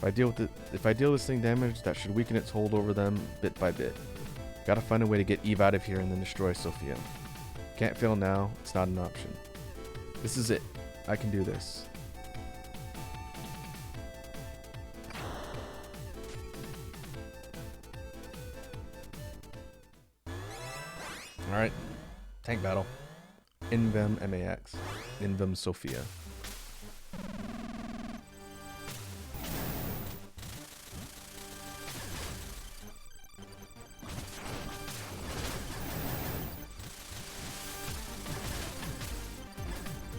If I deal this thing damage, that should weaken its hold over them bit by bit. Gotta find a way to get Eve out of here and then destroy Sophia. Can't fail now, it's not an option. This is it. I can do this. Alright. Tank battle. Invem MAX. Invem Sophia.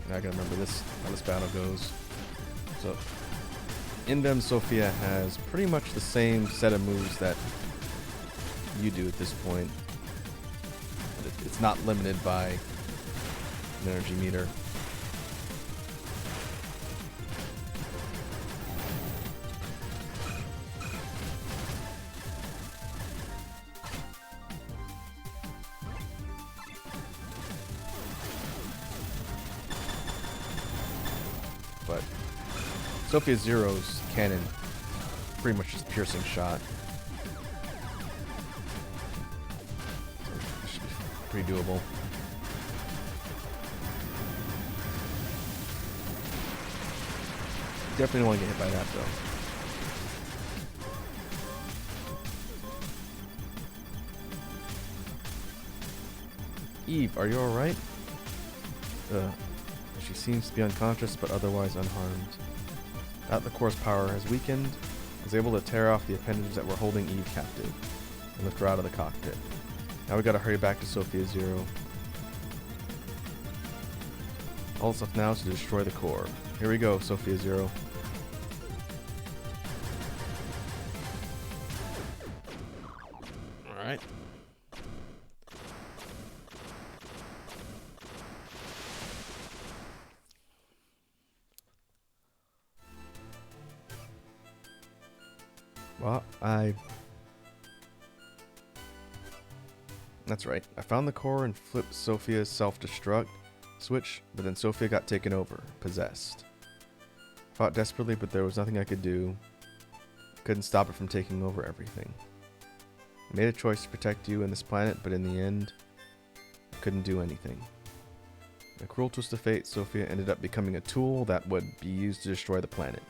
Now I gotta remember this, how this battle goes. So, Invem Sophia has pretty much the same set of moves that you do at this point. But it's not limited by an energy meter. But Sophia Zero's cannon pretty much just piercing shot. So it should be pretty doable. definitely don't want to get hit by that though. Eve, are you alright? She seems to be unconscious but otherwise unharmed. That the core's power has weakened, was able to tear off the appendages that were holding Eve captive and lift her out of the cockpit. Now we gotta hurry back to Sophia Zero. All that's left now is to destroy the core. Here we go, Sophia Zero. Alright. Well, that's right. I found the core and flipped Sophia's self-destruct switch, but then Sophia got taken over, possessed. Fought desperately, but there was nothing I could do. Couldn't stop it from taking over everything. I made a choice to protect you and this planet, but in the end, I couldn't do anything. In a cruel twist of fate, Sophia ended up becoming a tool that would be used to destroy the planet.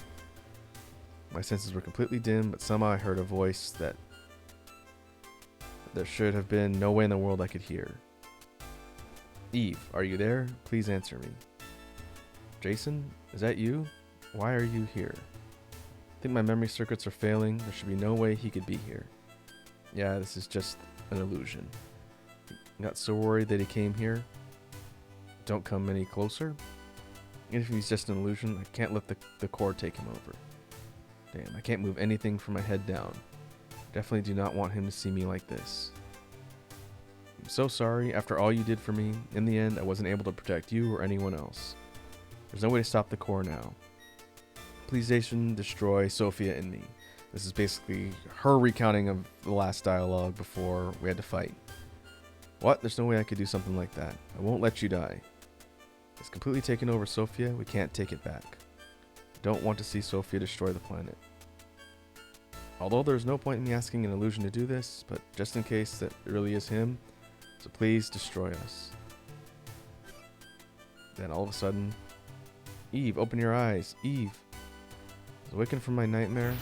My senses were completely dim, but somehow I heard a voice that there should have been no way in the world I could hear. Eve, are you there? Please answer me. Jason, is that you? Why are you here? I think my memory circuits are failing. There should be no way he could be here. Yeah, this is just an illusion. I got so worried that he came here. Don't come any closer. Even if he's just an illusion, I can't let the core take him over. Damn, I can't move anything from my head down. Definitely do not want him to see me like this. I'm so sorry. After all you did for me, in the end, I wasn't able to protect you or anyone else. There's no way to stop the core now. Please, Jason, destroy Sophia and me. This is basically her recounting of the last dialogue before we had to fight. What? There's no way I could do something like that. I won't let you die. It's completely taken over Sophia. We can't take it back. I don't want to see Sophia destroy the planet. Although there's no point in me asking an illusion to do this, but just in case that it really is him, so please destroy us. Then all of a sudden, Eve, open your eyes. Eve. I was awakened from my nightmare.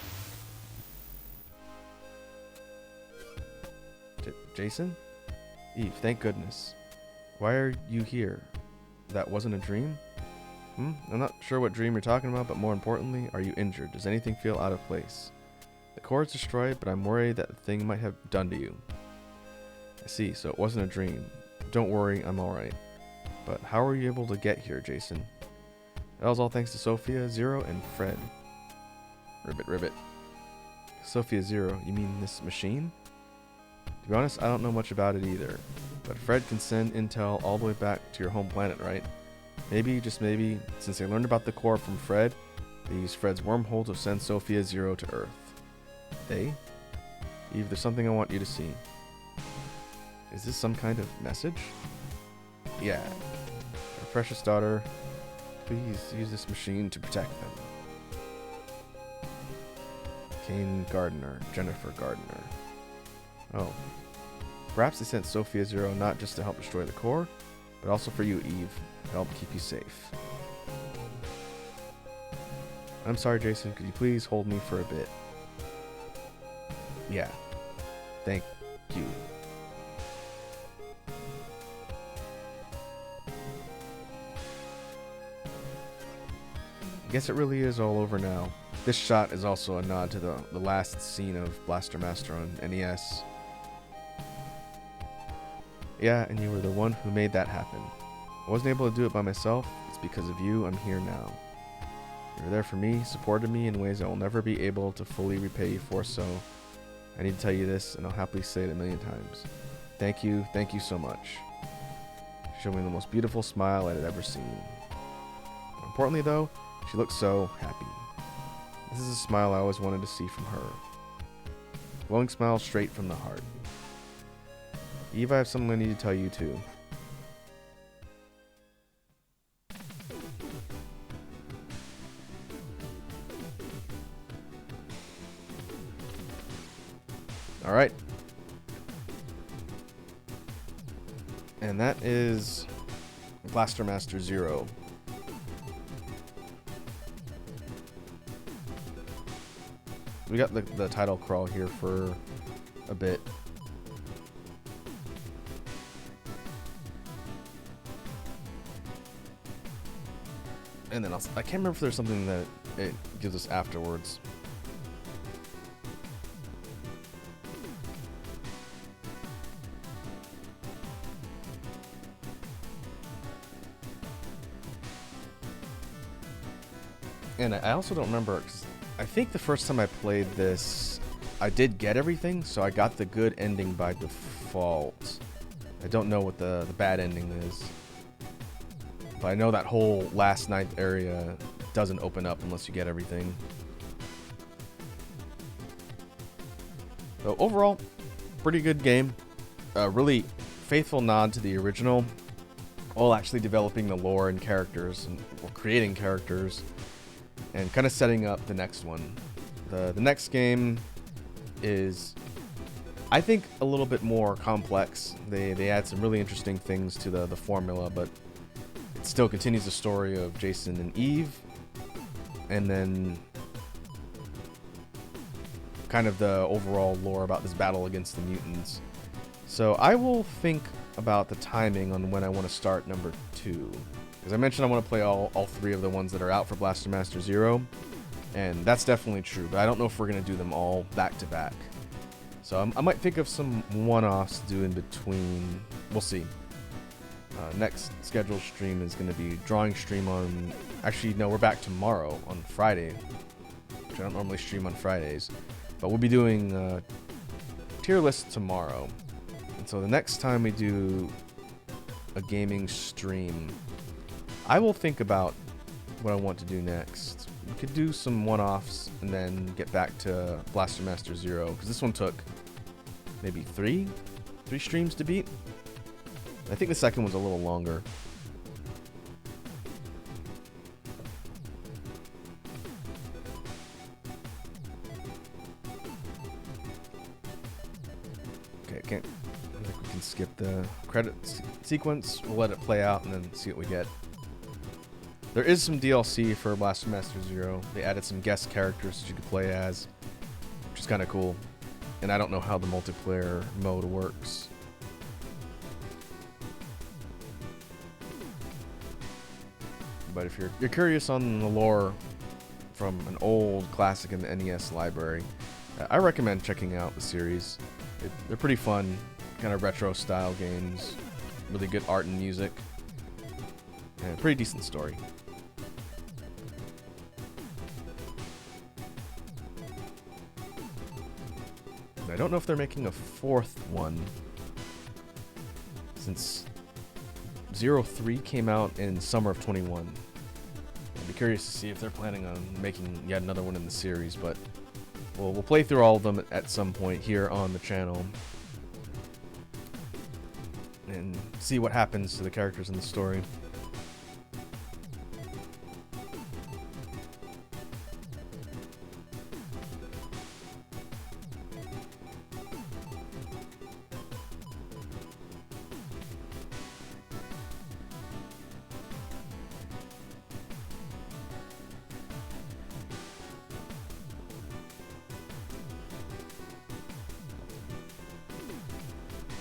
Jason? Eve, thank goodness. Why are you here? That wasn't a dream? I'm not sure what dream you're talking about, but more importantly, are you injured? Does anything feel out of place? The core is destroyed, but I'm worried that the thing might have done to you. I see, so it wasn't a dream. Don't worry, I'm alright. But how were you able to get here, Jason? That was all thanks to Sophia, Zero, and Fred. Ribbit. Sophia Zero, you mean this machine? To be honest, I don't know much about it either. But Fred can send intel all the way back to your home planet, right? Maybe, just maybe, since they learned about the core from Fred, they used Fred's wormhole to send Sophia Zero to Earth. They? Eve, there's something I want you to see. Is this some kind of message? Yeah. Our precious daughter, please use this machine to protect them. Kane Gardner, Jennifer Gardner. Oh. Perhaps they sent Sophia Zero not just to help destroy the core, but also for you, Eve, to help keep you safe. I'm sorry, Jason, could you please hold me for a bit? Yeah. Thank you. I guess it really is all over now. This shot is also a nod to the last scene of Blaster Master on NES. Yeah, and you were the one who made that happen. I wasn't able to do it by myself. It's because of you I'm here now. You were there for me, supported me in ways I will never be able to fully repay you for, so I need to tell you this, and I'll happily say it a million times. Thank you so much. She showed me the most beautiful smile I had ever seen. More importantly though, she looked so happy. This is a smile I always wanted to see from her. A glowing smile straight from the heart. Eve, I have something I need to tell you too. Alright. And that is Blaster Master Zero. We got the title crawl here for a bit. And then I can't remember if there's something that it gives us afterwards. And I also don't remember, 'cause I think the first time I played this, I did get everything, so I got the good ending by default. I don't know what the bad ending is. But I know that whole last ninth area doesn't open up unless you get everything. So overall, pretty good game. Really faithful nod to the original, while actually developing the lore and characters, and creating characters, and kind of setting up the next one. The next game is, I think, a little bit more complex. They add some really interesting things to the formula, but it still continues the story of Jason and Eve, and then kind of the overall lore about this battle against the mutants. So I will think about the timing on when I want to start number 2. As I mentioned, I want to play all 3 of the ones that are out for Blaster Master Zero, and that's definitely true, but I don't know if we're going to do them all back to back. So I might think of some one-offs to do in between. We'll see. Next scheduled stream is going to be drawing stream on... Actually, no, we're back tomorrow on Friday, which I don't normally stream on Fridays. But we'll be doing tier list tomorrow. And so the next time we do a gaming stream, I will think about what I want to do next. We could do some one-offs and then get back to Blaster Master Zero, because this one took maybe three streams to beat. I think the second one's a little longer. Okay, I think we can skip the credit sequence. We'll let it play out and then see what we get. There is some DLC for Blaster Master Zero. They added some guest characters that you could play as, which is kind of cool. And I don't know how the multiplayer mode works. But if you're curious on the lore from an old classic in the NES library, I recommend checking out the series. They're pretty fun, kind of retro style games, really good art and music, and a pretty decent story. I don't know if they're making a 4th one, since 03 came out in summer of 21. I'd be curious to see if they're planning on making yet another one in the series, but we'll play through all of them at some point here on the channel and see what happens to the characters in the story.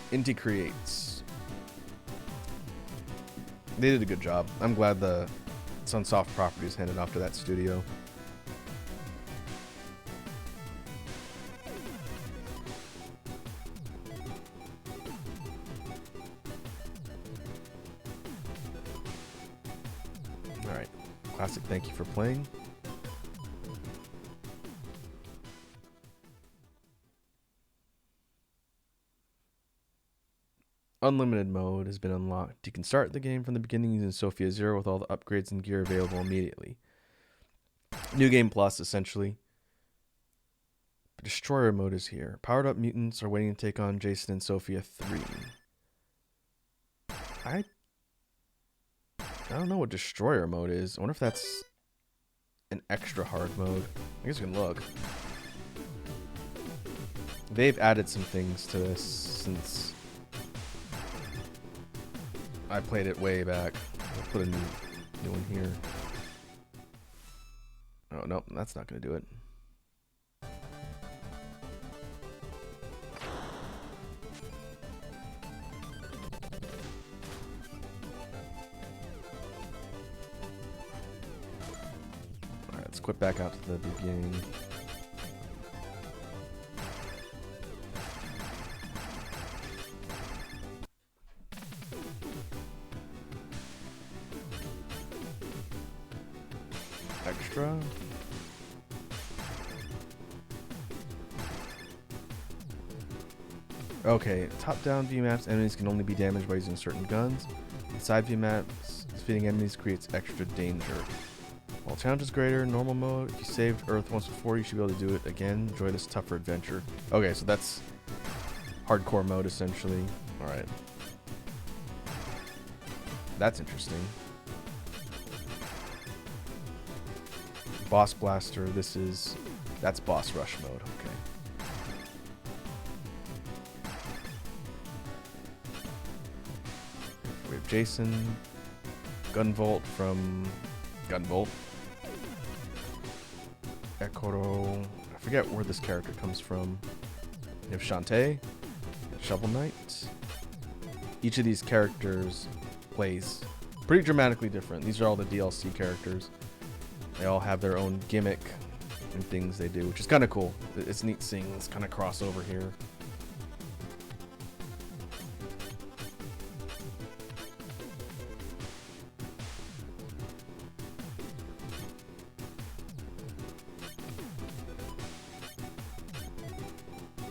Inti Creates. They did a good job. I'm glad the Sunsoft properties handed off to that studio. Alright. Classic, thank you for playing. Unlimited mode has been unlocked. You can start the game from the beginning using Sophia Zero with all the upgrades and gear available immediately. New Game Plus, essentially. Destroyer mode is here. Powered up mutants are waiting to take on Jason and Sophia 3. I don't know what Destroyer mode is. I wonder if that's an extra hard mode. I guess we can look. They've added some things to this since I played it way back. I'll put a new one here. Oh, no, that's not going to do it. quit back out to the beginning. Extra. Okay, top-down VMAPs, enemies can only be damaged by using certain guns. Side VMAPs, defeating enemies creates extra danger. While challenge is greater, normal mode, if you saved Earth once before, you should be able to do it again. Enjoy this tougher adventure. Okay, so that's hardcore mode, essentially. Alright. That's interesting. Boss Blaster, that's boss rush mode, okay. We have Jason, Gunvolt from Gunvolt, Ekoro, I forget where this character comes from. You have Shantae, Shovel Knight. Each of these characters plays pretty dramatically different. These are all the DLC characters. They all have their own gimmick and things they do, which is kind of cool. It's neat seeing this kind of crossover here.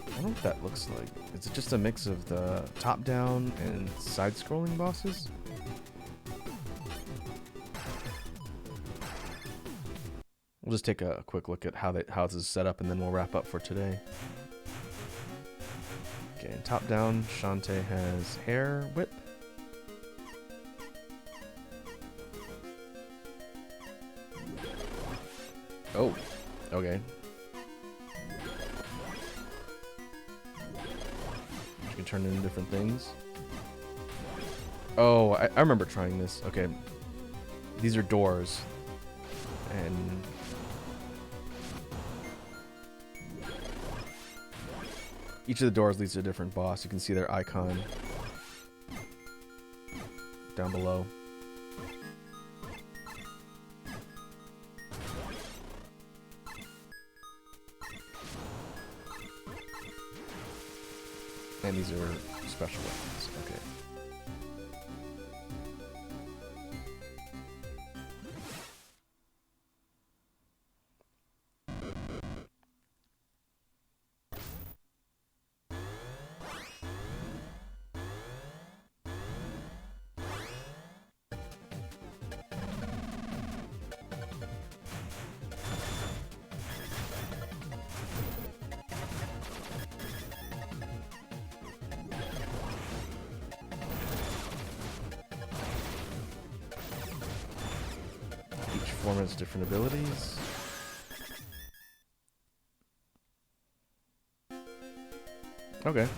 I don't know what that looks like. Is it just a mix of the top-down and side-scrolling bosses? We'll just take a quick look at how this is set up, and then we'll wrap up for today. Okay, top-down, Shantae has hair whip. Oh, okay. You can turn into different things. Oh, I remember trying this. Okay. These are doors. And each of the doors leads to a different boss. You can see their icon down below. And these are special weapons. Okay. Form has different abilities. Okay.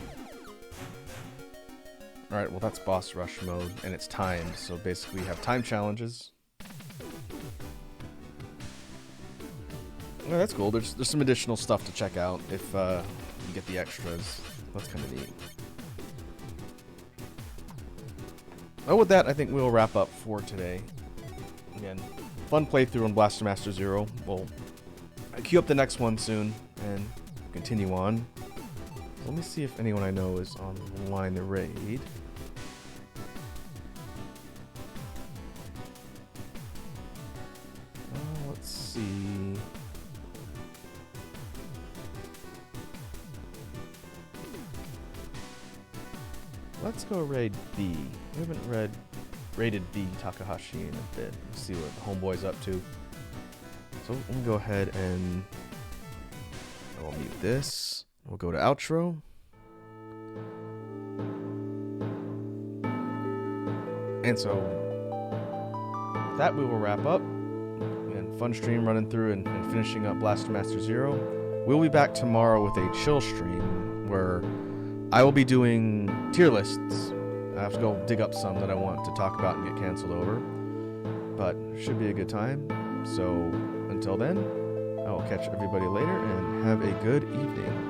Alright, well that's boss rush mode, and it's timed, so basically you have time challenges. Oh, that's cool. There's some additional stuff to check out if you get the extras. That's kind of neat. Oh, with that, I think we'll wrap up for today. Again, fun playthrough on Blaster Master Zero. We'll queue up the next one soon and continue on. Let me see if anyone I know is online to raid. Let's see. Let's go raid B. We haven't raided B Takahashi in a bit. Let's see what the homeboy's up to. So let me go ahead and I will mute this. We'll go to outro. And so with that we will wrap up. And fun stream running through and finishing up Blaster Master Zero. We'll be back tomorrow with a chill stream where I will be doing tier lists. I have to go dig up some that I want to talk about and get canceled over. But should be a good time. So until then, I will catch everybody later and have a good evening.